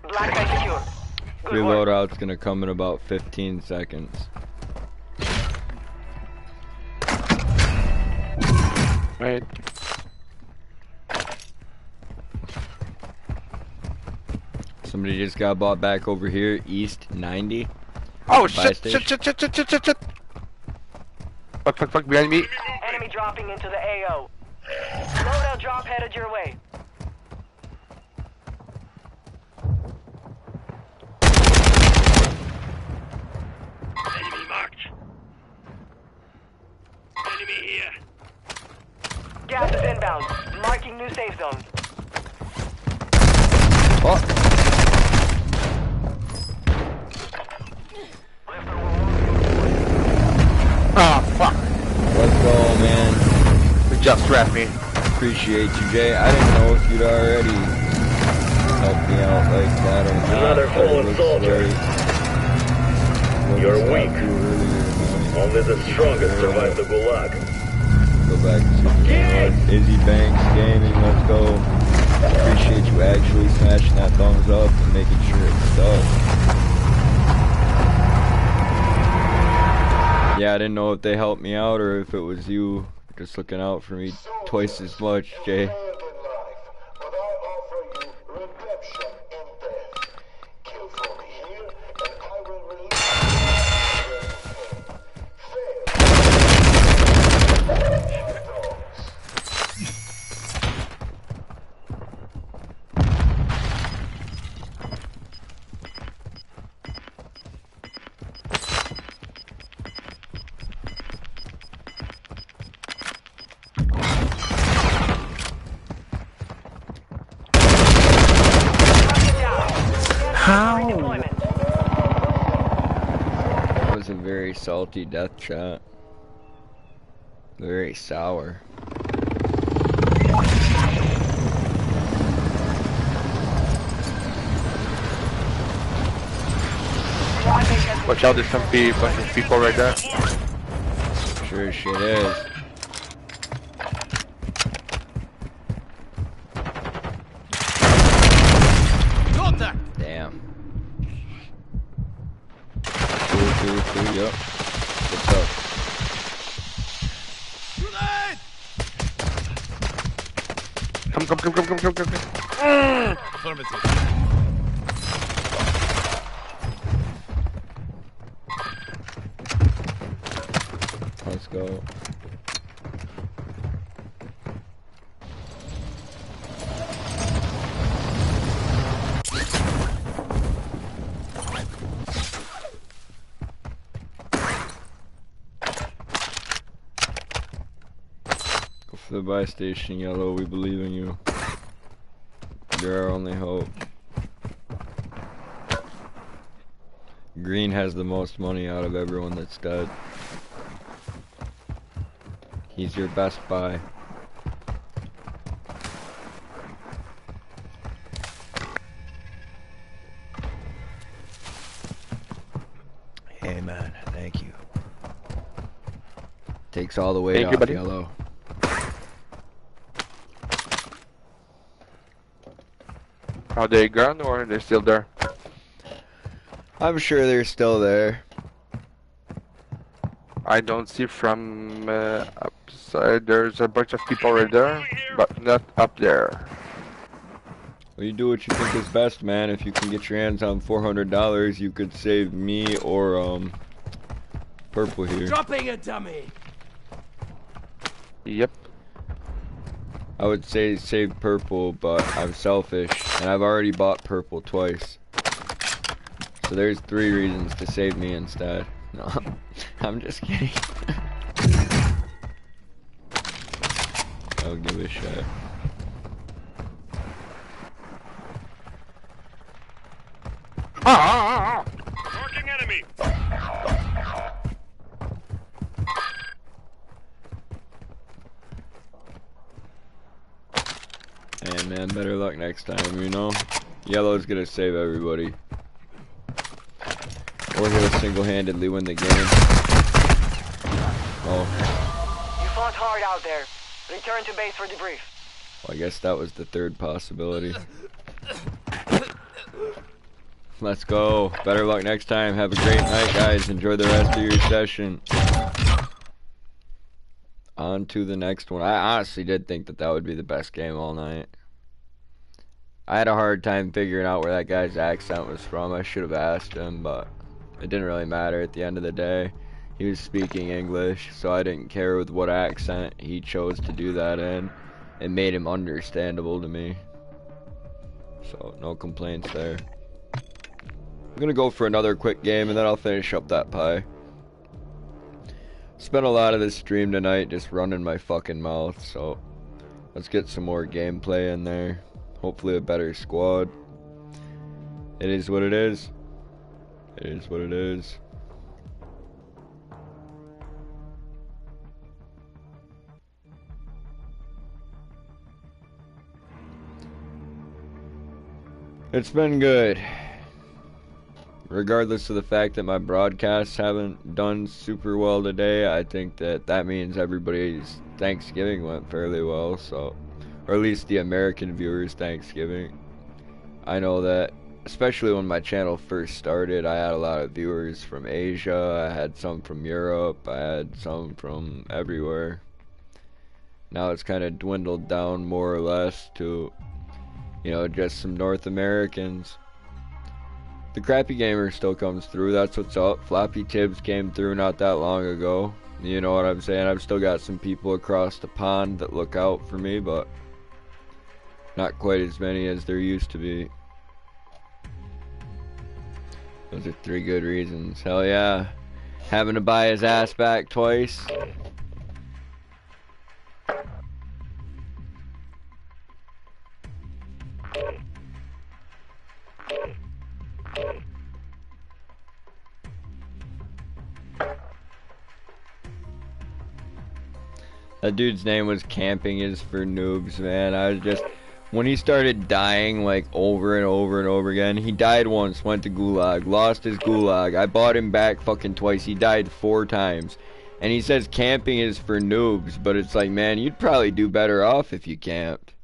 Speaker 3: Black site secure. Good
Speaker 1: Reload
Speaker 3: work.
Speaker 1: out's gonna come in about 15 seconds.
Speaker 11: Right.
Speaker 1: Somebody just got bought back over here, east 90.
Speaker 11: Oh
Speaker 1: Buy
Speaker 11: shit!
Speaker 1: station.
Speaker 11: Shit! Fuck! Behind me!
Speaker 3: Enemy dropping into the AO. Loadout drop headed your way.
Speaker 6: Enemy marked. Enemy here.
Speaker 3: Gas is inbound. Marking new safe zone.
Speaker 1: Oh!
Speaker 11: Ah, fuck!
Speaker 1: Let's go, man.
Speaker 11: They just wrapped me.
Speaker 1: Appreciate you, Jay. I didn't know if you'd already helped me out like that or not.
Speaker 9: Another
Speaker 1: but
Speaker 9: fallen
Speaker 1: it looks
Speaker 9: soldier.
Speaker 1: like
Speaker 9: You're
Speaker 1: what we
Speaker 9: weak.
Speaker 1: stopped you earlier.
Speaker 9: Only the strongest survive the gulag.
Speaker 1: Go back to Izzy Banks Gaming, let's go. Appreciate you actually smashing that thumbs up and making sure it's stuck. Yeah, I didn't know if they helped me out or if it was you just looking out for me twice as much, Jay. That was a very salty death shot. Very sour.
Speaker 11: Watch out, there's some bunch of people right there.
Speaker 1: Sure as shit is. Damn. Two, yep. What's up?
Speaker 11: Come.
Speaker 1: Let's go. Go for the buy station, Yellow. We believe in you. You're our only hope. Green has the most money out of everyone that's dead. He's your best buy. Hey man, thank you. Takes all the weight off, Yellow.
Speaker 11: Are they gone or are they still there?
Speaker 1: I'm sure they're still there.
Speaker 11: I don't see from upside. There's a bunch of people right there, but not up there.
Speaker 1: Well, you do what you think is best, man. If you can get your hands on $400, you could save me or Purple here.
Speaker 6: Dropping a dummy.
Speaker 11: Yep.
Speaker 1: I would say save Purple, but I'm selfish, and I've already bought Purple twice. So there's 3 reasons to save me instead. No, I'm just kidding. I'll give it a shot.
Speaker 9: Marking enemy.
Speaker 1: Hey man, better luck next time, you know? Yellow's gonna save everybody. Or he'll single-handedly win the game. Oh.
Speaker 3: You fought hard out there. Return to base for debrief.
Speaker 1: Well, I guess that was the 3rd possibility. Let's go. Better luck next time. Have a great night, guys. Enjoy the rest of your session. On to the next one. I honestly did think that would be the best game all night. I had a hard time figuring out where that guy's accent was from. I should have asked him, but it didn't really matter at the end of the day. He was speaking English, so I didn't care with what accent he chose to do that in. It made him understandable to me. So, no complaints there. I'm gonna go for another quick game, and then I'll finish up that pie. Spent a lot of this stream tonight just running my fucking mouth, so let's get some more gameplay in there. Hopefully a better squad. It is what it is. It is what it is. It's been good. Regardless of the fact that my broadcasts haven't done super well today, I think that means everybody's Thanksgiving went fairly well, so, or at least the American viewers' Thanksgiving. I know that especially when my channel first started, I had a lot of viewers from Asia, I had some from Europe, I had some from everywhere. Now it's kind of dwindled down more or less to, you know, just some North Americans. The crappy gamer still comes through, that's what's up. Floppy Tibbs came through not that long ago. You know what I'm saying? I've still got some people across the pond that look out for me, but not quite as many as there used to be. Those are 3 good reasons. Hell yeah. Having to buy his ass back twice. That dude's name was Camping is for Noobs, man. I was just... When he started dying, like, over and over and over again, he died once, went to Gulag, lost his Gulag. I bought him back fucking twice. He died 4 times. And he says camping is for noobs, but it's like, man, you'd probably do better off if you camped.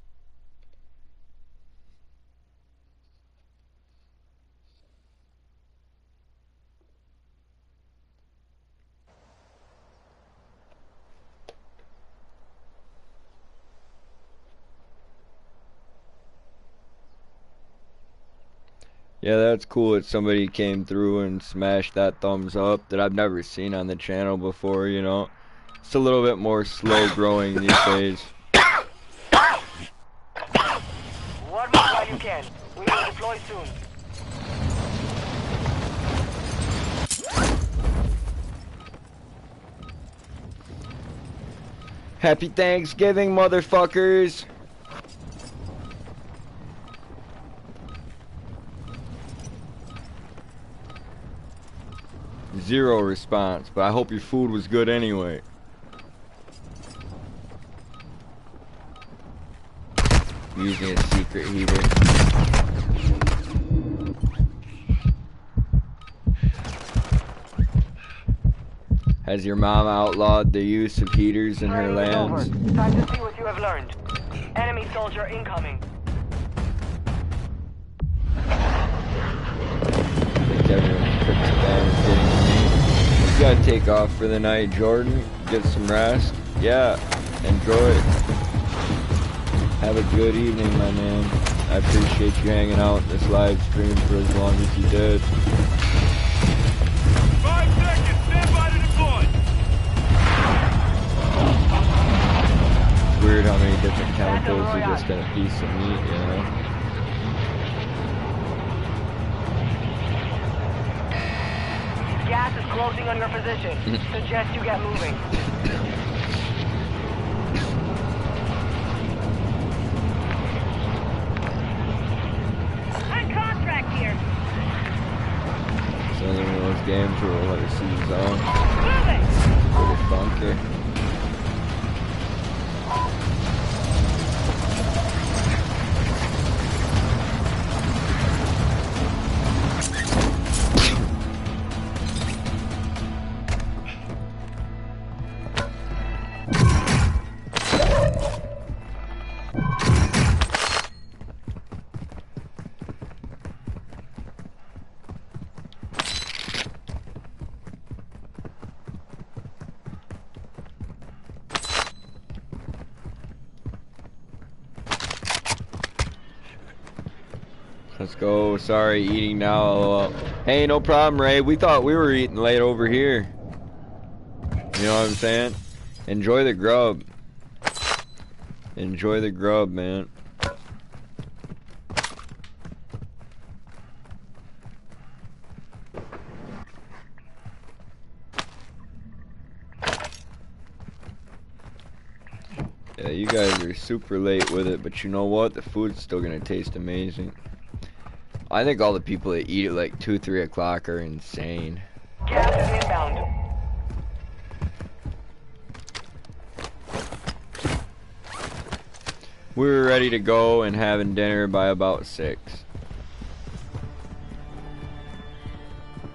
Speaker 1: Yeah, that's cool that somebody came through and smashed that thumbs up that I've never seen on the channel before, you know. It's a little bit more slow growing these days.
Speaker 3: Warm up while you can. We will deploy soon.
Speaker 1: Happy Thanksgiving, motherfuckers! Zero response, but I hope your food was good anyway. Using a secret heater. Has your mom outlawed the use of heaters in her lands?
Speaker 3: Time to see what you have learned. Enemy soldier incoming.
Speaker 1: I think everyone's trips bad is getting to me. You gotta take off for the night, Jordan. Get some rest. Yeah, enjoy. Have a good evening, my man. I appreciate you hanging out in this live stream for as long as you did.
Speaker 6: 5 seconds, stand by to deploy.
Speaker 1: It's weird how many different chemicals are just in a piece of meat, you know?
Speaker 3: Gas is closing on your position. Suggest you get moving.
Speaker 6: On contract here.
Speaker 1: It's another one of those games where we'll let her see the zone.
Speaker 6: Move it.
Speaker 1: Little bunker. Let's go. Sorry, eating now. LOL. Hey, no problem, Ray. We thought we were eating late over here. You know what I'm saying? Enjoy the grub. Enjoy the grub, man. Yeah, you guys are super late with it, but you know what? The food's still gonna taste amazing. I think all the people that eat at like 2, 3 o'clock are insane.
Speaker 3: Gas is inbound.
Speaker 1: We were ready to go and having dinner by about 6.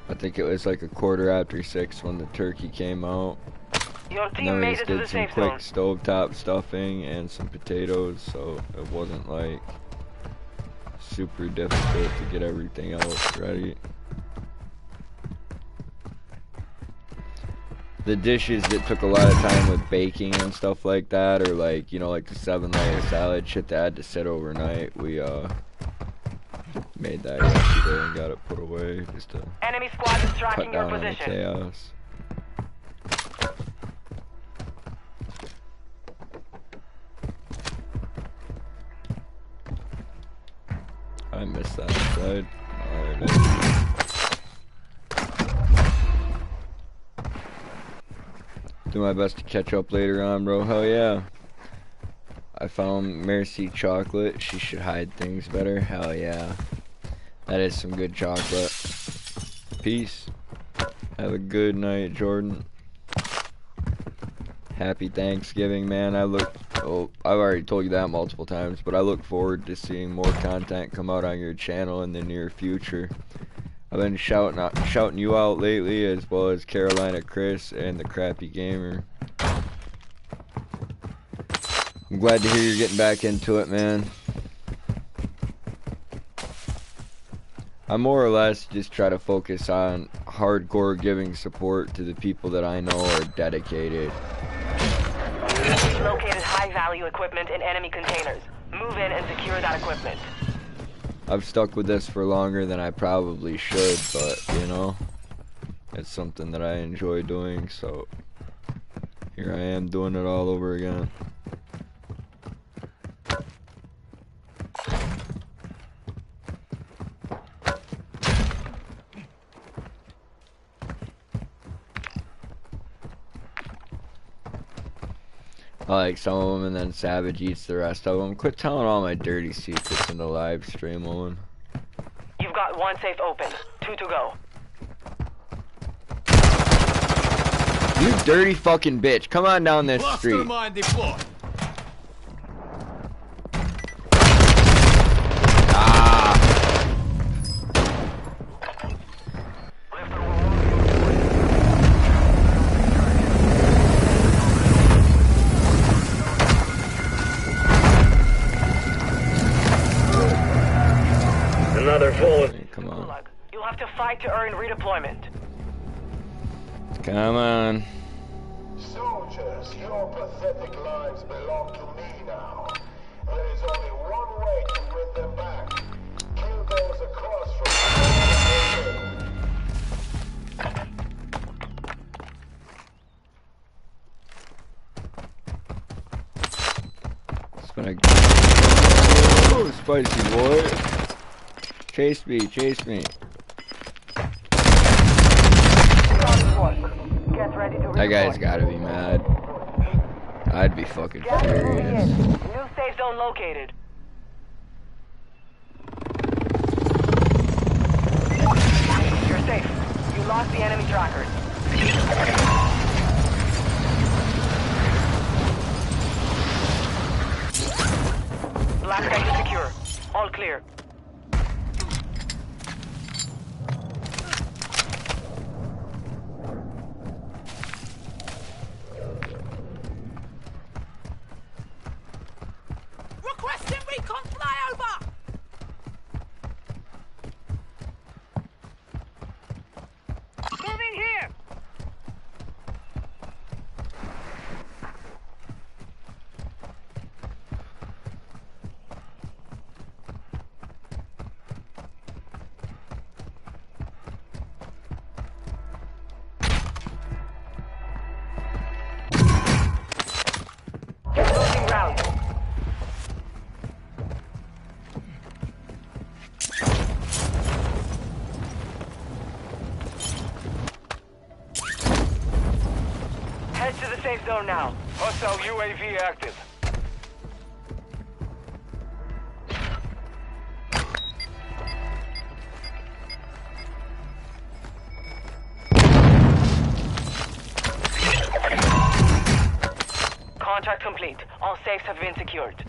Speaker 1: I think it was like a quarter after 6 when the turkey came out.
Speaker 3: Your
Speaker 1: And
Speaker 3: team
Speaker 1: then we
Speaker 3: made
Speaker 1: just
Speaker 3: it to
Speaker 1: did
Speaker 3: the
Speaker 1: some
Speaker 3: safe
Speaker 1: quick
Speaker 3: zone.
Speaker 1: stovetop stuffing and some potatoes, so it wasn't like super difficult to get everything else ready. The dishes that took a lot of time with baking and stuff like that, or like, you know, like the 7-layer salad shit that had to sit overnight, we made that yesterday and got it put away just to
Speaker 3: Enemy squad is
Speaker 1: cut
Speaker 3: tracking your
Speaker 1: down on the
Speaker 3: position.
Speaker 1: chaos. I missed that side. Alright. Do my best to catch up later on, bro. Hell yeah. I found Mercy chocolate. She should hide things better. Hell yeah. That is some good chocolate. Peace. Have a good night, Jordan. Happy Thanksgiving, man. Oh, I've already told you that multiple times, but I look forward to seeing more content come out on your channel in the near future. I've been shouting you out lately, as well as Carolina Chris and the Crappy Gamer. I'm glad to hear you're getting back into it, man. I more or less just try to focus on hardcore giving support to the people that I know are dedicated.
Speaker 3: We've located high-value equipment in enemy containers. Move in and secure that equipment.
Speaker 1: I've stuck with this for longer than I probably should, but, you know, it's something that I enjoy doing, so here I am doing it all over again. I like some of them, and then Savage eats the rest of them. Quit telling all my dirty secrets in the live stream, Owen.
Speaker 3: You've got one safe open. 2 to go.
Speaker 1: You dirty fucking bitch. Come on down this street.
Speaker 4: Clustermine deployed.
Speaker 9: Another forward.
Speaker 1: Come on.
Speaker 3: You'll have to fight to earn redeployment.
Speaker 1: Come on.
Speaker 12: Soldiers, your pathetic lives belong to me now. There is only one way to win them back. Kill those across from
Speaker 1: It's gonna... Oh, spicy boy. Chase me, chase me. That guy's gotta be mad. I'd be fucking furious.
Speaker 3: New safe zone located. You're safe. You lost the enemy trackers. Last site is secure. All clear.
Speaker 6: Requesting recon flyover! Moving here!
Speaker 3: Closing round. Head to the safe zone now.
Speaker 5: Hostile UAV active.
Speaker 3: Contract complete. All safes have been secured.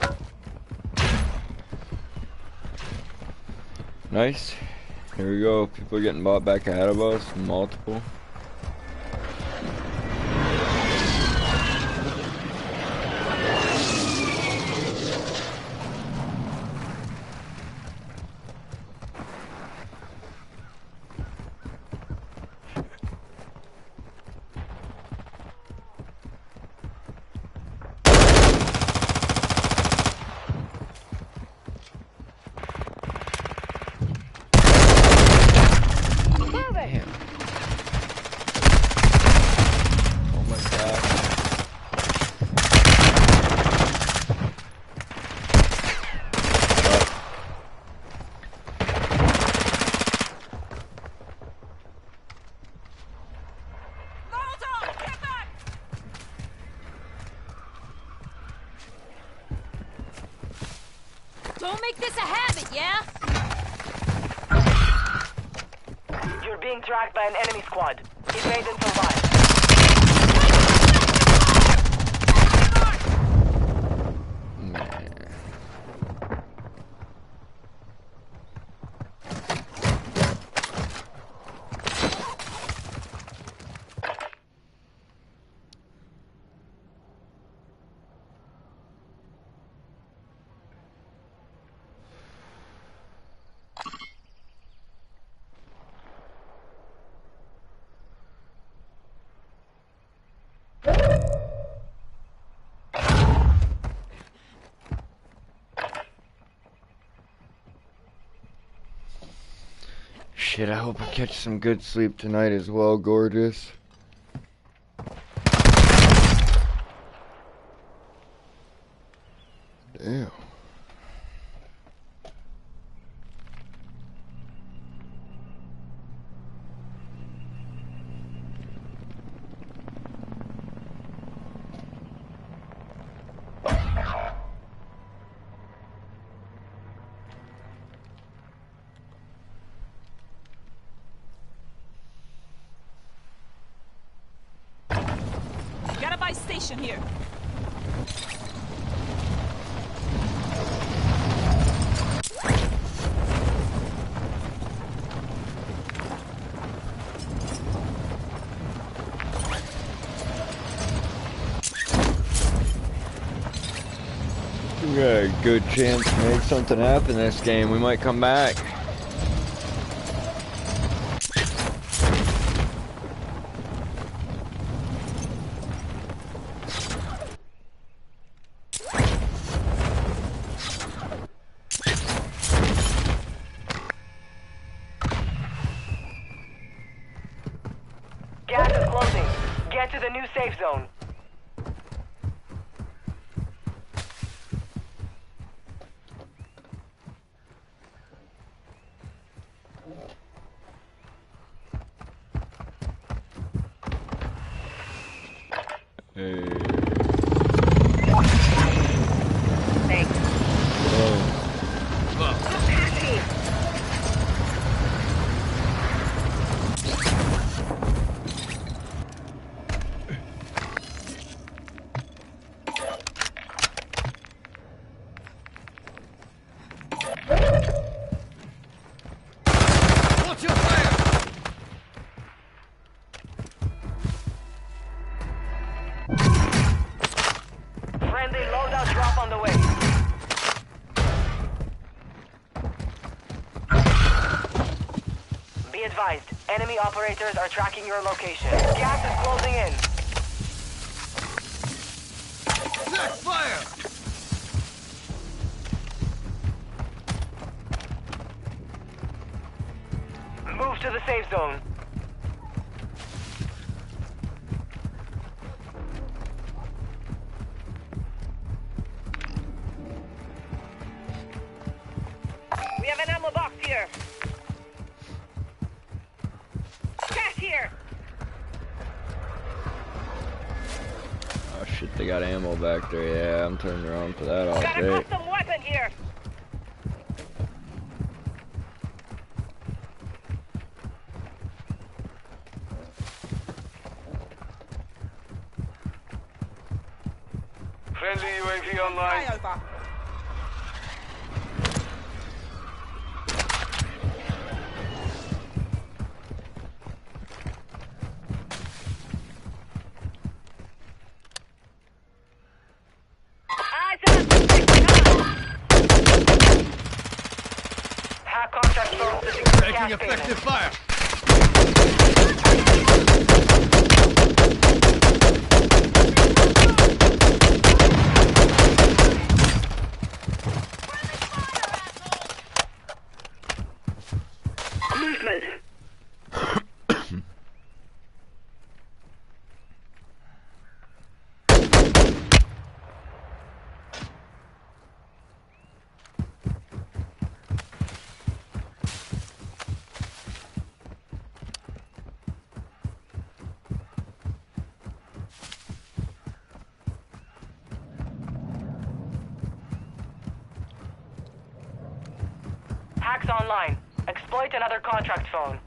Speaker 1: Nice. Here we go. People are getting bought back ahead of us. Multiple.
Speaker 6: Don't make this a habit, yeah?
Speaker 3: You're being tracked by an enemy squad. Evade and survive.
Speaker 1: Shit, I hope I catch some good sleep tonight as well, gorgeous. Damn.
Speaker 6: Got a buy station here.
Speaker 1: We got a good chance to make something happen this game. We might come back.
Speaker 3: Gas is closing. Get to the new safe zone.
Speaker 1: Hey.
Speaker 3: Thanks.
Speaker 4: Watch your fire!
Speaker 3: Friendly loadout drop on the way. Be advised, enemy operators are tracking your location. Gas is closing in.
Speaker 4: Set fire!
Speaker 3: Move to the safe zone. We have an ammo box here. Cash here.
Speaker 1: Oh shit, they got ammo back there. Yeah, I'm turning around for that all
Speaker 3: Got a
Speaker 1: day.
Speaker 3: custom weapon here.
Speaker 5: Friendly UAV online.
Speaker 6: Flyover.
Speaker 3: Have contact phones to secure
Speaker 4: Taking
Speaker 3: gas
Speaker 4: effective
Speaker 3: payment.
Speaker 4: fire!
Speaker 3: Movement. Contracts online. Exploit another contract phone.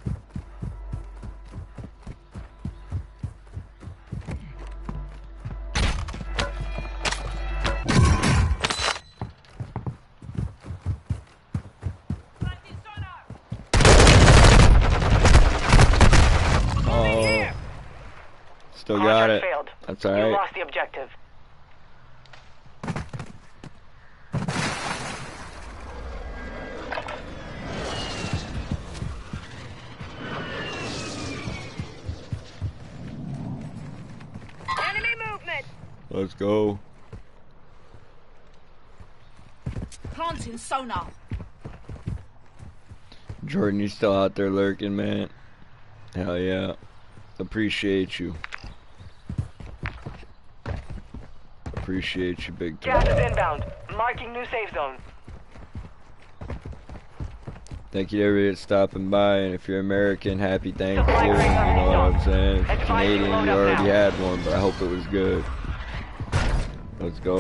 Speaker 1: Oh, still got it.
Speaker 3: Failed.
Speaker 1: That's
Speaker 3: You
Speaker 1: alright.
Speaker 3: lost the objective.
Speaker 6: Enemy movement.
Speaker 1: Let's go.
Speaker 6: Planting sonar.
Speaker 1: Jordan, you still out there lurking, man? Hell yeah. Appreciate you. Appreciate you big time.
Speaker 3: Gas is inbound. Marking new safe zone.
Speaker 1: Thank you to everybody that's stopping by, and if you're American, happy Thanksgiving, you know what I'm saying? If you're Canadian, you already had one, but I hope it was good. Let's go.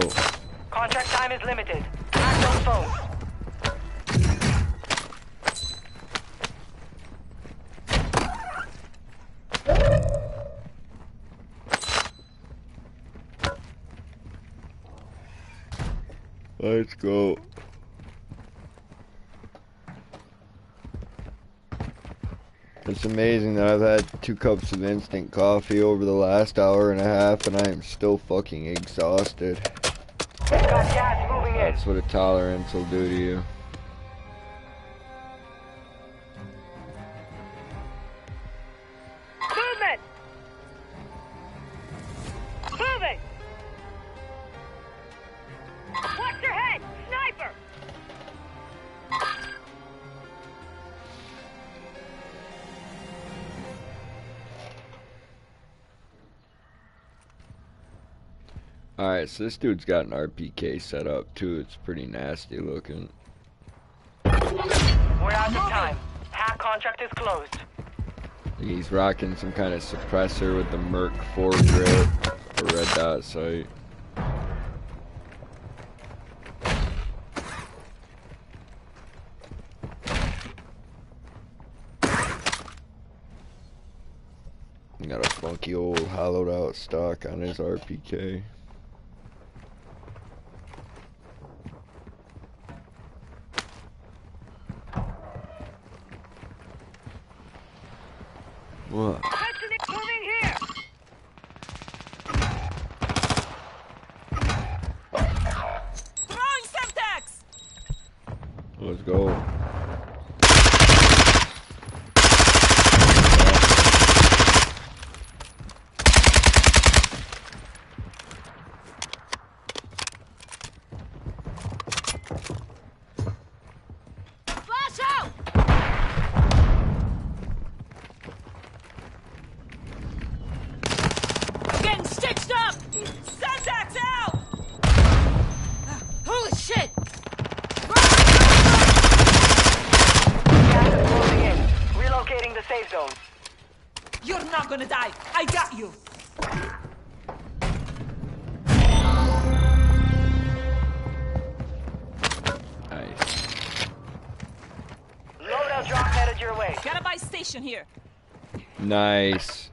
Speaker 3: Contract time is limited. Act on phone.
Speaker 1: Let's go. It's amazing that I've had 2 cups of instant coffee over the last hour and a half, and I am still fucking exhausted.
Speaker 3: Got gas moving in.
Speaker 1: That's what a tolerance will do to you.
Speaker 6: Movement. Moving. Watch your head. Sniper.
Speaker 1: Alright, so this dude's got an RPK set up too. It's pretty nasty looking.
Speaker 3: We're out of time. Hack contract is closed.
Speaker 1: He's rocking some kind of suppressor with the Merc 4 grip, a red dot sight. He got a funky old hollowed out stock on his RPK. What?
Speaker 6: Moving here. Throwing Semtex.
Speaker 1: Let's go.
Speaker 6: Flash out. Getting stitched up. Semtex out. Holy shit.
Speaker 3: Gas is closing in. Relocating the safe zone.
Speaker 6: You're not gonna die. I got you.
Speaker 1: Nice.
Speaker 3: Loadout drop headed your way.
Speaker 6: Got a buy station here.
Speaker 1: Nice.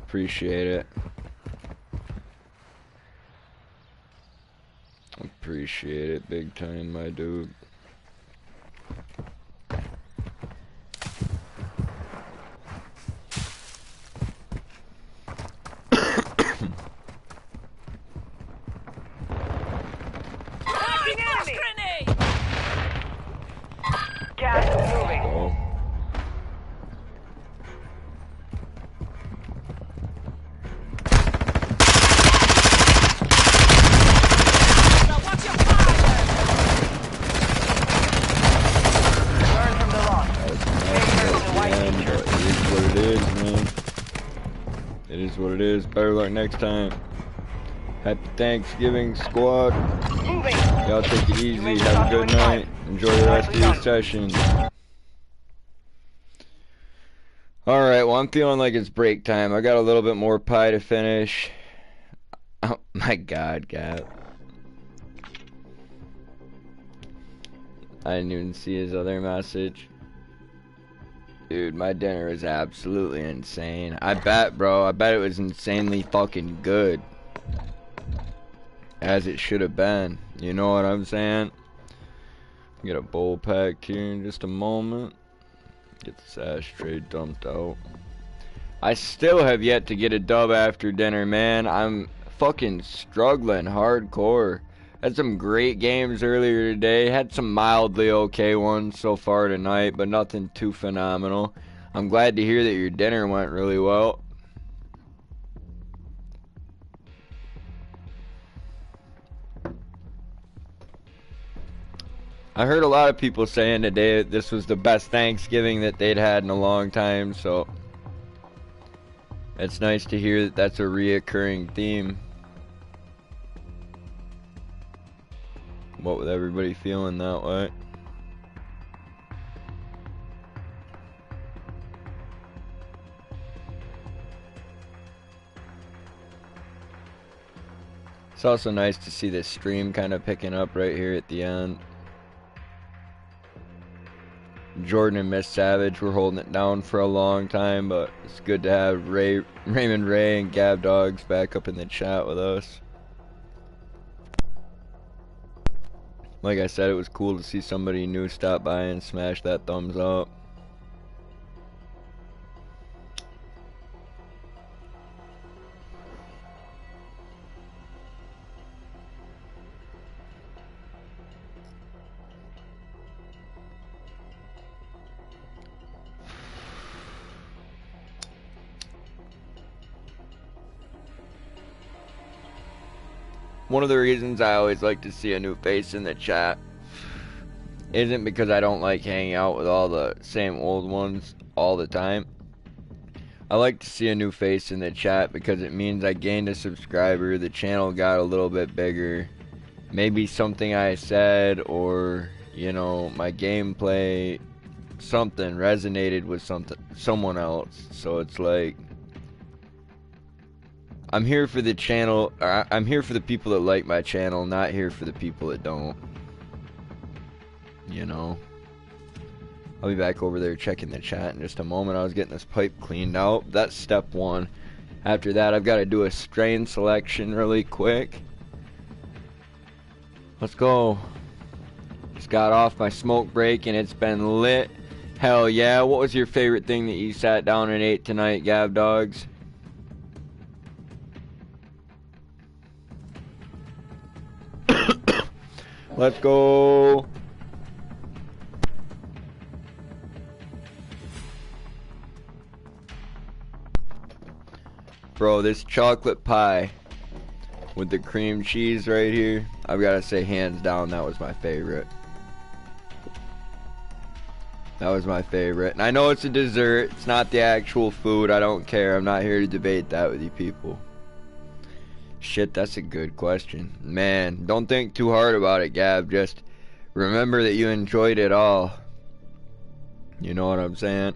Speaker 1: Appreciate it. Appreciate it big time, my dude.
Speaker 6: Fucking enemy. Grenade.
Speaker 3: Gas is moving.
Speaker 1: Oh.
Speaker 6: Now watch your fire.
Speaker 3: Learn from the loss.
Speaker 1: Man, but it is what it is, man. It is what it is. Better luck next time. Happy Thanksgiving, squad.
Speaker 3: Moving.
Speaker 1: Y'all take it easy. Have a good night. Enjoy the rest of your session. Alright, well, I'm feeling like it's break time. I got a little bit more pie to finish. Oh, my God, Gap. I didn't even see his other message. Dude, my dinner is absolutely insane. I bet, bro. I bet it was insanely fucking good. As it should have been. You know what I'm saying? Get a bowl pack here in just a moment. Get this ashtray dumped out. I still have yet to get a dub after dinner, man. I'm fucking struggling hardcore. Had some great games earlier today. Had some mildly okay ones so far tonight, but nothing too phenomenal. I'm glad to hear that your dinner went really well. I heard a lot of people saying today that this was the best Thanksgiving that they'd had in a long time, so it's nice to hear that that's a reoccurring theme. What with everybody feeling that way? It's also nice to see this stream kind of picking up right here at the end. Jordan and Miss Savage were holding it down for a long time, but it's good to have Raymond Ray and Gab Dogs back up in the chat with us. Like I said, it was cool to see somebody new stop by and smash that thumbs up. One of the reasons I always like to see a new face in the chat isn't because I don't like hanging out with all the same old ones all the time. I like to see a new face in the chat because it means I gained a subscriber, the channel got a little bit bigger. Maybe something I said or, you know, my gameplay, something resonated with someone else. So it's like, I'm here for the channel, I'm here for the people that like my channel, not here for the people that don't. You know? I'll be back over there checking the chat in just a moment. I was getting this pipe cleaned out. That's step one. After that, I've got to do a strain selection really quick. Let's go. Just got off my smoke break and it's been lit. Hell yeah. What was your favorite thing that you sat down and ate tonight, Gab Dogs? Let's go. Bro, this chocolate pie with the cream cheese right here, I've got to say hands down that was my favorite. That was my favorite. And I know it's a dessert, it's not the actual food, I don't care. I'm not here to debate that with you people. Shit, that's a good question. Man, don't think too hard about it, Gab. Just remember that you enjoyed it all. You know what I'm saying?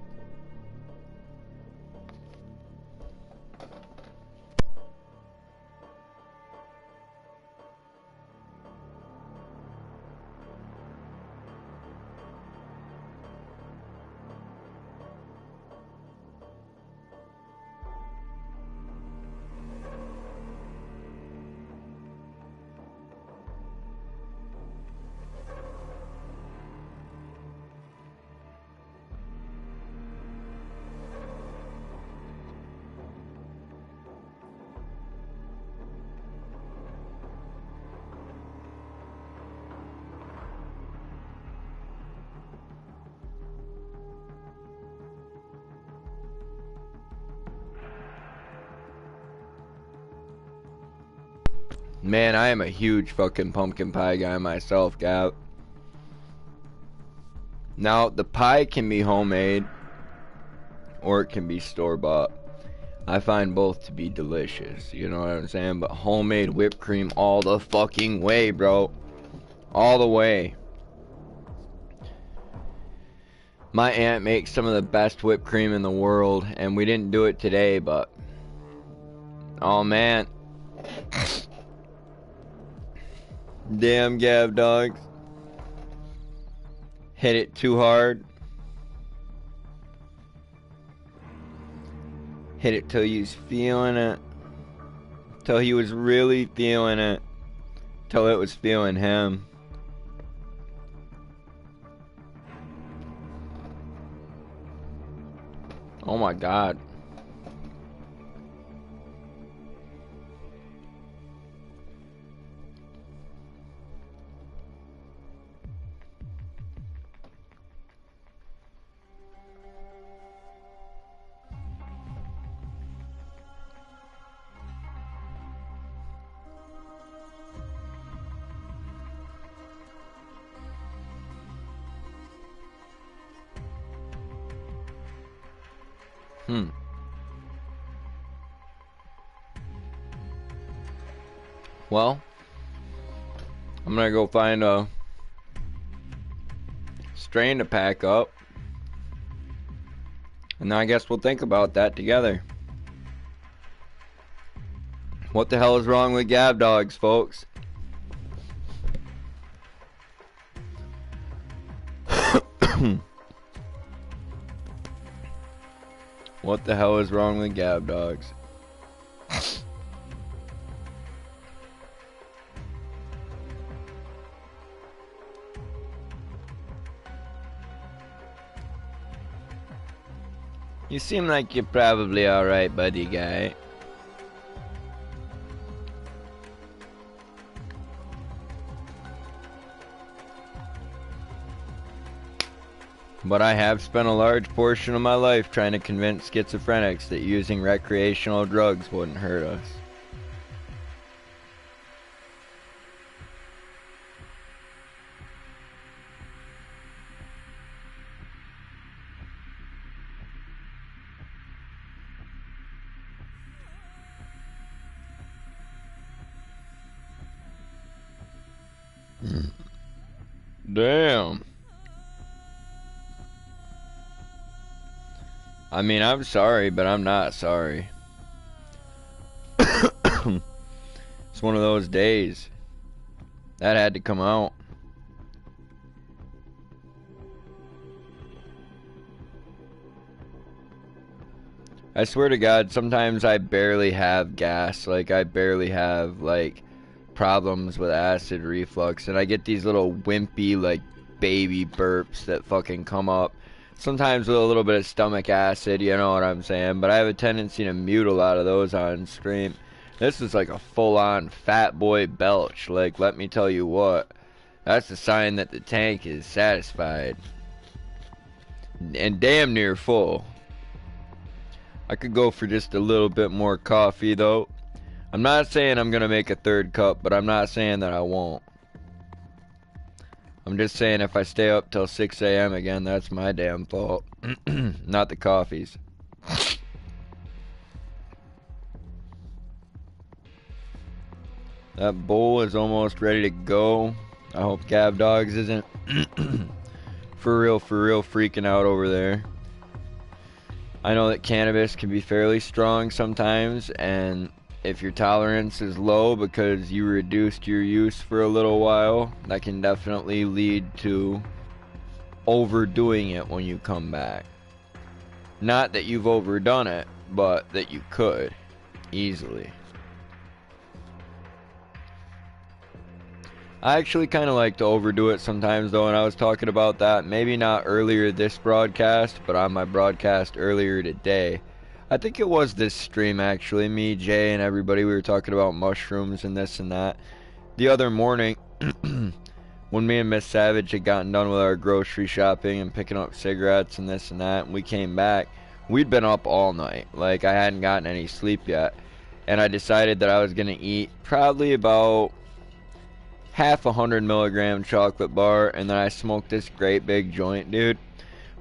Speaker 1: Man, I am a huge fucking pumpkin pie guy myself, Gab. Now, the pie can be homemade, or it can be store-bought. I find both to be delicious, you know what I'm saying? But homemade whipped cream all the fucking way, bro. All the way. My aunt makes some of the best whipped cream in the world, and we didn't do it today, but... Oh, man. Damn, Gab Dogs. Hit it too hard. Hit it till you was feeling it. Till he was really feeling it. Till it was feeling him. Oh my God. Well, I'm gonna go find a strain to pack up. And then I guess we'll think about that together. What the hell is wrong with Gab Dogs, folks? What the hell is wrong with Gab Dogs? You seem like you're probably alright, buddy guy. But I have spent a large portion of my life trying to convince schizophrenics that using recreational drugs wouldn't hurt us. Damn. I mean, I'm sorry, but I'm not sorry. It's one of those days. That had to come out. I swear to God, sometimes I barely have gas. Like, I barely have, like, problems with acid reflux. And I get these little wimpy, like, baby burps that fucking come up. Sometimes with a little bit of stomach acid, you know what I'm saying? But I have a tendency to mute a lot of those on stream. This is like a full-on fat boy belch. Like, let me tell you what. That's a sign that the tank is satisfied. And damn near full. I could go for just a little bit more coffee, though. I'm not saying I'm gonna make a third cup, but I'm not saying that I won't. I'm just saying if I stay up till 6 a.m. again, that's my damn fault. Not the coffees. That bowl is almost ready to go. I hope Gab Dogs isn't for real freaking out over there. I know that cannabis can be fairly strong sometimes, and if your tolerance is low because you reduced your use for a little while, that can definitely lead to overdoing it when you come back. Not that you've overdone it, but that you could easily. I actually kind of like to overdo it sometimes, though, and I was talking about that, maybe not earlier this broadcast, but on my broadcast earlier today. I think it was this stream, actually. Me, Jay, and everybody, we were talking about mushrooms and this and that. The other morning, when me and Miss Savage had gotten done with our grocery shopping and picking up cigarettes and this and that, and we came back, we'd been up all night. Like, I hadn't gotten any sleep yet. And I decided that I was going to eat probably about half 100 milligram chocolate bar, and then I smoked this great big joint, dude.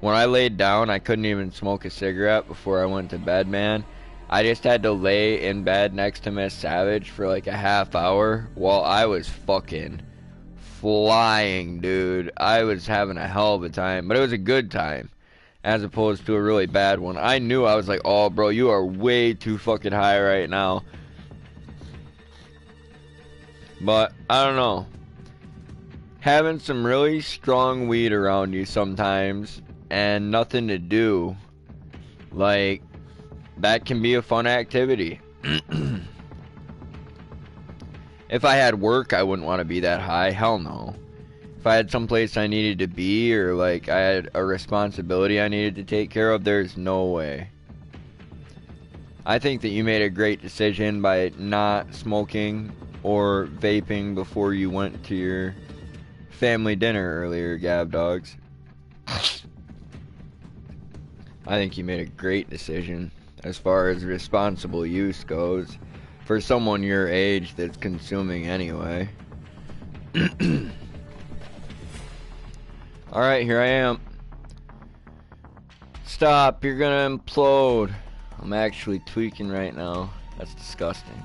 Speaker 1: When I laid down, I couldn't even smoke a cigarette before I went to bed, man. I just had to lay in bed next to Miss Savage for like a half hour while I was fucking flying, dude. I was having a hell of a time, but it was a good time as opposed to a really bad one. I knew, I was like, oh, bro, you are way too fucking high right now. But, I don't know. having some really strong weed around you sometimes and nothing to do, like, that can be a fun activity. If I had work, I wouldn't want to be that high. Hell no. If I had someplace I needed to be, or like I had a responsibility I needed to take care of, there's no way. I think that you made a great decision by not smoking or vaping before you went to your family dinner earlier, Gab Dogs. I think you made a great decision as far as responsible use goes for someone your age that's consuming anyway. Alright, here I am. Stop, you're gonna implode. I'm actually tweaking right now. That's disgusting.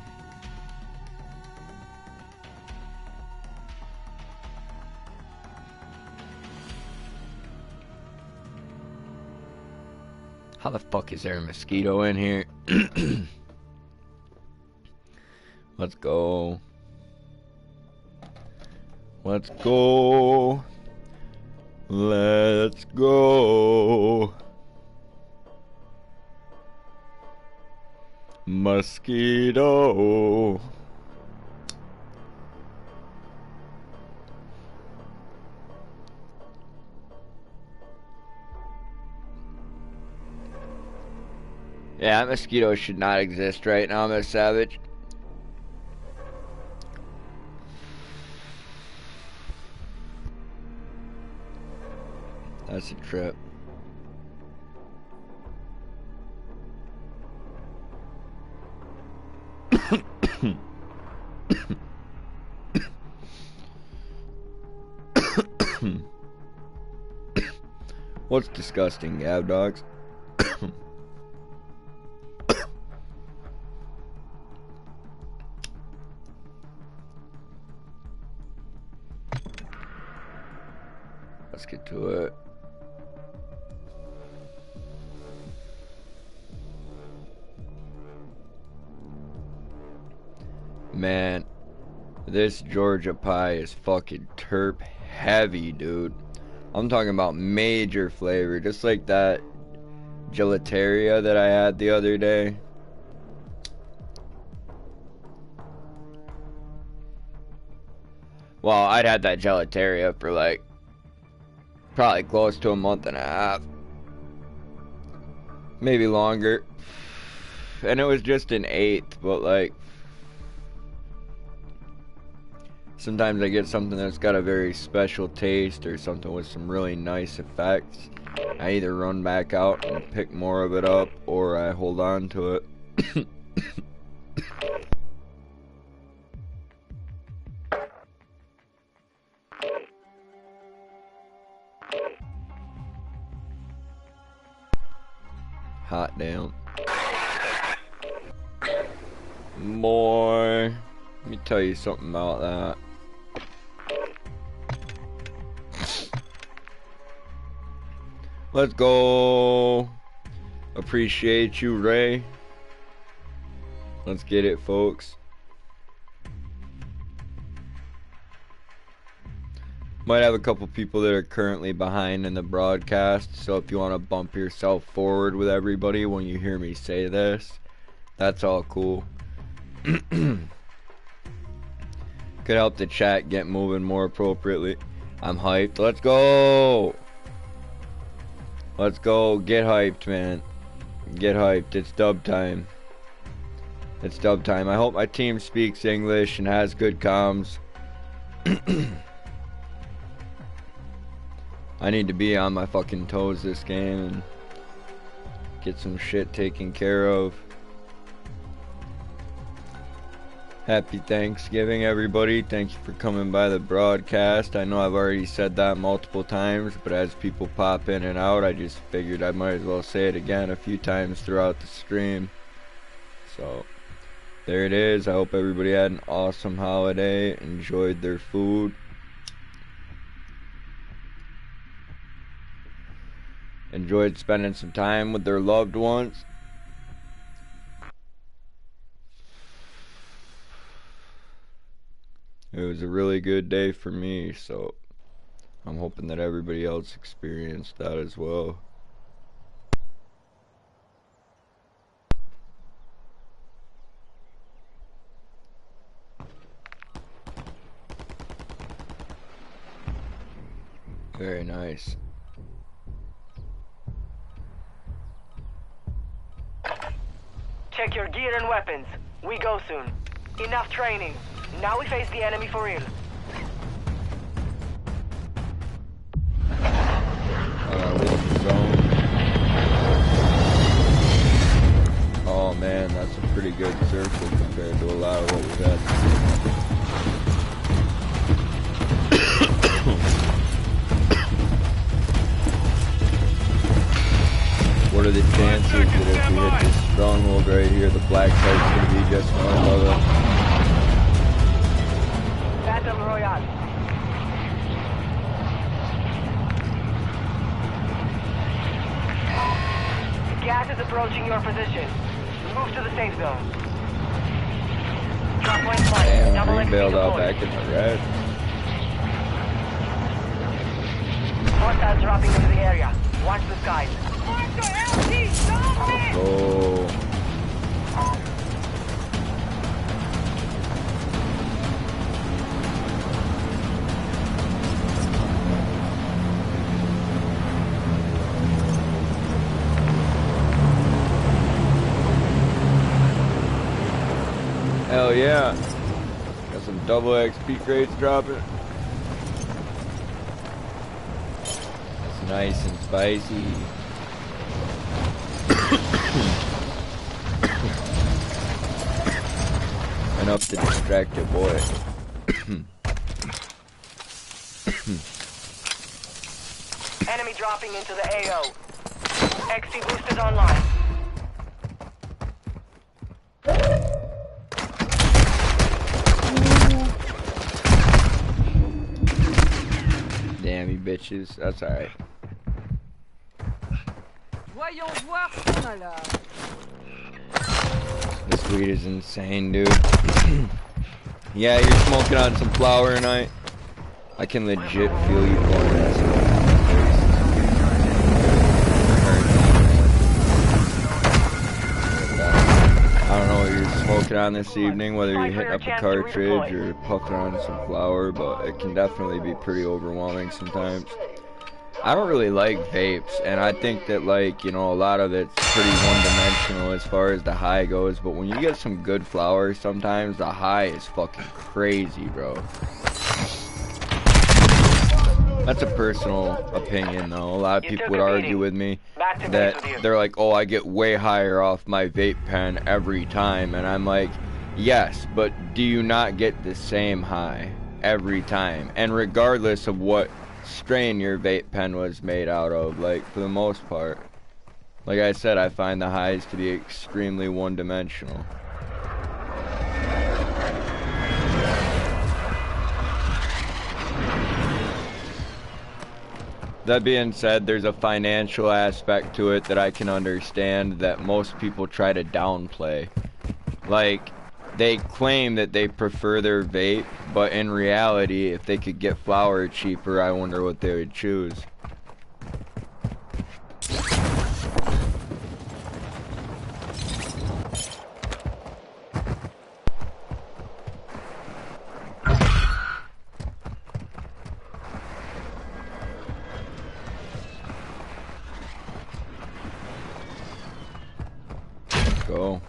Speaker 1: How the fuck is there a mosquito in here? Let's go. Let's go. Let's go. Mosquito. Yeah, that mosquito should not exist right now, Miss Savage. That's a trip. What's disgusting, Gab Dogs? Let's get to it. Man, this Georgia pie is fucking terp heavy, dude. I'm talking about major flavor, just like that gelateria that I had the other day. Well, I'd had that gelateria for like probably close to a month and a half, maybe longer, and it was just an eighth, but like sometimes I get something that's got a very special taste or something with some really nice effects. I either run back out and pick more of it up, or I hold on to it. Hot damn. Boy, let me tell you something about that. Let's go. Appreciate you, Ray. Let's get it, folks. Might have a couple people that are currently behind in the broadcast, so if you want to bump yourself forward with everybody when you hear me say this, that's all cool. Could help the chat get moving more appropriately. I'm hyped. Let's go. Let's go. Get hyped, man. Get hyped. It's dub time. It's dub time. I hope my team speaks English and has good comms. I need to be on my fucking toes this game and get some shit taken care of. Happy Thanksgiving, everybody. Thank you for coming by the broadcast. I know I've already said that multiple times, but as people pop in and out, I just figured I might as well say it again a few times throughout the stream. So, there it is. I hope everybody had an awesome holiday, enjoyed their food. Enjoyed spending some time with their loved ones. It was a really good day for me, so I'm hoping that everybody else experienced that as well. Very nice.
Speaker 3: Check your gear and weapons. We go soon. Enough training. Now we face the enemy for real.
Speaker 1: Leave the zone. Oh man, that's a pretty good circle compared to a lot of what we've had. What are the chances that if we hit this stronghold right here, the black site's going to be just north of it?
Speaker 3: Battle Royale. Gas is approaching your position. Move to the safe zone. Drop point flight.
Speaker 1: Damn,
Speaker 3: Double
Speaker 1: green
Speaker 3: XP
Speaker 1: bailed out
Speaker 3: deployed.
Speaker 1: back in the red.
Speaker 3: Hostiles dropping into the area. Watch the skies.
Speaker 1: Oh. Hell yeah. Got some double XP crates dropping. That's nice and spicy. And up to distract your boy.
Speaker 3: Enemy dropping into the AO. XP boost is online.
Speaker 1: Damn you bitches. That's alright.
Speaker 6: Voyons voir ce qu'on a là.
Speaker 1: This weed is insane, dude. Yeah, you're smoking on some flower tonight. I can legit feel you blowing that smoke in my face. I don't know what you're smoking on this evening, whether you're hitting up a cartridge or puffing on some flower, but it can definitely be pretty overwhelming sometimes. I don't really like vapes, and I think that, like, you know, a lot of it's pretty one-dimensional as far as the high goes, but when you get some good flower, sometimes the high is fucking crazy, bro. That's a personal opinion, though. A lot of people would argue with me that they're like, oh, I get way higher off my vape pen every time, and I'm like, yes, but do you not get the same high every time? And regardless of what strain your vape pen was made out of, like, for the most part. Like I said, I find the highs to be extremely one-dimensional. That being said, there's a financial aspect to it that I can understand that most people try to downplay. Like, they claim that they prefer their vape, but in reality, if they could get flower cheaper, I wonder what they would choose. Let's go.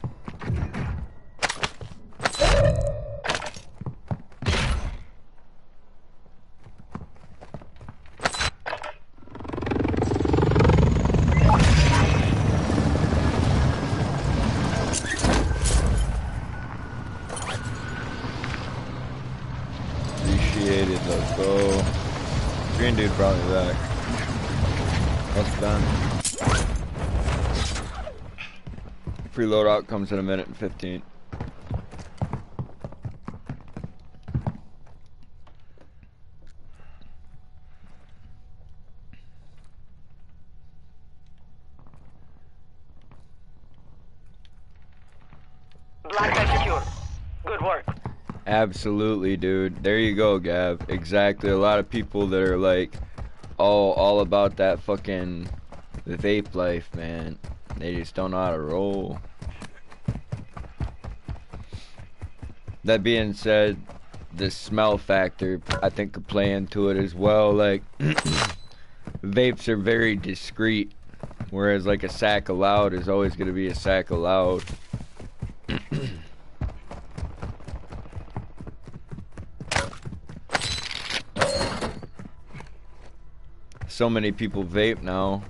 Speaker 1: Appreciated, let's go. Green dude brought me back. What's done? Free loadout comes in a minute and 15.
Speaker 3: Black site secure. Good work.
Speaker 1: Absolutely, dude. There you go, Gav. Exactly. A lot of people that are like, oh, all about that fucking vape life, man. They just don't know how to roll. That being said, the smell factor, I think, could play into it as well. Like, vapes are very discreet, whereas like a sack of loud is always going to be a sack of loud. So many people vape now.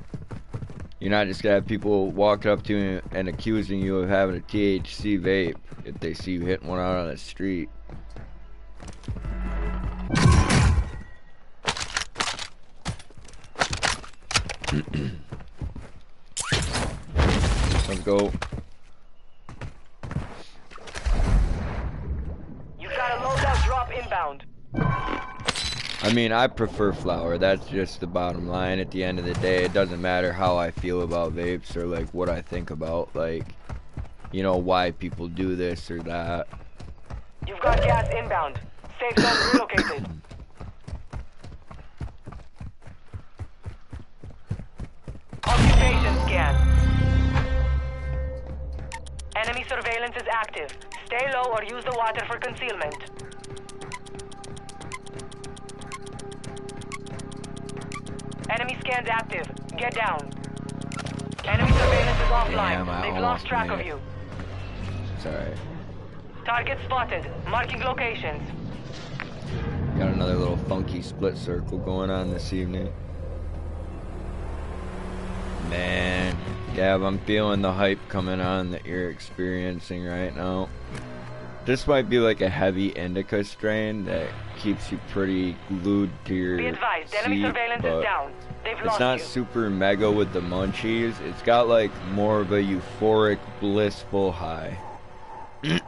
Speaker 1: You're not just gonna have people walking up to you and accusing you of having a THC vape if they see you hitting one out on the street. Let's go.
Speaker 3: You've got a loadout drop inbound.
Speaker 1: I mean, I prefer flower. That's just the bottom line. At the end of the day, it doesn't matter how I feel about vapes or like what I think about, like, you know, why people do this or that.
Speaker 3: You've got gas inbound. Safe zone relocated. Occupation scan. Enemy surveillance is active. Stay low or use the water for concealment. Enemy scans active. Get down. Enemy surveillance is offline.
Speaker 1: Damn,
Speaker 3: They've lost track of you.
Speaker 1: It's alright.
Speaker 3: Target spotted. Marking locations.
Speaker 1: Got another little funky split circle going on this evening. Man, Gav, I'm feeling the hype coming on that you're experiencing right now. This might be like a heavy indica strain that keeps you pretty glued to your
Speaker 3: Be advised, enemy
Speaker 1: seat,
Speaker 3: surveillance is down. They've
Speaker 1: it's
Speaker 3: lost
Speaker 1: not
Speaker 3: you.
Speaker 1: super mega with the munchies. It's got like more of a euphoric, blissful high. You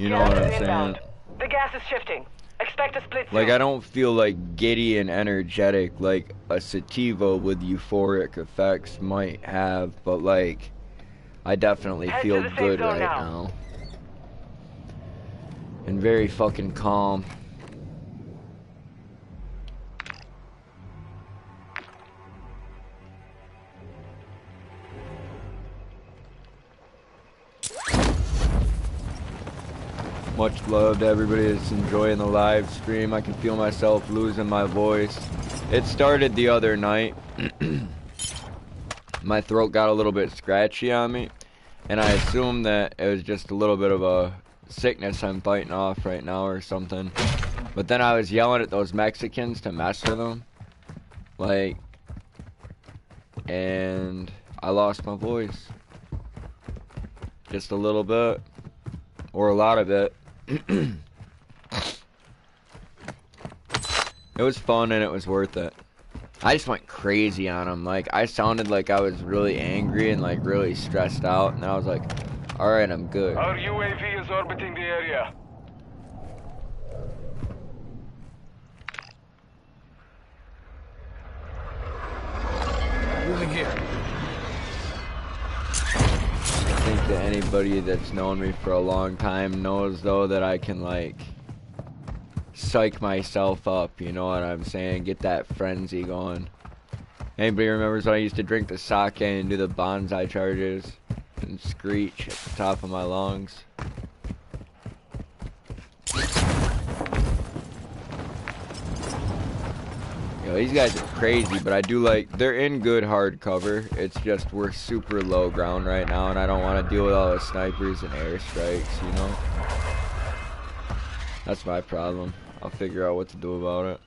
Speaker 1: know
Speaker 3: Gas
Speaker 1: what
Speaker 3: is
Speaker 1: I'm saying?
Speaker 3: inbound. The gas is shifting. Expect a split
Speaker 1: Like,
Speaker 3: soon.
Speaker 1: I don't feel like giddy and energetic like a sativa with euphoric effects might have, but like, I definitely
Speaker 3: Head to
Speaker 1: feel
Speaker 3: the safe
Speaker 1: good
Speaker 3: zone
Speaker 1: right
Speaker 3: now.
Speaker 1: now. And very fucking calm. Much love to everybody that's enjoying the live stream. I can feel myself losing my voice. It started the other night. My throat got a little bit scratchy on me, and I assumed that it was just a little bit of a sickness I'm fighting off right now or something. But then I was yelling at those Mexicans to mess with them, like, and I lost my voice. Just a little bit, or a lot of it. It was fun and it was worth it. I just went crazy on them. Like, I sounded like I was really angry and like really stressed out, and I was like, alright, I'm good.
Speaker 5: Our UAV is orbiting the area.
Speaker 4: Moving here.
Speaker 1: I think that anybody that's known me for a long time knows, though, that I can, like, psych myself up, you know what I'm saying? Get that frenzy going. Anybody remembers when I used to drink the sake and do the bonsai charges and screech at the top of my lungs? Yo, these guys are crazy, but I do like, they're in good hard cover. It's just we're super low ground right now, and I don't want to deal with all the snipers and airstrikes, you know? That's my problem. I'll figure out what to do about it.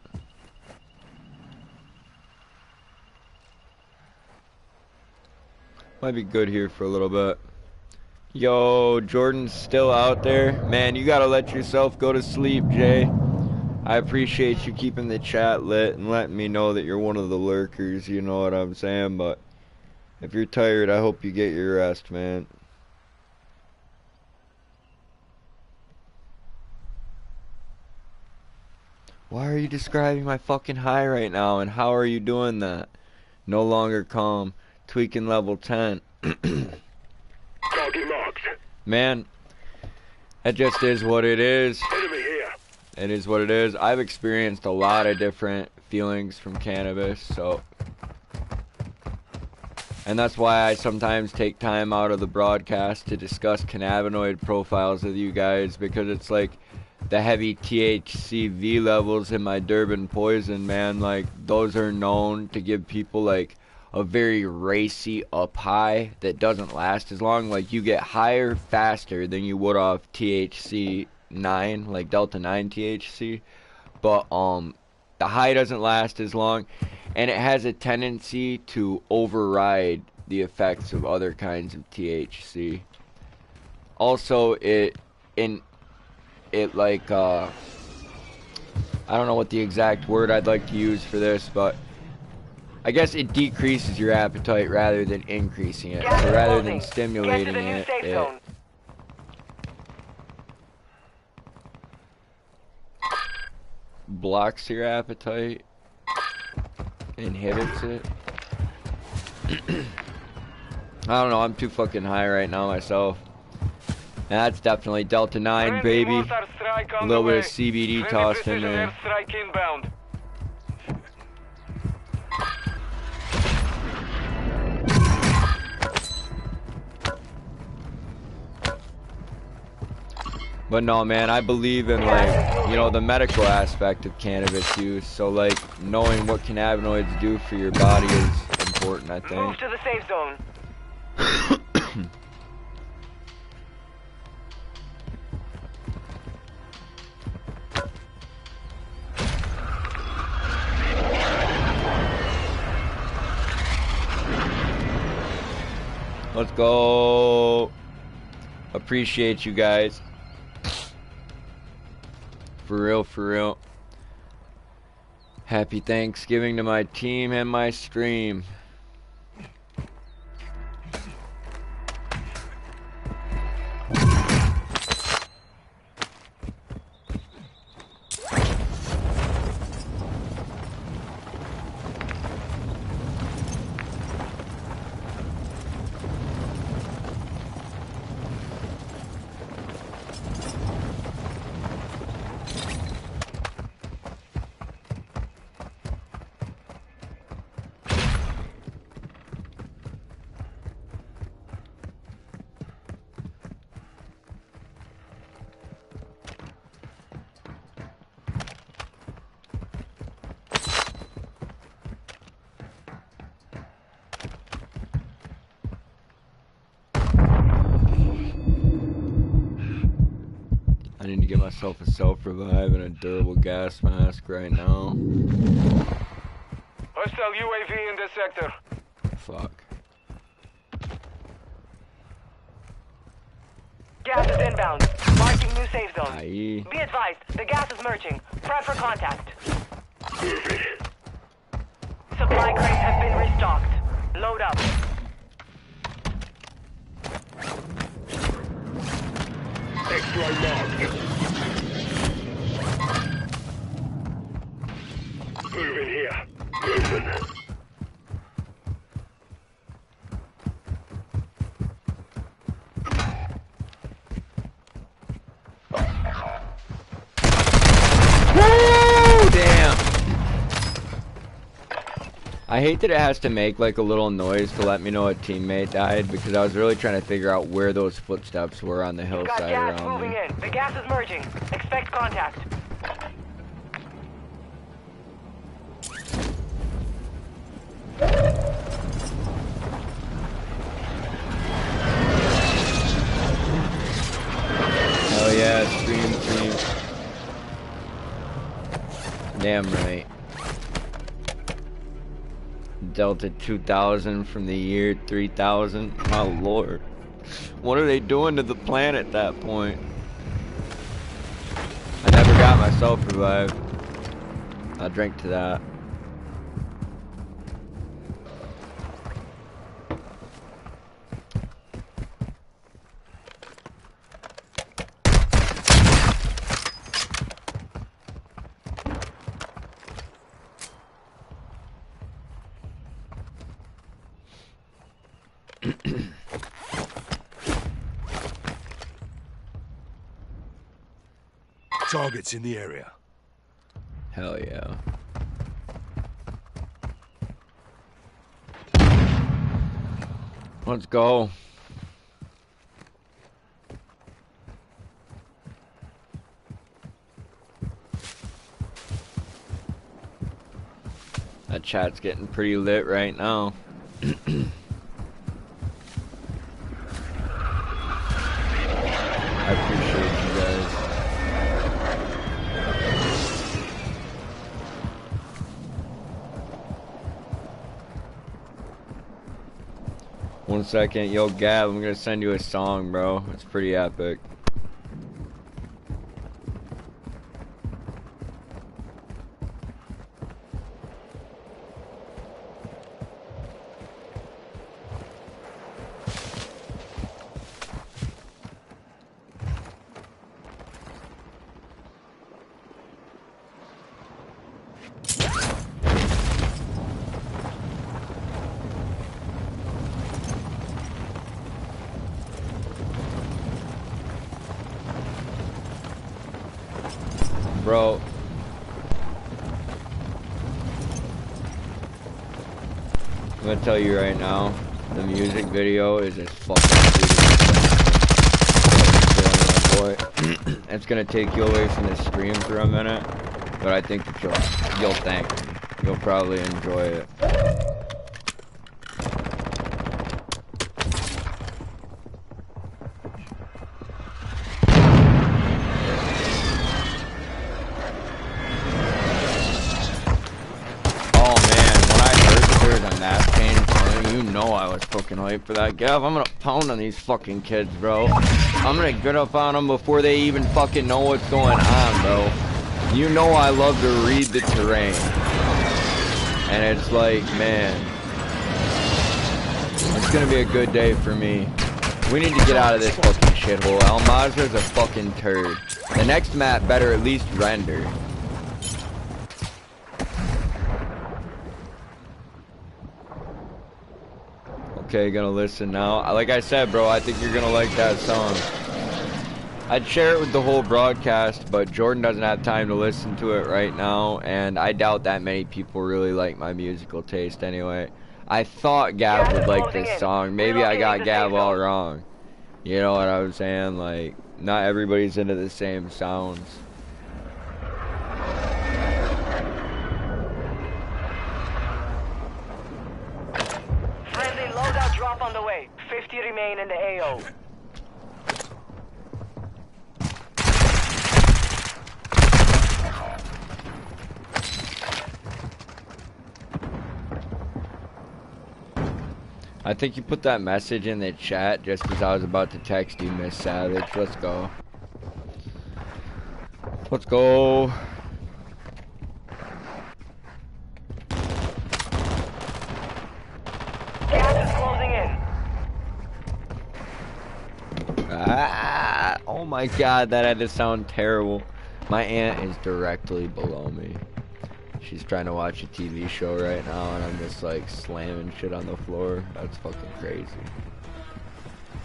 Speaker 1: Might be good here for a little bit. Yo, Jordan's still out there. Man, you gotta let yourself go to sleep, Jay. I appreciate you keeping the chat lit and letting me know that you're one of the lurkers, you know what I'm saying? But if you're tired, I hope you get your rest, man. Why are you describing my fucking high right now, and how are you doing that? No longer calm. Tweaking level 10.
Speaker 12: Target marked.
Speaker 1: Man, It just is what it is.
Speaker 6: Enemy here.
Speaker 1: It is what it is. I've experienced a lot of different feelings from cannabis, so... And that's why I sometimes take time out of the broadcast to discuss cannabinoid profiles with you guys, because it's like the heavy THCV levels in my Durban poison, man, like those are known to give people like a very racy up high that doesn't last as long. Like you get higher faster than you would off THC 9, like Delta 9 THC, but the high doesn't last as long, and it has a tendency to override the effects of other kinds of THC. Also, I don't know what the exact word I'd like to use for this, but I guess it decreases your appetite rather than increasing it. So rather than stimulating it, it blocks your appetite, inhibits it. I don't know, I'm too fucking high right now myself. That's definitely Delta 9, baby. A little bit of CBD tossed in there. But no, man, I believe in, like, you know, the medical aspect of cannabis use. So, like, knowing what cannabinoids do for your body is important, I think.
Speaker 3: Move to the safe zone.
Speaker 1: Let's go. Appreciate you guys. For real, for real. Happy Thanksgiving to my team and my stream. I need to get myself a self-revive and a durable gas mask right now.
Speaker 5: Hostile UAV in this sector.
Speaker 1: Fuck.
Speaker 3: Gas is inbound. Marking new safe zone.
Speaker 1: Aye.
Speaker 3: Be advised, the gas is merging. Prep for contact. Supply crates have been restocked. Load up.
Speaker 6: X-ray mark. Moving here. Moving.
Speaker 1: Woo! Damn. I hate that it has to make like a little noise to let me know a teammate died, because I was really trying to figure out where those footsteps were on the
Speaker 3: Got
Speaker 1: hillside
Speaker 3: gas
Speaker 1: around
Speaker 3: moving
Speaker 1: me.
Speaker 3: in. The gas is merging. Expect contact.
Speaker 1: Oh yeah, stream. Damn right. Delta 2000 from the year 3000. My lord. What are they doing to the planet at that point? I never got myself revived. I'll drink to that.
Speaker 6: targets in the area.
Speaker 1: Hell yeah. Let's go. That chat's getting pretty lit right now. I appreciate you guys. One second, yo Gab, I'm gonna send you a song, bro. It's pretty epic. Bro, I'm gonna tell you right now, the music video is as fucking boy. It's gonna take you away from the stream for a minute, but I think that you'll thank me. You'll probably enjoy it. You know I was fucking hyped for that. Gav, I'm gonna pound on these fucking kids, bro. I'm gonna get up on them before they even fucking know what's going on, bro. You know I love to read the terrain. And it's like, man, it's gonna be a good day for me. We need to get out of this fucking shithole. El Mazra's a fucking turd. The next map better at least render. Okay, gonna listen now. Like I said, bro, I think you're gonna like that song. I'd share it with the whole broadcast, but Jordan doesn't have time to listen to it right now, and I doubt that many people really like my musical taste anyway. I thought Gav would like this song. Maybe I got Gav all wrong. You know what I'm saying? Like, not everybody's into the same sounds.
Speaker 3: Loadout drop on the way. 50 remain in the AO.
Speaker 1: I think you put that message in the chat just as I was about to text you, Miss Savage. Let's go. Let's go. Oh my god, that had to sound terrible. My aunt is directly below me. She's trying to watch a TV show right now and I'm just like slamming shit on the floor. That's fucking crazy.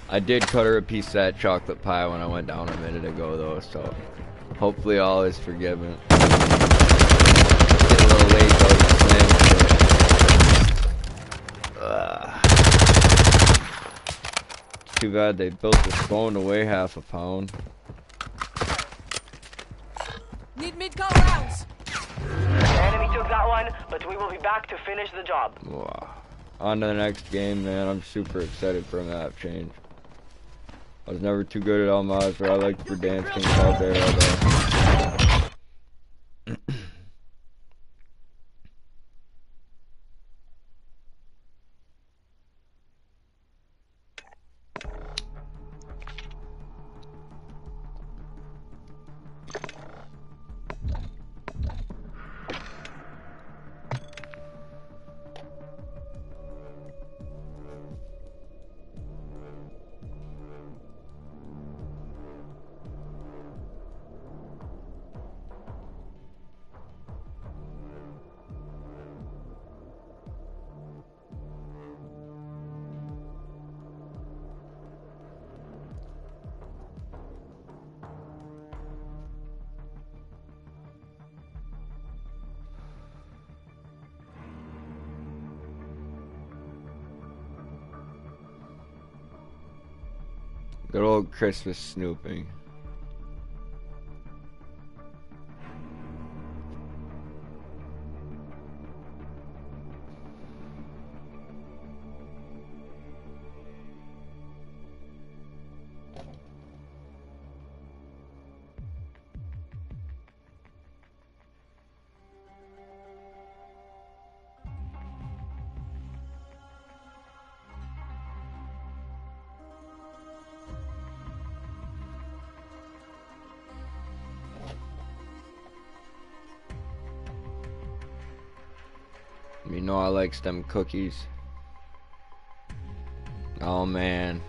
Speaker 1: I did cut her a piece of that chocolate pie when I went down a minute ago though, so hopefully all is forgiven. Getting a little late though to slam shit. Too bad they built this phone to weigh half a pound.
Speaker 13: Need mid-call rounds.
Speaker 3: The enemy took that one, but we will be back to finish the job.
Speaker 1: Wow. On to the next game, man. I'm super excited for a map change. I was never too good at El Mazra. I liked for Dance King Caldera though. Good old Christmas snooping. You know I likes them cookies. Oh man.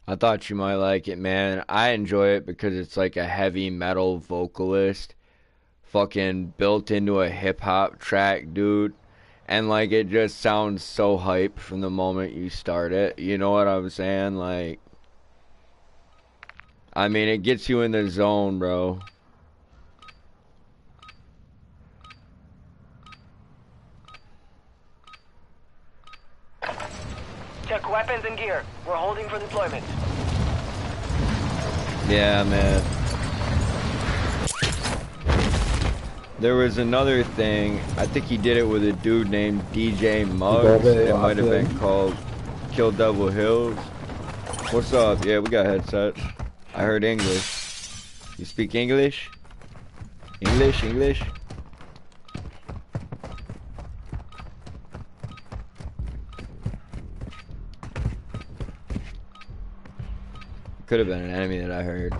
Speaker 1: I thought you might like it, man. I enjoy it because it's like a heavy metal vocalist fucking built into a hip hop track, dude. And like it just sounds so hype from the moment you start it. You know what I'm saying? Like, I mean, it gets you in the zone, bro.
Speaker 3: Check weapons and gear. We're holding for deployment.
Speaker 1: Yeah, man. There was another thing. I think he did it with a dude named DJ Muggs. It might have been called Kill Devil Hills. What's up? Yeah, we got headsets. I heard English. You speak English? English? Could have been an enemy that I heard.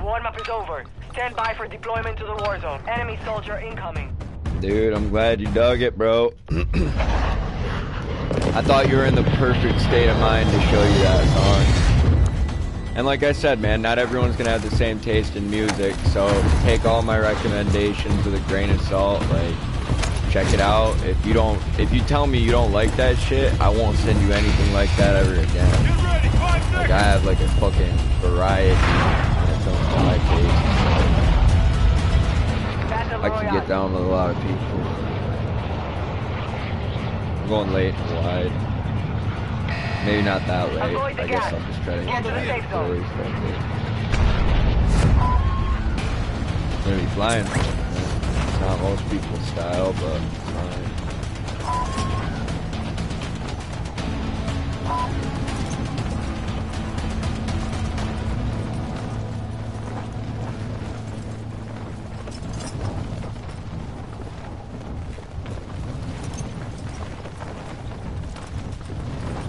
Speaker 3: Warm-up is over. Stand by for deployment to the war zone. Enemy soldier incoming.
Speaker 1: Dude, I'm glad you dug it, bro. I thought you were in the perfect state of mind to show you that song. And like I said, man, not everyone's gonna have the same taste in music, so take all my recommendations with a grain of salt. Like, check it out. If you tell me you don't like that shit, I won't send you anything like that ever again. Like, I have like a fucking variety when it comes to my taste. I can get down with a lot of people. I'm going late and wide. Maybe not that late. I guess I'll just try to get to the stories. I'm gonna be flying. It's not most people's style, but it's fine.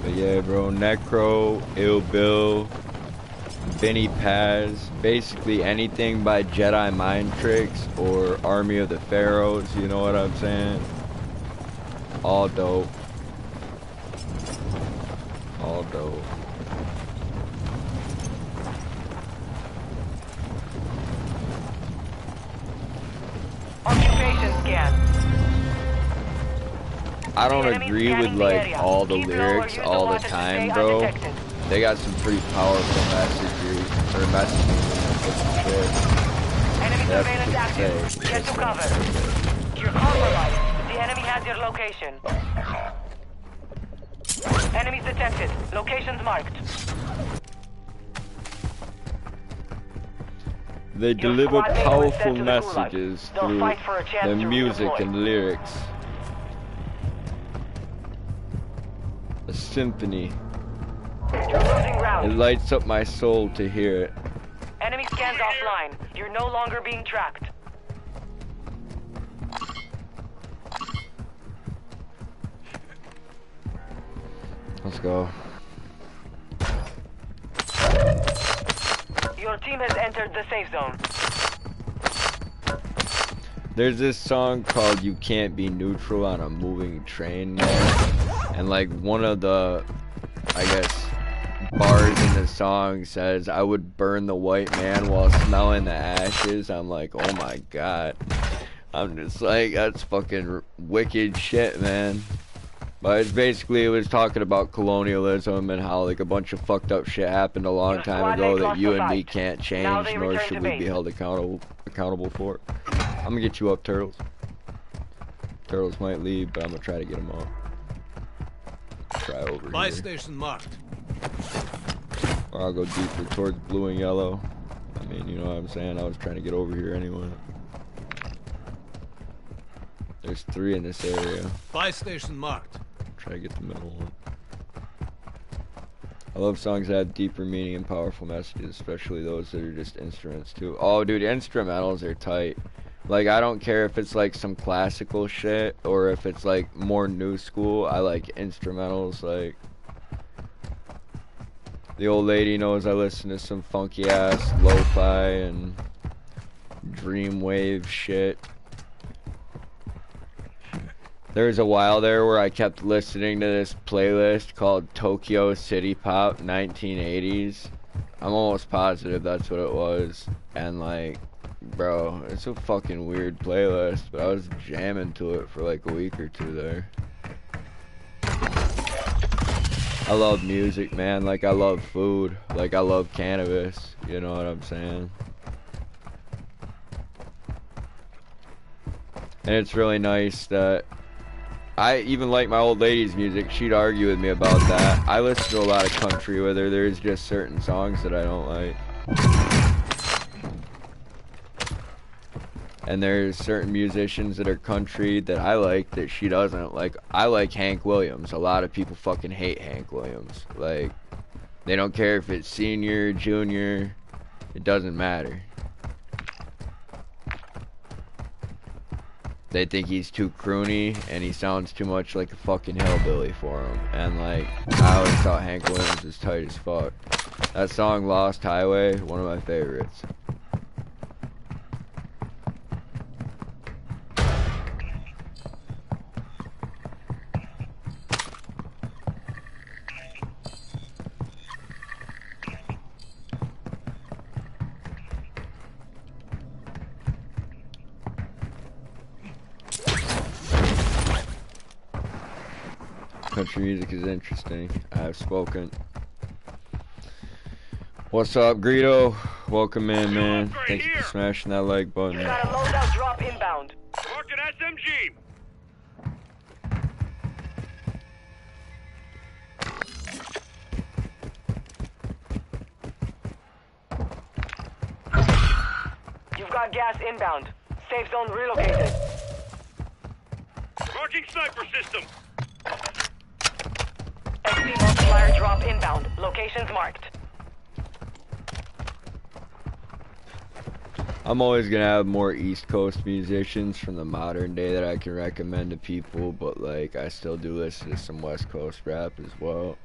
Speaker 1: But yeah, bro, Necro, Ill Bill, Benny Paz, basically anything by Jedi Mind Tricks or Army of the Pharaohs, you know what I'm saying? All dope. All dope.
Speaker 3: Occupation scan.
Speaker 1: I don't agree with like all the lyrics all the time, bro. They got some pretty powerful messages or messaging and shit.
Speaker 3: Enemy surveillance active. Get to cover. You're compromised. The enemy has your location. Enemies detected. Locations marked.
Speaker 1: They deliver powerful messages through their music and lyrics. A symphony. It lights up my soul to hear it.
Speaker 3: Enemy scans offline. You're no longer being tracked.
Speaker 1: Let's go.
Speaker 3: Your team has entered the safe zone.
Speaker 1: There's this song called You Can't Be Neutral on a Moving Train, man. And like one of the, I guess, bars in the song says, I would burn the white man while smelling the ashes. I'm like, oh my god. I'm just like, that's fucking wicked shit, man. But it's basically, it was talking about colonialism and how like a bunch of fucked up shit happened a long time ago that you and me can't change, nor should we be held accountable for. I'm gonna get you up, Turtles. Turtles might leave, but I'm gonna try to get him up. Try over
Speaker 4: Buy
Speaker 1: here.
Speaker 4: station marked.
Speaker 1: Or I'll go deeper towards blue and yellow. I mean, you know what I'm saying? I was trying to get over here anyway. There's 3 in this area.
Speaker 4: Buy station marked.
Speaker 1: Try to get the middle one. I love songs that have deeper meaning and powerful messages, especially those that are just instruments too. Oh, dude, instrumentals are tight. Like, I don't care if it's like some classical shit or if it's like more new school. I like instrumentals. Like, the old lady knows I listen to some funky ass lo-fi and dreamwave shit. There was a while there where I kept listening to this playlist called Tokyo City Pop 1980s. I'm almost positive that's what it was. And like, bro, it's a fucking weird playlist, but I was jamming to it for like a week or 2 there. I love music, man. Like, I love food. Like, I love cannabis. You know what I'm saying? And it's really nice that I even like my old lady's music. She'd argue with me about that. I listen to a lot of country with her. There's just certain songs that I don't like. And there's certain musicians that are country that I like that she doesn't. Like, I like Hank Williams. A lot of people fucking hate Hank Williams. Like, they don't care if it's senior, junior. It doesn't matter. They think he's too croony and he sounds too much like a fucking hillbilly for him. And like, I always thought Hank Williams was tight as fuck. That song Lost Highway, one of my favorites. Country music is interesting. I've spoken. What's up, Greedo? Welcome in, man. Thanks for smashing that like button.
Speaker 3: You got a loadout drop inbound.
Speaker 6: Mark an SMG.
Speaker 3: You've got gas inbound. Safe zone relocated.
Speaker 6: Marking sniper system.
Speaker 3: XP multiplier drop inbound. Locations marked.
Speaker 1: I'm always gonna have more East Coast musicians from the modern day that I can recommend to people, but like, I still do listen to some West Coast rap as well.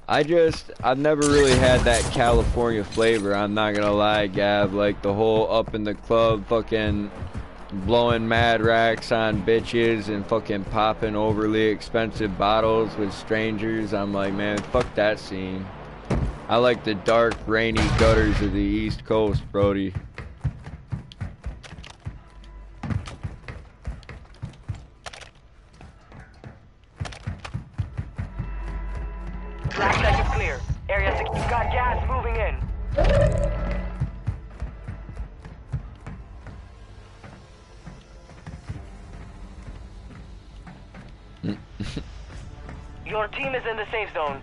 Speaker 1: I've never really had that California flavor, I'm not gonna lie, Gab. Like, the whole up in the club fucking blowing mad racks on bitches and fucking popping overly expensive bottles with strangers. I'm like, man, fuck that scene. I like the dark, rainy gutters of the East Coast, Brody.
Speaker 3: Black flag is clear. Area 6. You've got gas moving in. Your team is in the safe zone.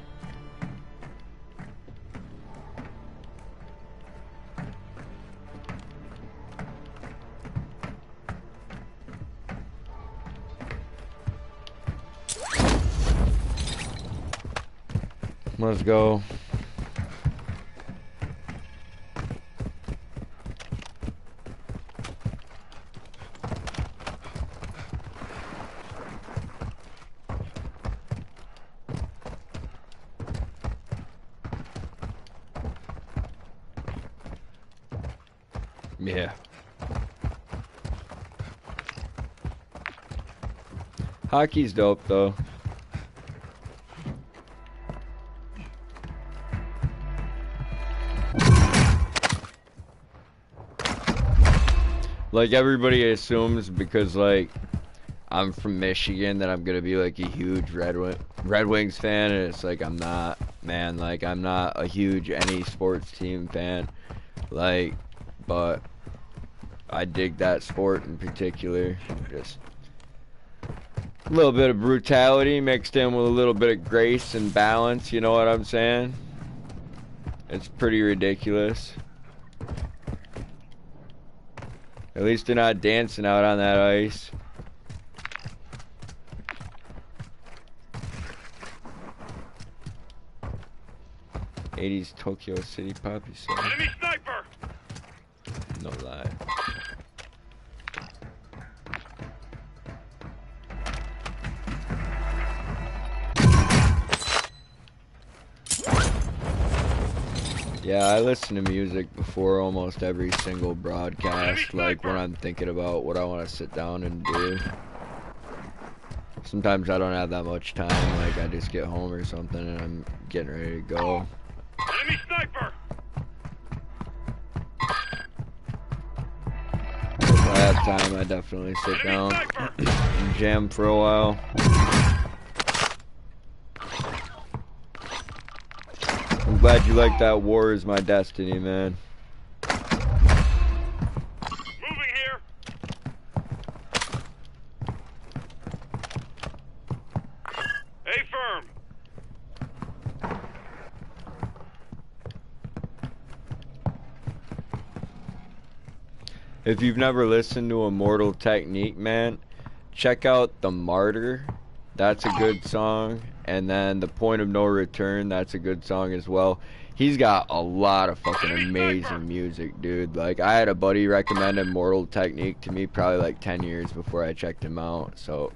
Speaker 1: Let's go. Yeah. Hockey's dope though. like everybody assumes because like I'm from Michigan that I'm gonna be like a huge Red Wings fan, and it's like I'm not, man. Like I'm not a huge any sports team fan, like, but I dig that sport in particular. Just a little bit of brutality mixed in with a little bit of grace and balance. You know what I'm saying? It's pretty ridiculous. At least they're not dancing out on that ice. '80s Tokyo City Poppy song.
Speaker 6: Enemy sniper!
Speaker 1: No lie. Yeah, I listen to music before almost every single broadcast, like when I'm thinking about what I want to sit down and do. Sometimes I don't have that much time, like I just get home or something and I'm getting ready to go.
Speaker 6: Enemy sniper!
Speaker 1: If I have time, I definitely sit down and jam for a while. I'm glad you like that War Is My Destiny, man.
Speaker 6: Moving here! A firm!
Speaker 1: If you've never listened to Immortal Technique, man, check out The Martyr. That's a good song. And then The Point of No Return, that's a good song as well. He's got a lot of fucking amazing music, dude. Like, I had a buddy recommend Immortal Technique to me probably like 10 years before I checked him out, so.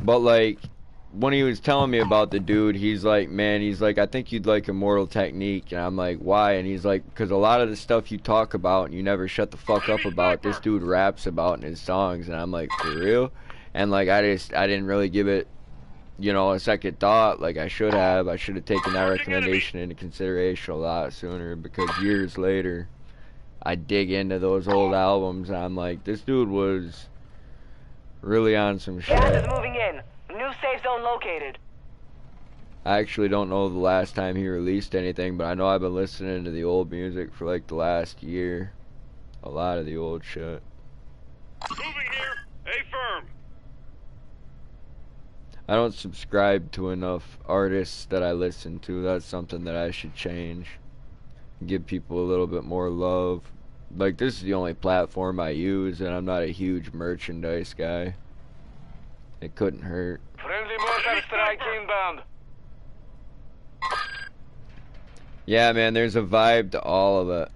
Speaker 1: But like, when he was telling me about the dude, he's like, man, he's like, I think you'd like Immortal Technique. And I'm like, why? And he's like, because a lot of the stuff you talk about and you never shut the fuck up about, this dude raps about in his songs. And I'm like, for real? And like, I didn't really give it, you know, a second thought. Like I should have taken that recommendation into consideration a lot sooner, because years later I dig into those old albums and I'm like, this dude was really on some shit.
Speaker 3: Gas is moving in. New safe zone located.
Speaker 1: I actually don't know the last time he released anything, but I know I've been listening to the old music for like the last year. A lot of the old shit.
Speaker 6: Moving here! A firm!
Speaker 1: I don't subscribe to enough artists that I listen to. That's something that I should change. Give people a little bit more love. Like, this is the only platform I use, and I'm not a huge merchandise guy. It couldn't hurt.
Speaker 5: Friendly mortar strike inbound.
Speaker 1: Yeah, man, there's a vibe to all of it.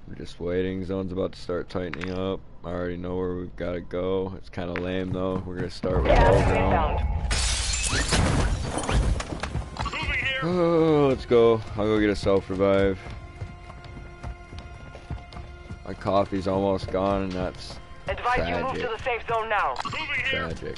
Speaker 1: We're just waiting. Zone's about to start tightening up. I already know where we've got to go. It's kind of lame though. We're gonna start with oh, let's go. I'll go get a self-revive. My coffee's almost gone, and that's
Speaker 3: Advise you move to the safe zone now.
Speaker 1: tragic.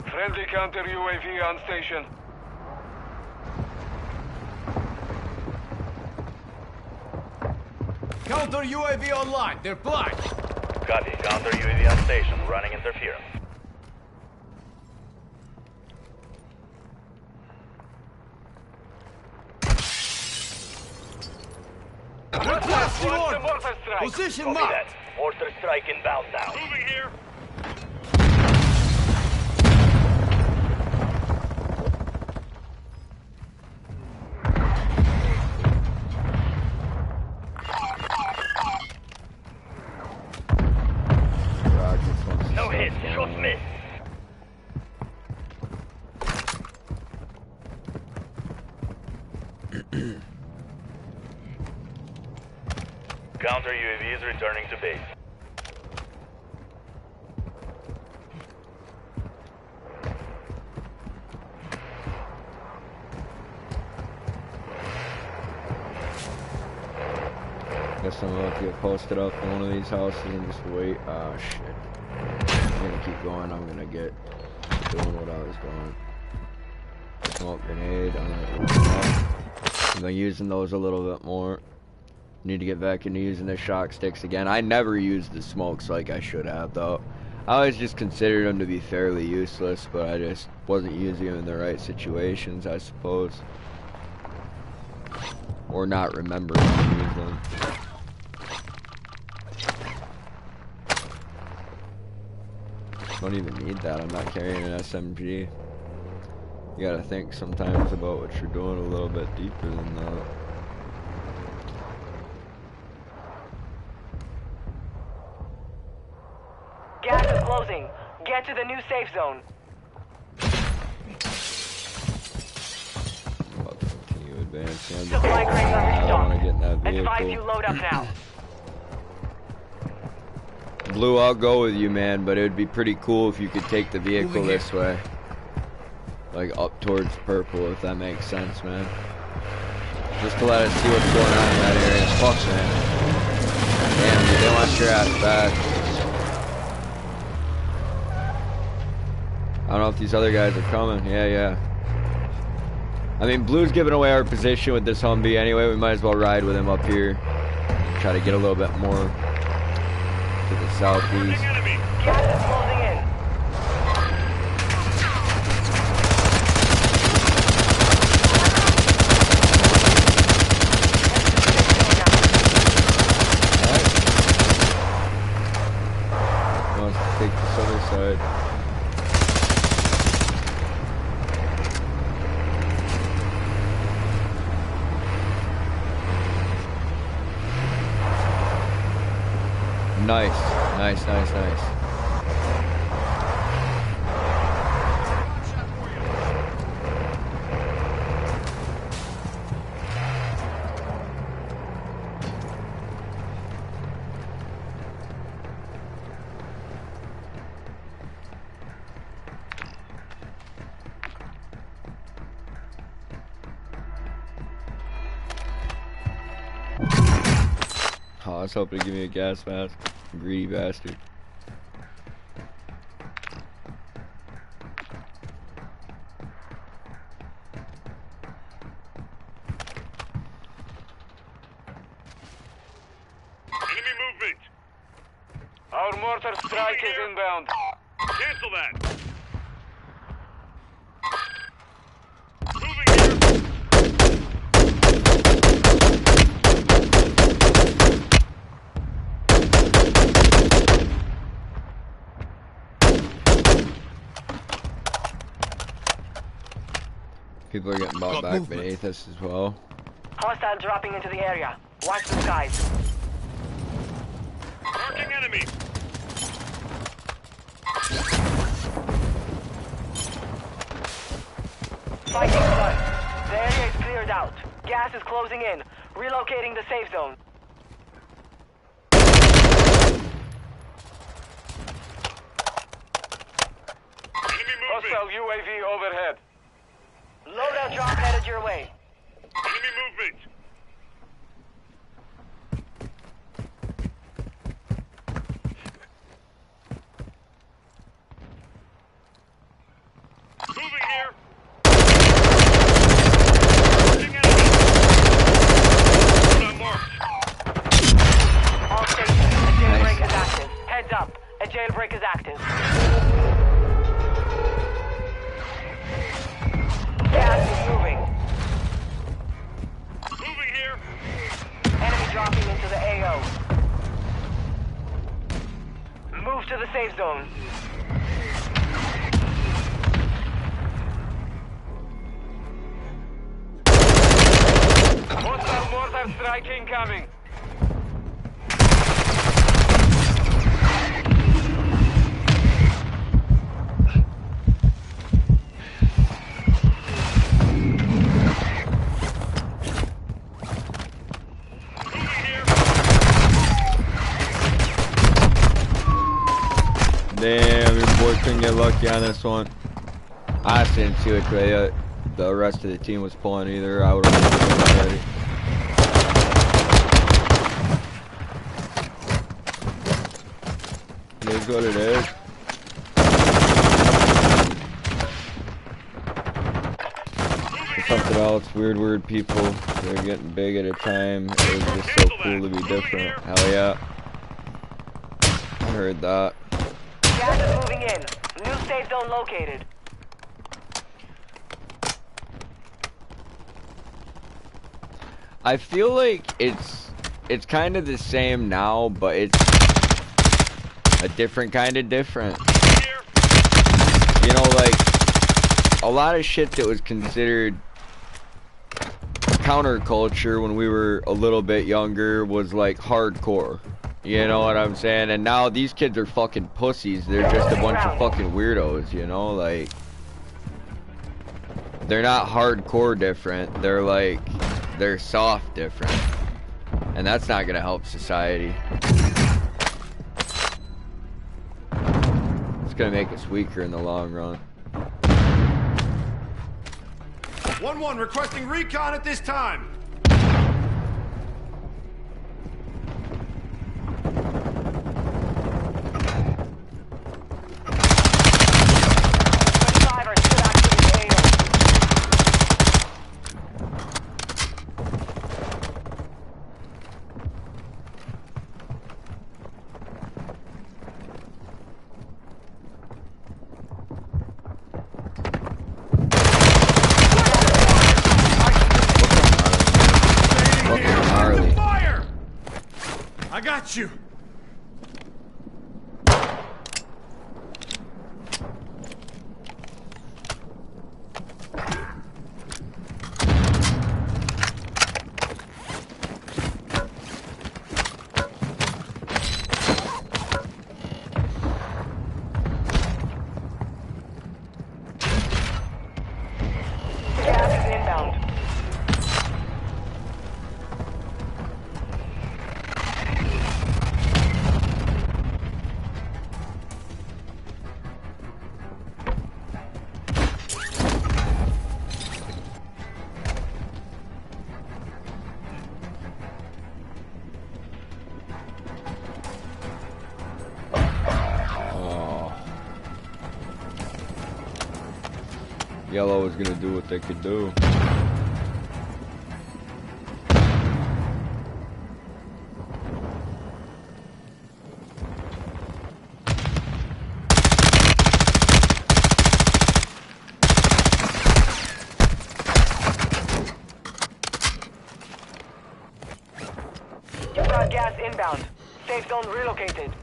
Speaker 5: Friendly counter UAV on station.
Speaker 4: Counter UAV online. They're blind.
Speaker 9: Copy. Counter UAV on station. Running interference.
Speaker 4: Requesting order. Position
Speaker 9: Copy
Speaker 4: mark.
Speaker 9: that. Mortar strike inbound now.
Speaker 6: Moving here.
Speaker 9: Counter UAV is returning to base.
Speaker 1: Guess I'm about to get posted up in one of these houses and just wait. Oh shit. I'm gonna keep going. I'm gonna get doing what I was doing. Smoke grenade. I'm gonna using those a little bit more. Need to get back into using the shock sticks again. I never used the smokes like I should have though. I always just considered them to be fairly useless, but I just wasn't using them in the right situations, I suppose. Or not remembering to use them. Don't even need that. I'm not carrying an SMG. You gotta think sometimes about what you're doing a little bit deeper than that.
Speaker 3: Gas is closing. Get to the new safe zone.
Speaker 1: I'm about to continue advancing.
Speaker 3: Supply crates are
Speaker 1: I don't want to get in that
Speaker 3: restocked. Advise you
Speaker 1: vehicle.
Speaker 3: load up now.
Speaker 1: Blue, I'll go with you, man, but it would be pretty cool if you could take the vehicle this way. Like up towards purple, if that makes sense, man. Just to let us see what's going on in that area. Fuck, man. Damn, dude, they want your ass back. I don't know if these other guys are coming. Yeah. I mean, Blue's giving away our position with this Humvee anyway. We might as well ride with him up here. Try to get a little bit more to the southeast.
Speaker 3: Gas is closing in.
Speaker 1: Wants to take this other side. Nice. Oh, I was hoping to give me a gas mask. Greedy bastard.
Speaker 5: Enemy movement. Our mortar strike is inbound. Cancel that. Moving here.
Speaker 1: People are getting bought back beneath us as well.
Speaker 3: Hostile dropping into the area. Watch the skies.
Speaker 5: Marking enemy.
Speaker 3: Fighting done. The area is cleared out. Gas is closing in. Relocating the safe zone.
Speaker 5: Enemy movement. Hostile UAV overhead.
Speaker 3: Loadout drop headed your way.
Speaker 5: Enemy movement. Moving here. Marking enemy. Not marked.
Speaker 3: All stations, a jailbreak is active. Heads up, a jailbreak is active. Gas is moving.
Speaker 5: Moving here.
Speaker 3: Enemy dropping into the AO. Move to the safe zone.
Speaker 5: Hostile mortar strike incoming.
Speaker 1: couldn't get lucky on this one. I didn't see which way the rest of the team was pulling either. I would have already. It is what it is. Something else, weird people. They're getting big at a time. It was just so cool to be different. Hell yeah. I heard that.
Speaker 3: Gas is moving in. New safe zone located.
Speaker 1: I feel like it's kind of the same now, but it's a different kind of different. You know, like, a lot of shit that was considered counterculture when we were a little bit younger was like hardcore. You know what I'm saying? And now these kids are fucking pussies. They're just a bunch of fucking weirdos, you know? Like, they're not hardcore different. They're like, they're soft different. And that's not gonna help society. It's gonna make us weaker in the long run.
Speaker 4: 1-1 requesting recon at this time. I got you.
Speaker 1: Yellow was gonna do what they could do.
Speaker 3: You got gas inbound. Safe zone relocated.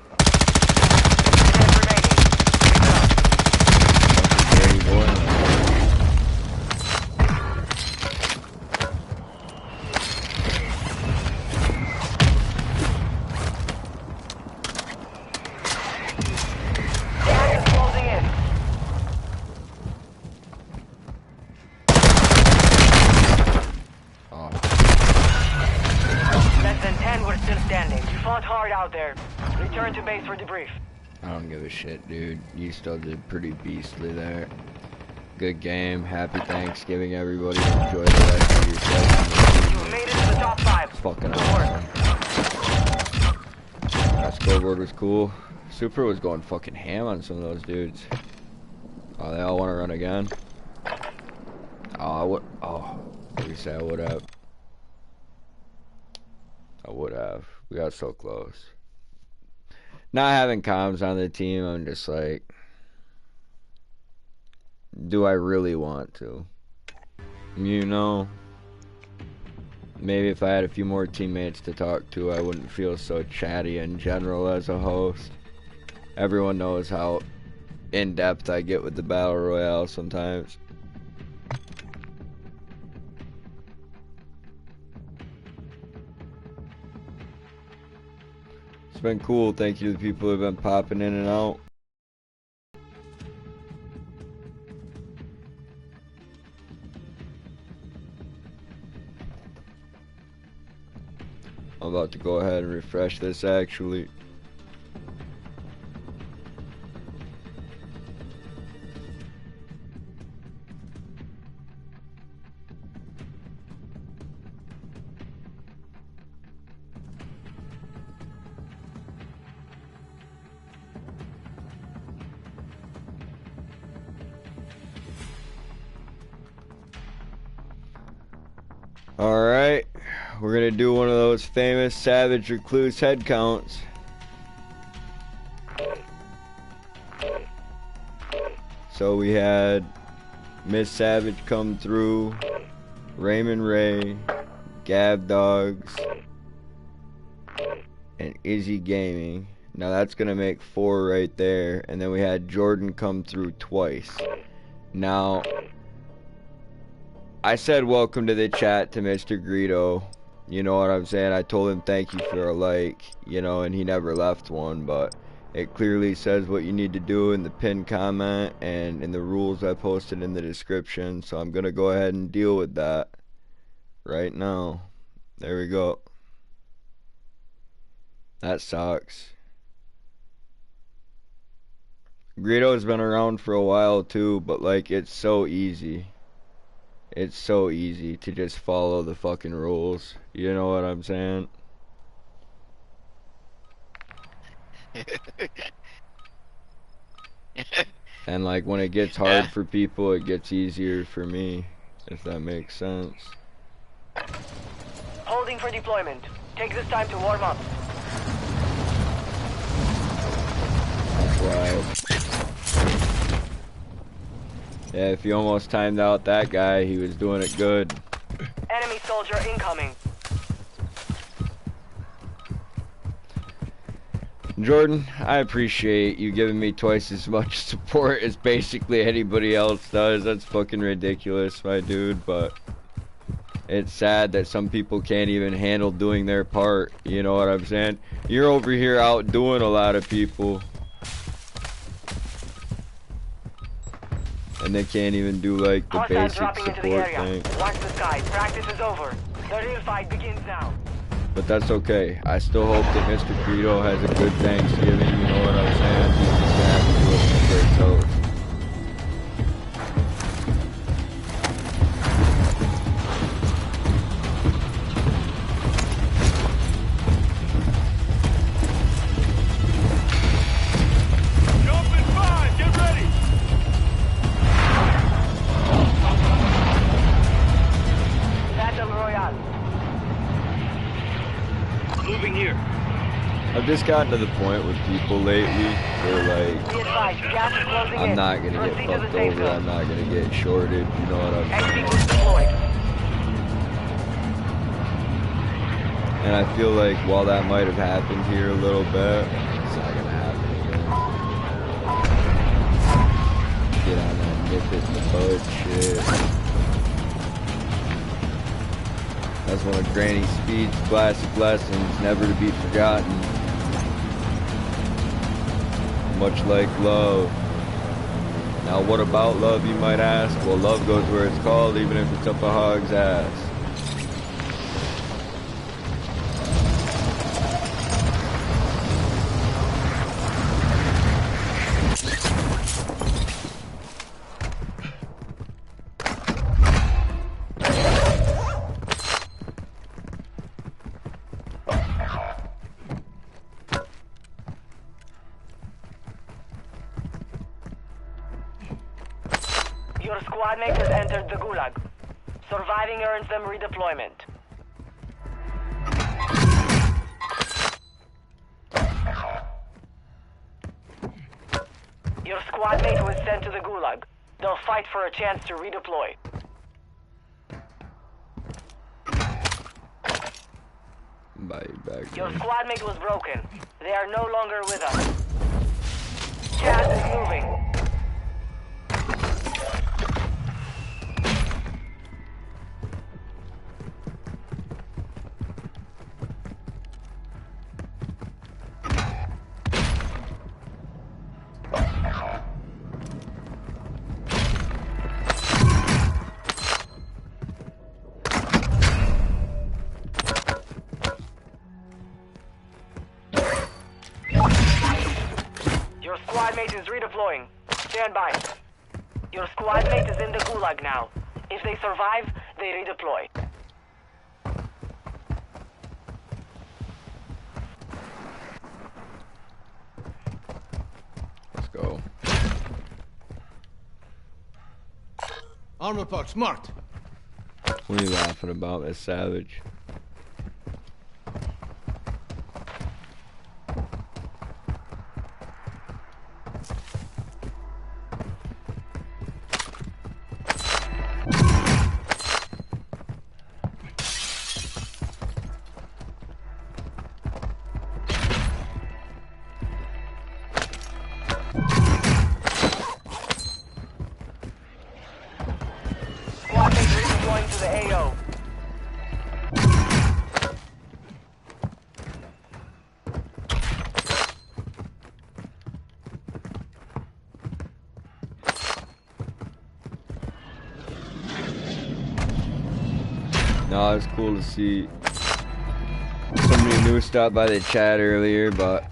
Speaker 3: Return to base for debrief.
Speaker 1: I don't give a shit, dude. You still did pretty beastly there. Good game. Happy Thanksgiving, everybody. Enjoy the rest of your session.
Speaker 3: You made it to the top 5.
Speaker 1: Fucking awesome. That scoreboard was cool. Super was going fucking ham on some of those dudes. Oh, they all want to run again? Oh, I would. Oh, what do you say? I would have. I would have. We got so close. Not having comms on the team, I'm just like, do I really want to? You know, maybe if I had a few more teammates to talk to, I wouldn't feel so chatty in general as a host. Everyone knows how in-depth I get with the Battle Royale sometimes. It's been cool. Thank you to the people who have been popping in and out. I'm about to go ahead and refresh this actually. Alright, we're gonna do one of those famous Savage-Recluse head counts. So we had Miss Savage come through, Raymond Ray, Gab Dogs, and Izzy Gaming. Now that's gonna make 4 right there, and then we had Jordan come through twice. Now, I said welcome to the chat to Mr. Greedo. You know what I'm saying? I told him thank you for a like, you know, and he never left one, but it clearly says what you need to do in the pinned comment and in the rules I posted in the description, so I'm gonna go ahead and deal with that right now. There we go. That sucks. Greedo's been around for a while too, but like, it's so easy. It's so easy to just follow the fucking rules. You know what I'm saying? And like, when it gets hard for people, it gets easier for me, if that makes sense.
Speaker 3: Holding for deployment. Take this time to warm up.
Speaker 1: That's right. Yeah, if you almost timed out that guy, he was doing it good.
Speaker 3: Enemy soldier incoming.
Speaker 1: Jordan, I appreciate you giving me twice as much support as basically anybody else does. That's fucking ridiculous, my dude, but it's sad that some people can't even handle doing their part. You know what I'm saying? You're over here outdoing a lot of people, and they can't even do like the basic support thing.
Speaker 3: Watch the skies. Practice is over. The real fight begins now.
Speaker 1: But that's okay. I still hope that Mr. Greedo has a good Thanksgiving, you know what I'm saying? He's just gonna have to do it for great toast.
Speaker 6: Jump in 5, get ready!
Speaker 3: Battle Royale.
Speaker 6: Moving here.
Speaker 1: I've just gotten to the point with people lately where like,
Speaker 3: Be advised, gas is closing
Speaker 1: I'm
Speaker 3: in.
Speaker 1: not gonna get
Speaker 3: Proceed to the
Speaker 1: fucked
Speaker 3: safe
Speaker 1: over,
Speaker 3: zone.
Speaker 1: I'm not gonna get shorted, you know what I'm saying?
Speaker 3: XP deployed.
Speaker 1: And I feel like while that might have happened here a little bit, it's not gonna happen again. Get on that nip it in the bud shit. That's one of Granny Speed's classic lessons, never to be forgotten. Much like love. Now what about love, you might ask? Well, love goes where it's called, even if it's up a hog's ass.
Speaker 3: Your squad mate has entered the Gulag. Surviving earns them redeployment. Your squad mate was sent to the Gulag. They'll fight for a chance to redeploy.
Speaker 1: Bye, back.
Speaker 3: Your squad mate was broken. They are no longer with us. Gas is moving. Your squad mate is redeploying. Stand by. Your squad mate is in the Gulag now. If they survive, they redeploy.
Speaker 1: Let's go.
Speaker 6: Armor parts marked.
Speaker 1: What are you laughing about, Miss Savage?
Speaker 3: Squad mates redeploying to the AO.
Speaker 1: No, it's cool to see somebody new stop by the chat earlier, but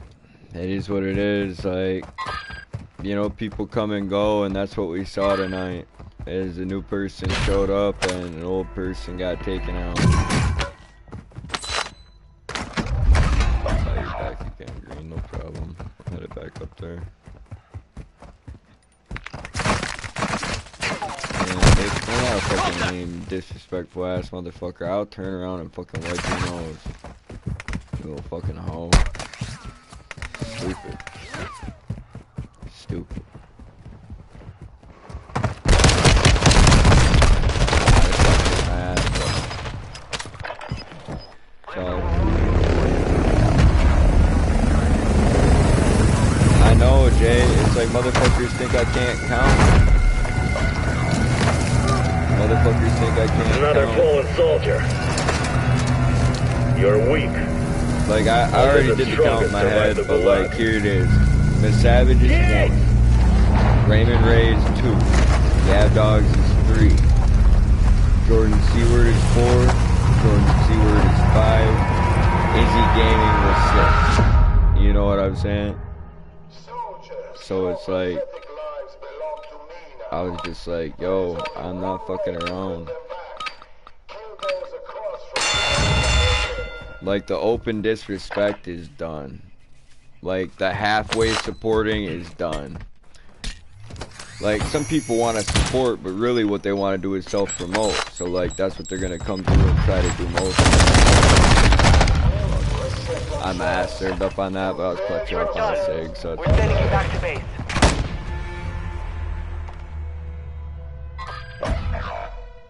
Speaker 1: it is what it is. Like, you know, people come and go, and that's what we saw tonight. Is a new person showed up and an old person got taken out. Oh, you're back again, Green, no problem. Head it back up there. They're not a fucking lame, disrespectful ass motherfucker. I'll turn around and fucking wipe your nose. You little fucking hoe. Stupid. Stupid. I know, Jay. It's like motherfuckers think I can't count. Motherfuckers think I can't
Speaker 9: Another
Speaker 1: count.
Speaker 9: fallen soldier. You're weak.
Speaker 1: Like, I already did the count in my head, but like, here it is. Miss Savage is 1. Raymond Ray is 2. Gab Dogs is 3. Jordan Seward is 4. Jordan Seward is 5. Izzy Gaming was 6. You know what I'm saying? So it's like, I was just like, yo, I'm not fucking around. Like, the open disrespect is done. Like, the halfway supporting is done. Like, some people want to support, but really what they want to do is self-promote. So, like, that's what they're going to come through and try to do most. I'm ass served up on that, but I was clutching up on a sig, so it's...
Speaker 3: We're sending you back to base.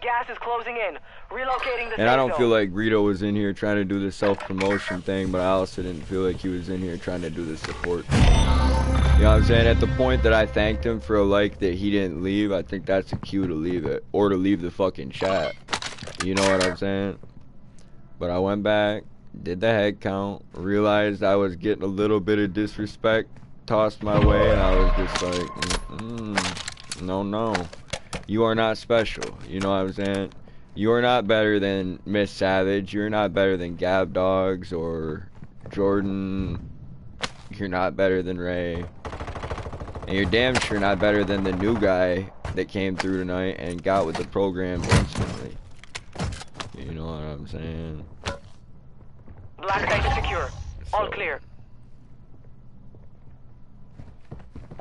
Speaker 3: Gas is closing in. Relocating the
Speaker 1: And I don't
Speaker 3: safe
Speaker 1: feel
Speaker 3: zone.
Speaker 1: like Rito was in here trying to do the self-promotion thing, but I also didn't feel like he was in here trying to do the support thing. You know what I'm saying? At the point that I thanked him for a like that he didn't leave, I think that's a cue to leave it. Or to leave the fucking chat. You know what I'm saying? But I went back, did the head count, realized I was getting a little bit of disrespect tossed my way, and I was just like, no. You are not special. You know what I'm saying? You are not better than Miss Savage. You're not better than Gab Dogs or Jordan. You're not better than Ray. And you're damn sure not better than the new guy that came through tonight and got with the program instantly. You know what I'm saying?
Speaker 3: Black site is secure. All clear.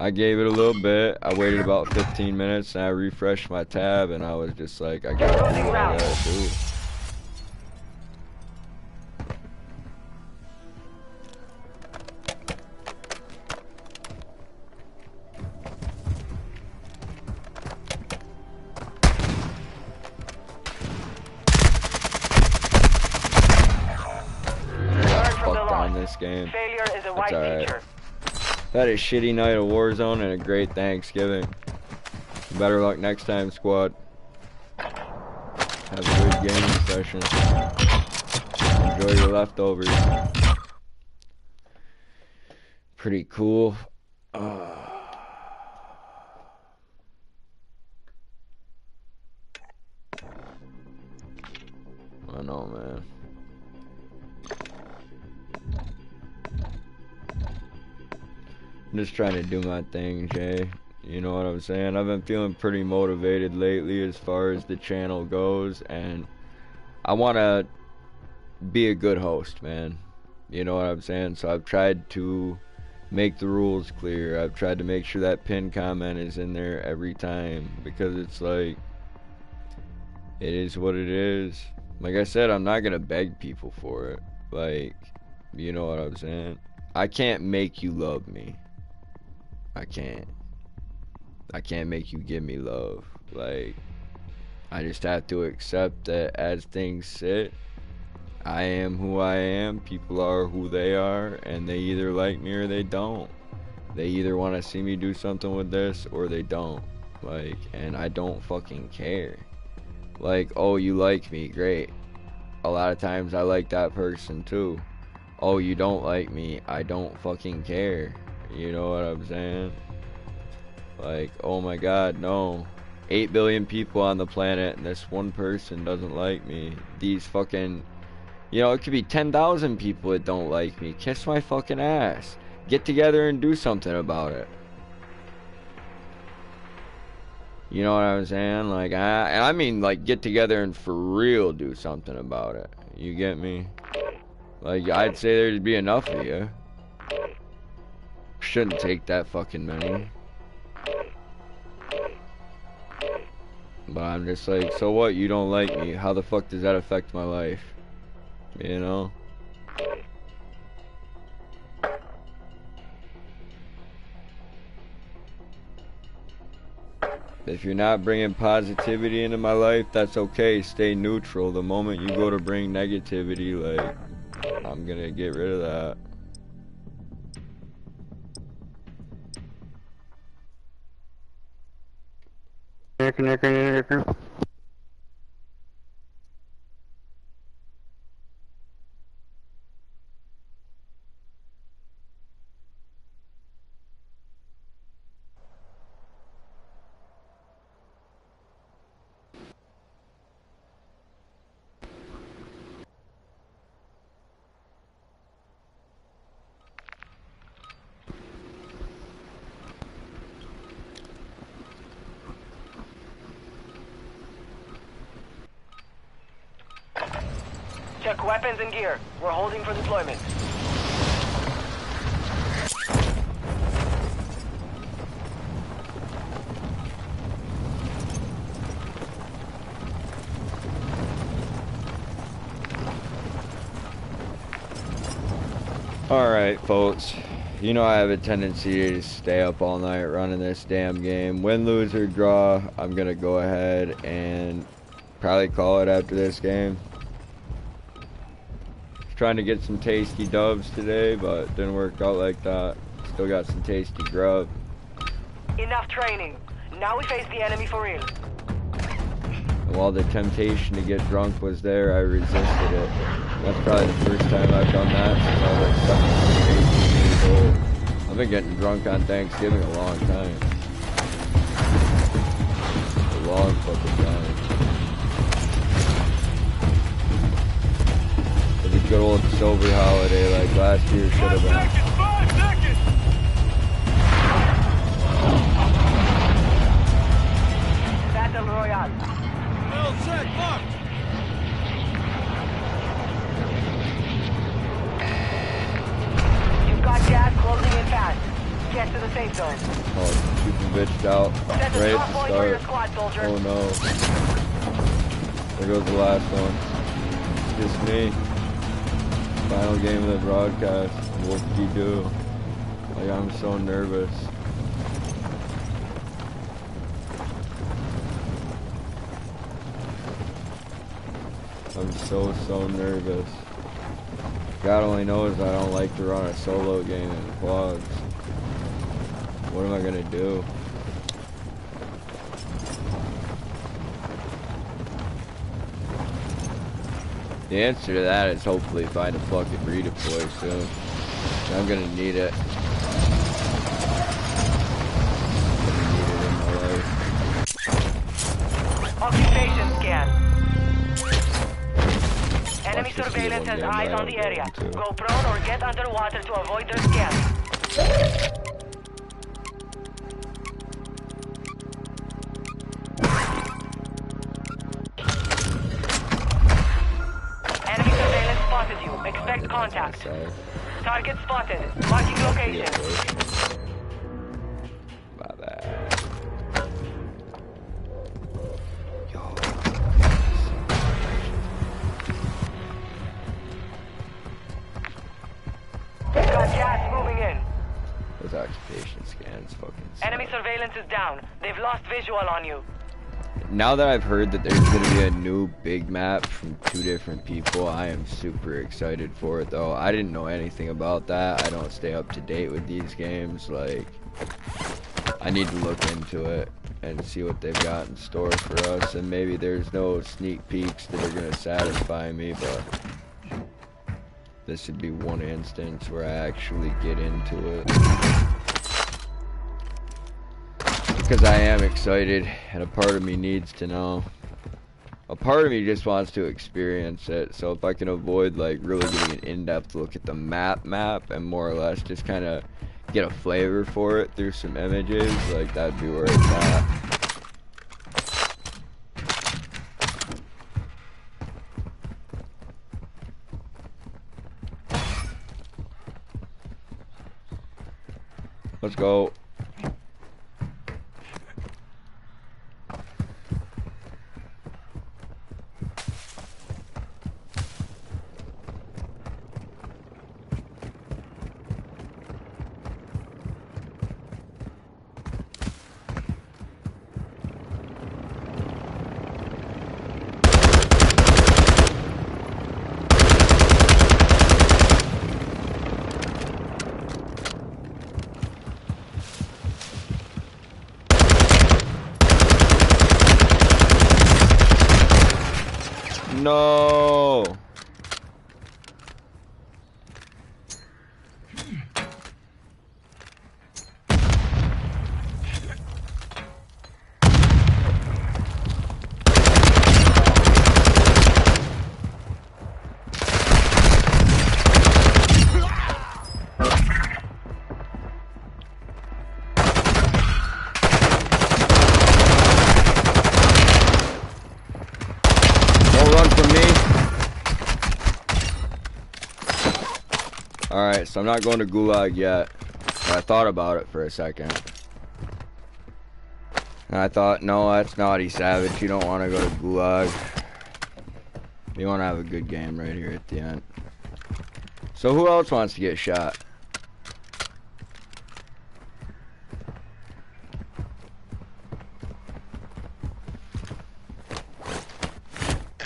Speaker 1: I gave it a little bit. I waited about 15 minutes and I refreshed my tab and I was just like, I gotta do what I gotta do. Fucked on this game.
Speaker 3: Failure is a
Speaker 1: That's
Speaker 3: white
Speaker 1: alright.
Speaker 3: feature.
Speaker 1: Had a shitty night of Warzone and a great Thanksgiving. Better luck next time, squad. Have a good gaming session. Enjoy your leftovers. Pretty cool. I know, man. I'm just trying to do my thing, Jay. You know what I'm saying? I've been feeling pretty motivated lately as far as the channel goes, and I want to be a good host, man. You know what I'm saying? So I've tried to make the rules clear. I've tried to make sure that pinned comment is in there every time, because it's like, It is what it is. Like I said, I'm not gonna beg people for it. Like, you know what I'm saying? I can't make you love me. I can't. I can't make you give me love. Like, I just have to accept that as things sit, I am who I am, people are who they are, and they either like me or they don't. They either want to see me do something with this or they don't. Like, and I don't fucking care. Like, oh, you like me, great. A lot of times I like that person too. Oh, you don't like me, I don't fucking care. You know what I'm saying? Like, oh my god, no. 8 billion people on the planet and this one person doesn't like me. These fucking, you know, it could be 10,000 people that don't like me. Kiss my fucking ass. Get together and do something about it. You know what I'm saying? Like, I mean, like, get together and for real do something about it. You get me? Like, I'd say there'd be enough of you. Shouldn't take that fucking many. But I'm just like, so what? You don't like me. How the fuck does that affect my life? You know? If you're not bringing positivity into my life, that's okay. Stay neutral. The moment you go to bring negativity, like, I'm gonna get rid of that.
Speaker 3: Check weapons and gear. We're holding for deployment.
Speaker 1: Alright, folks. You know I have a tendency to stay up all night running this damn game. Win, lose, or draw, I'm gonna go ahead and probably call it after this game. Trying to get some tasty dubs today, but didn't work out like that. Still got some tasty grub.
Speaker 3: Enough training. Now we face the enemy for real.
Speaker 1: And while the temptation to get drunk was there, I resisted it. That's probably the first time I've done that since I was like 17 or 18 years old. I've been getting drunk on Thanksgiving a long time. A long fucking time. It was a good old sober holiday like last year should have been.
Speaker 6: 5 seconds!
Speaker 3: Battle Royale.
Speaker 6: Well set, mark!
Speaker 3: You've got gas closing in fast. Get to the safe zone.
Speaker 1: Oh, shooting bitched out
Speaker 3: Set the
Speaker 1: right
Speaker 3: top
Speaker 1: at
Speaker 3: point
Speaker 1: the
Speaker 3: for your
Speaker 1: start.
Speaker 3: squad, soldier.
Speaker 1: Oh no. There goes the last one. It's just me. Final game of the broadcast. What did you do? Like, I'm so nervous. I'm so nervous. God only knows I don't like to run a solo game in quads. What am I gonna do? The answer to that is hopefully find a fucking redeploy soon. I'm gonna need it.
Speaker 3: Occupation scan. Enemy surveillance has eyes on the area. Go prone or get underwater to avoid their scan. Enemy surveillance spotted you. Expect contact. Target spotted. Marking location.
Speaker 1: My bad. Yo. occupation scans fucking
Speaker 3: Enemy
Speaker 1: suck.
Speaker 3: surveillance is down. They've lost visual on you.
Speaker 1: Now that I've heard that there's going to be a new big map from 2 different people, I am super excited for it, though. I didn't know anything about that. I don't stay up to date with these games. Like, I need to look into it and see what they've got in store for us. And maybe there's no sneak peeks that are going to satisfy me, but this would be one instance where I actually get into it. Because I am excited, and a part of me needs to know. A part of me just wants to experience it, so if I can avoid like really getting an in-depth look at the map and more or less just kind of get a flavor for it through some images, like that'd be where it's at. Let's go. No. Alright, so I'm not going to Gulag yet, but I thought about it for a second. And I thought, no, that's naughty, Savage. You don't want to go to Gulag. You want to have a good game right here at the end. So who else wants to get shot?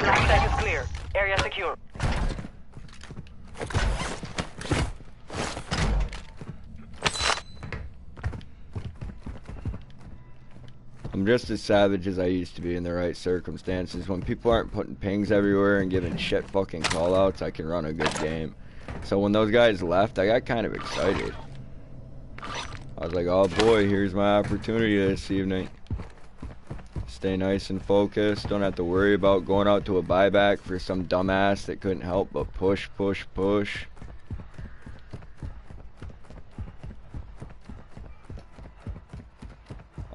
Speaker 3: Last sec is clear. Area secure.
Speaker 1: I'm just as savage as I used to be in the right circumstances. When people aren't putting pings everywhere and giving shit fucking callouts, I can run a good game. So when those guys left, I got kind of excited. I was like, oh boy, here's my opportunity this evening. Stay nice and focused. Don't have to worry about going out to a buyback for some dumbass that couldn't help but push, push, push.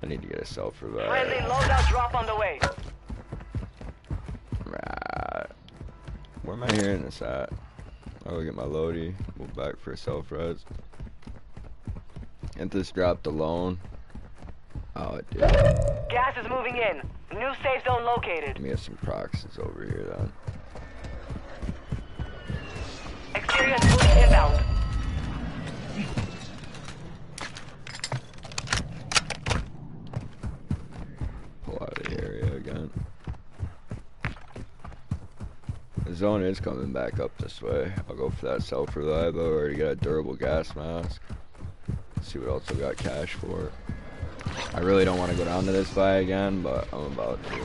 Speaker 1: I need to get a self-revive.
Speaker 3: Friendly loadout drop on the way.
Speaker 1: Right. Where am I hearing this at? I'll go get my loadie. Move back for a self-res. Ain't this dropped alone? Oh, it did.
Speaker 3: Gas is moving in. New safe zone located.
Speaker 1: Let me get some proxies over here then.
Speaker 3: Experience moving inbound.
Speaker 1: Pull out of the area again. The zone is coming back up this way. I'll go for that self-revive. I already got a durable gas mask. Let's see what else I got cash for. I really don't want to go down to this buy again, but I'm about to.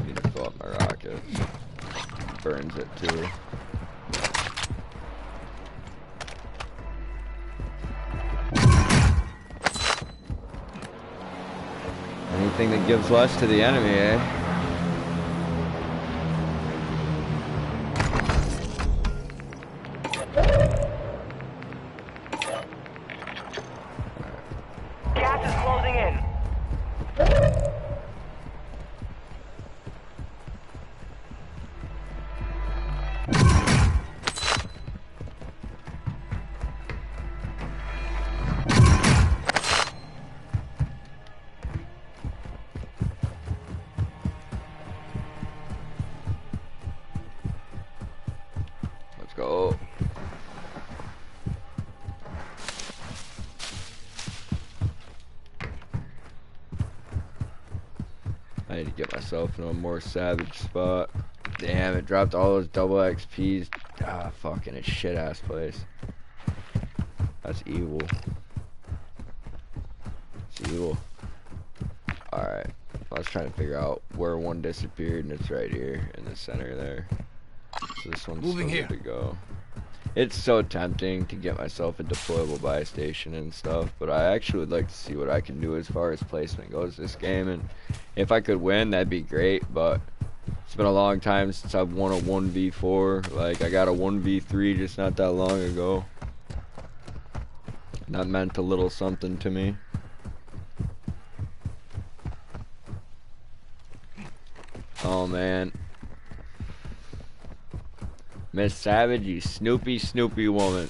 Speaker 1: Need to fill up my rockets. Burns it too. Anything that gives less to the enemy, eh?
Speaker 3: Gas is closing in.
Speaker 1: myself in a more savage spot. Damn, it dropped all those double XPs. Ah, fucking a shit ass place. That's evil. It's evil. Alright. I was trying to figure out where one disappeared, and it's right here in the center there. So this one's
Speaker 6: Moving
Speaker 1: still
Speaker 6: here.
Speaker 1: good to go. It's so tempting to get myself a deployable buy station and stuff, but I actually would like to see what I can do as far as placement goes this game, and if I could win, that'd be great, but it's been a long time since I've won a 1v4. Like, I got a 1v3 just not that long ago. That meant a little something to me. Oh, man. Miss Savage, you snoopy woman.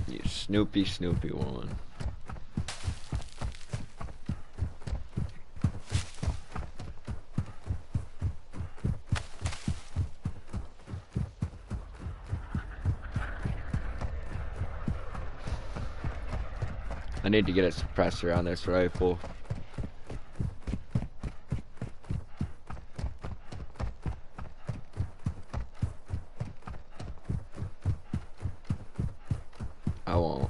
Speaker 1: You snoopy woman. I need to get a suppressor on this rifle. I won't.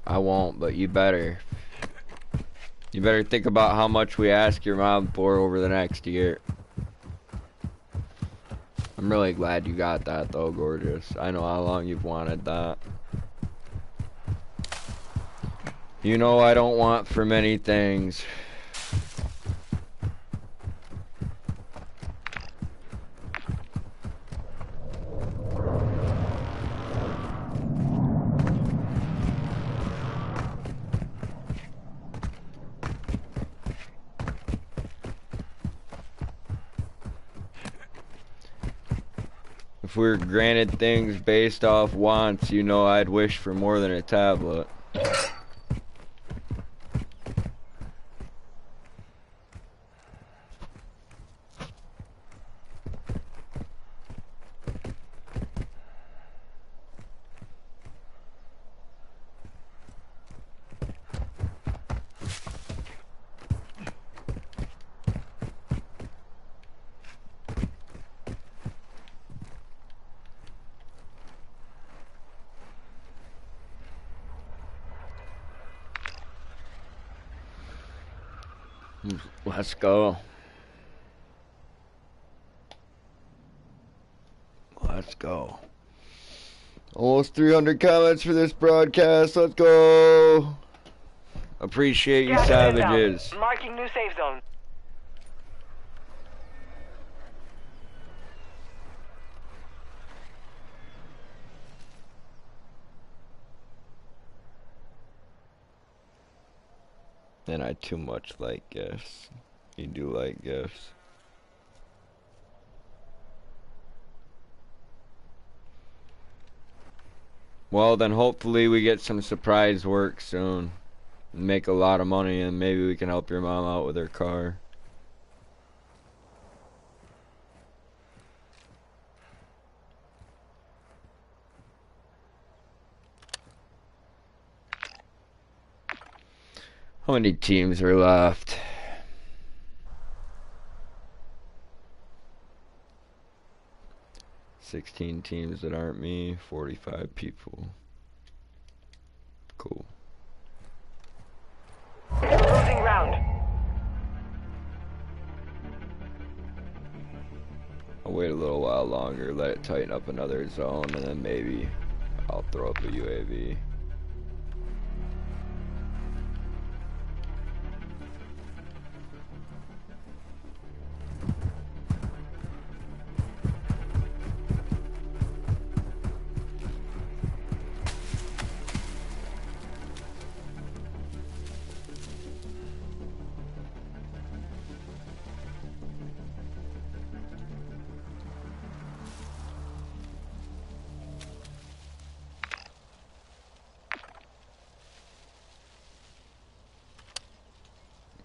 Speaker 1: I won't, but you better. You better think about how much we ask your mom for over the next year. I'm really glad you got that though, gorgeous. I know how long you've wanted that. You know I don't want for many things. If we were granted things based off wants, you know I'd wish for more than a tablet. Let's go. Let's go. Almost 300 comments for this broadcast. Let's go. Appreciate you,
Speaker 3: Gas is
Speaker 1: savages.
Speaker 3: inbound. Marking new safe zone.
Speaker 1: And I too much like gifts. You do like gifts. Well, then hopefully we get some surprise work soon. Make a lot of money, and maybe we can help your mom out with her car. How many teams are left? $16 teams that aren't me, 45 people. Cool.
Speaker 3: You're losing ground.
Speaker 1: I'll wait a little while longer, let it tighten up another zone, and then maybe I'll throw up a UAV.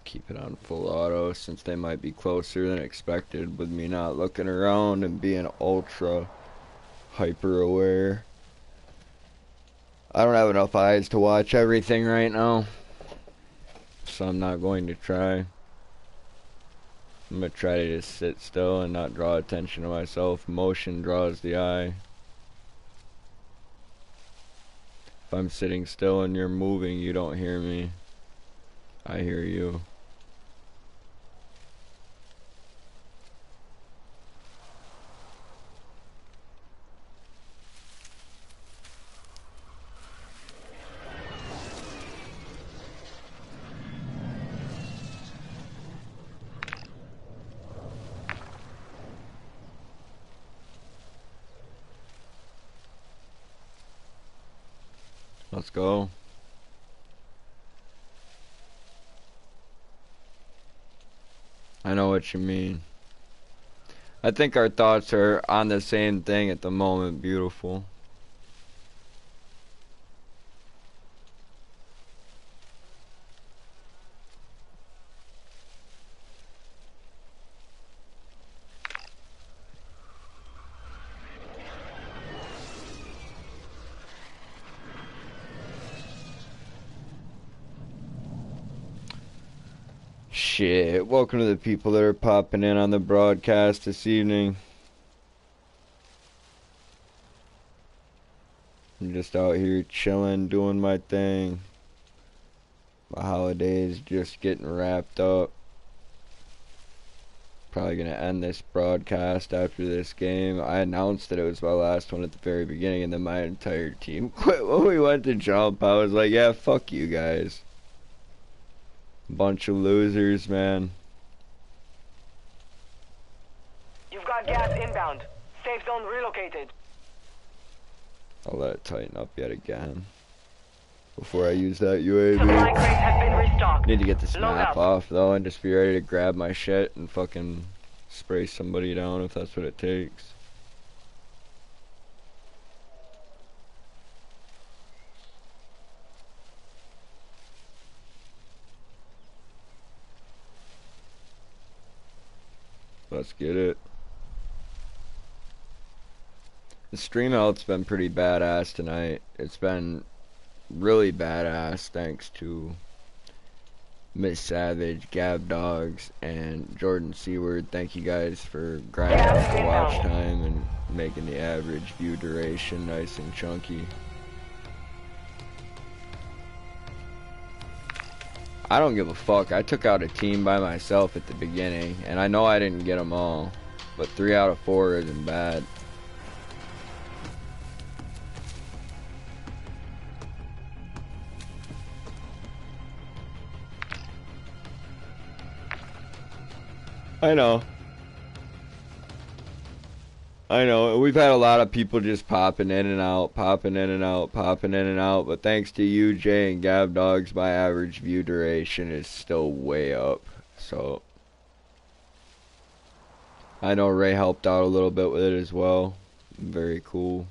Speaker 1: Keep it on full auto since they might be closer than expected with me not looking around and being ultra hyper aware. I don't have enough eyes to watch everything right now, so I'm not going to try. I'm going to try to just sit still and not draw attention to myself. Motion draws the eye. If I'm sitting still and you're moving, you don't hear me. I hear you. Let's go. I know what you mean. I think our thoughts are on the same thing at the moment, beautiful. Shit, welcome to the people that are popping in on the broadcast this evening. I'm just out here chilling, doing my thing. My holidays just getting wrapped up. Probably gonna end this broadcast after this game. I announced that it was my last one at the very beginning, and then my entire team quit when we went to jump. I was like, yeah, fuck you guys. Bunch of losers, man.
Speaker 3: You've got gas inbound. Safe zone relocated.
Speaker 1: I'll let it tighten up yet again before I use that UAV.
Speaker 3: Supply crates have been restocked.
Speaker 1: Need to get this
Speaker 3: Load
Speaker 1: map
Speaker 3: up.
Speaker 1: off though and just be ready to grab my shit and fucking spray somebody down if that's what it takes. Let's get it. The stream out's been pretty badass tonight. It's been really badass thanks to Miss Savage, Gab Dogs, and Jordan Seward. Thank you guys for grinding up the watch time and making the average view duration nice and chunky. I don't give a fuck. I took out a team by myself at the beginning, and I know I didn't get them all, but 3 out of 4 isn't bad. I know. I know. We've had a lot of people just popping in and out, popping in and out, popping in and out. But thanks to you, Jay, and Gab Dogs, my average view duration is still way up. So I know Ray helped out a little bit with it as well. Very cool.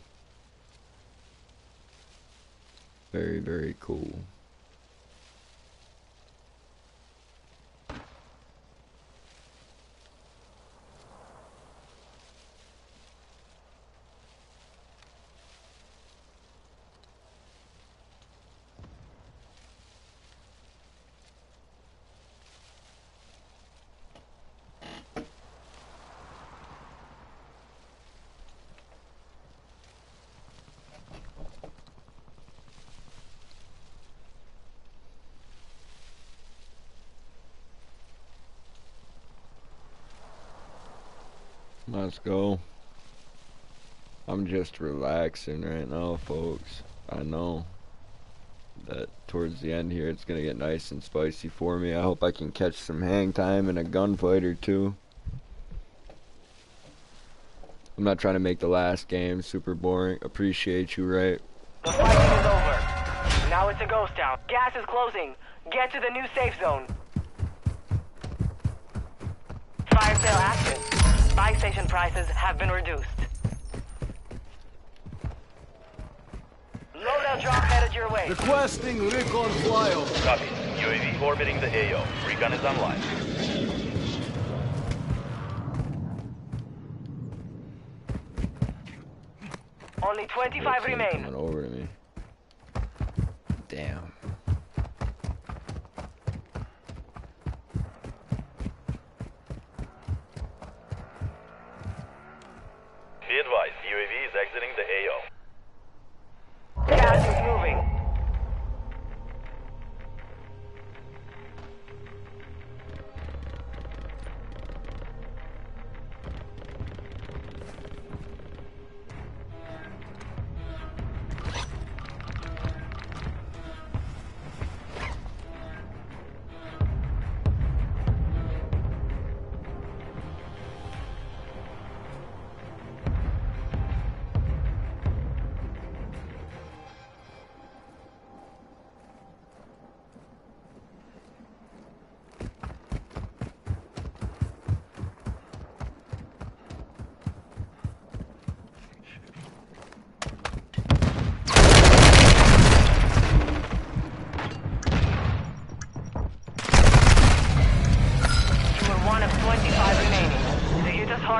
Speaker 1: Very, very cool. Let's go. I'm just relaxing right now, folks. I know that towards the end here it's gonna get nice and spicy for me. I hope I can catch some hang time and a gunfight or two. I'm not trying to make the last game super boring. Appreciate you, right?
Speaker 3: The fight is over. Now it's a ghost town. Gas is closing. Get to the new safe zone. Fire sale active. Buy station prices have been reduced. Loadout drop headed your way.
Speaker 6: Requesting recon flyover.
Speaker 9: Copy. UAV orbiting the AO. Recon is online.
Speaker 3: Only 25 remain.
Speaker 1: Coming over to me. Damn.
Speaker 9: Be advised, UAV is exiting the AO.
Speaker 3: Gas is moving.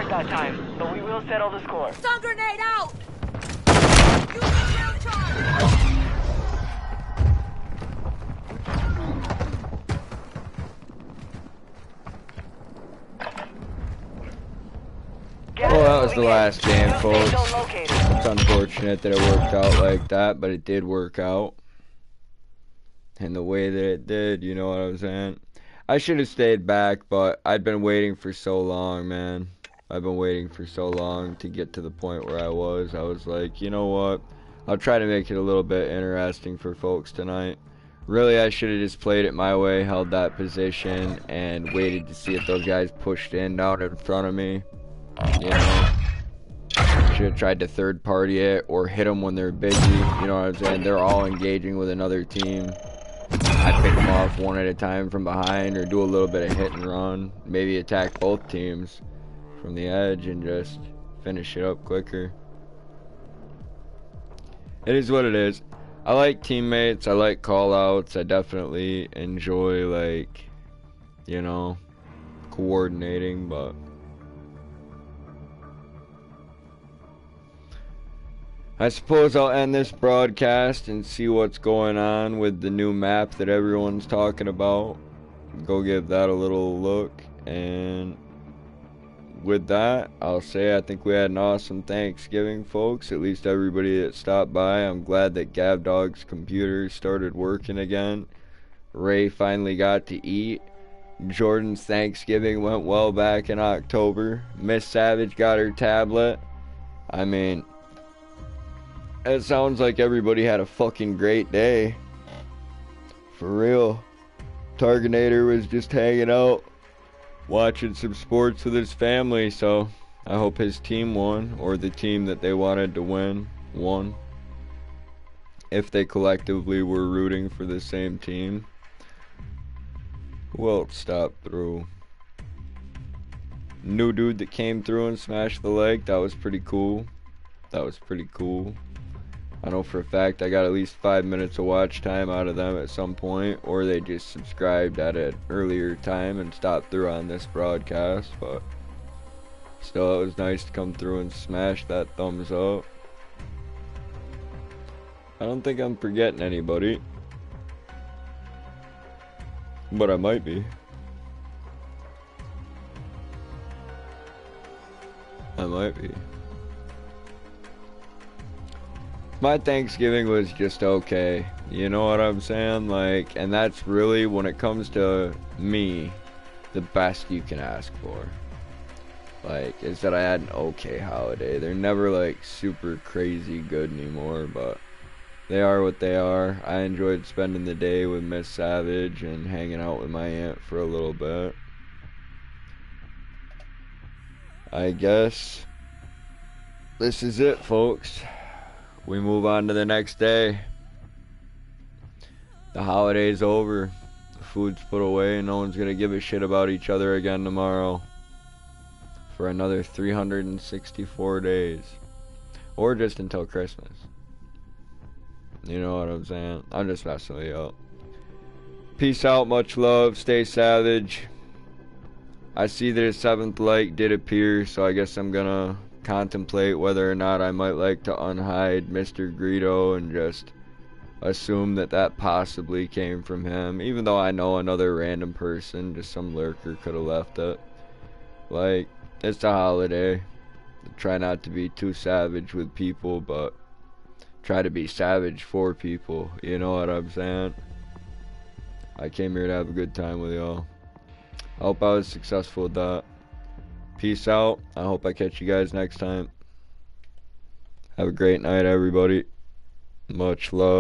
Speaker 3: That time, but we will settle the score.
Speaker 13: Stun grenade out! Use the ground charge!
Speaker 1: Well, that was the last game, folks. It's unfortunate that it worked out like that, but it did work out. And the way that it did, you know what I'm saying? I should have stayed back, but I'd been waiting for so long, man. I've been waiting for so long to get to the point where I was. I was like, you know what? I'll try to make it a little bit interesting for folks tonight. Really, I should have just played it my way, held that position, and waited to see if those guys pushed in down in front of me. You know? Should have tried to third party it or hit them when they're busy. You know what I'm saying? They're all engaging with another team. I pick them off one at a time from behind or do a little bit of hit and run. Maybe attack both teams from the edge and just finish it up quicker. It is what it is. I like teammates. I like call outs. I definitely enjoy, like, you know, coordinating, but I suppose I'll end this broadcast and see what's going on with the new map that everyone's talking about. Go give that a little look. And with that, I'll say I think we had an awesome Thanksgiving, folks. At least everybody that stopped by. I'm glad that Gavdog's computer started working again. Ray finally got to eat. Jordan's Thanksgiving went well back in October. Miss Savage got her tablet. I mean, it sounds like everybody had a fucking great day. For real. Targinator was just hanging out, watching some sports with his family, so I hope his team won, or the team that they wanted to win won. If they collectively were rooting for the same team. Who else stopped through? New dude that came through and smashed the leg. That was pretty cool. That was pretty cool. I know for a fact I got at least 5 minutes of watch time out of them at some point, or they just subscribed at an earlier time and stopped through on this broadcast, but still it was nice to come through and smash that thumbs up. I don't think I'm forgetting anybody, but I might be. I might be. My Thanksgiving was just okay, you know what I'm saying? Like, and that's really, when it comes to me, the best you can ask for. Like, is that I had an okay holiday. They're never like super crazy good anymore, but they are what they are. I enjoyed spending the day with Miss Savage and hanging out with my aunt for a little bit. I guess this is it, folks. We move on to the next day. The holiday's over. The food's put away, and no one's gonna give a shit about each other again tomorrow. For another 364 days. Or just until Christmas. You know what I'm saying? I'm just messing with you up. Peace out, much love, stay savage. I see that a 7th like did appear, so I guess I'm gonna contemplate whether or not I might like to unhide Mr. Greedo and just assume that that possibly came from him, even though I know another random person, just some lurker, could have left it. Like, it's a holiday. Try not to be too savage with people, but try to be savage for people, you know what I'm saying? I came here to have a good time with y'all. I hope I was successful with that. Peace out. I hope I catch you guys next time. Have a great night, everybody. Much love.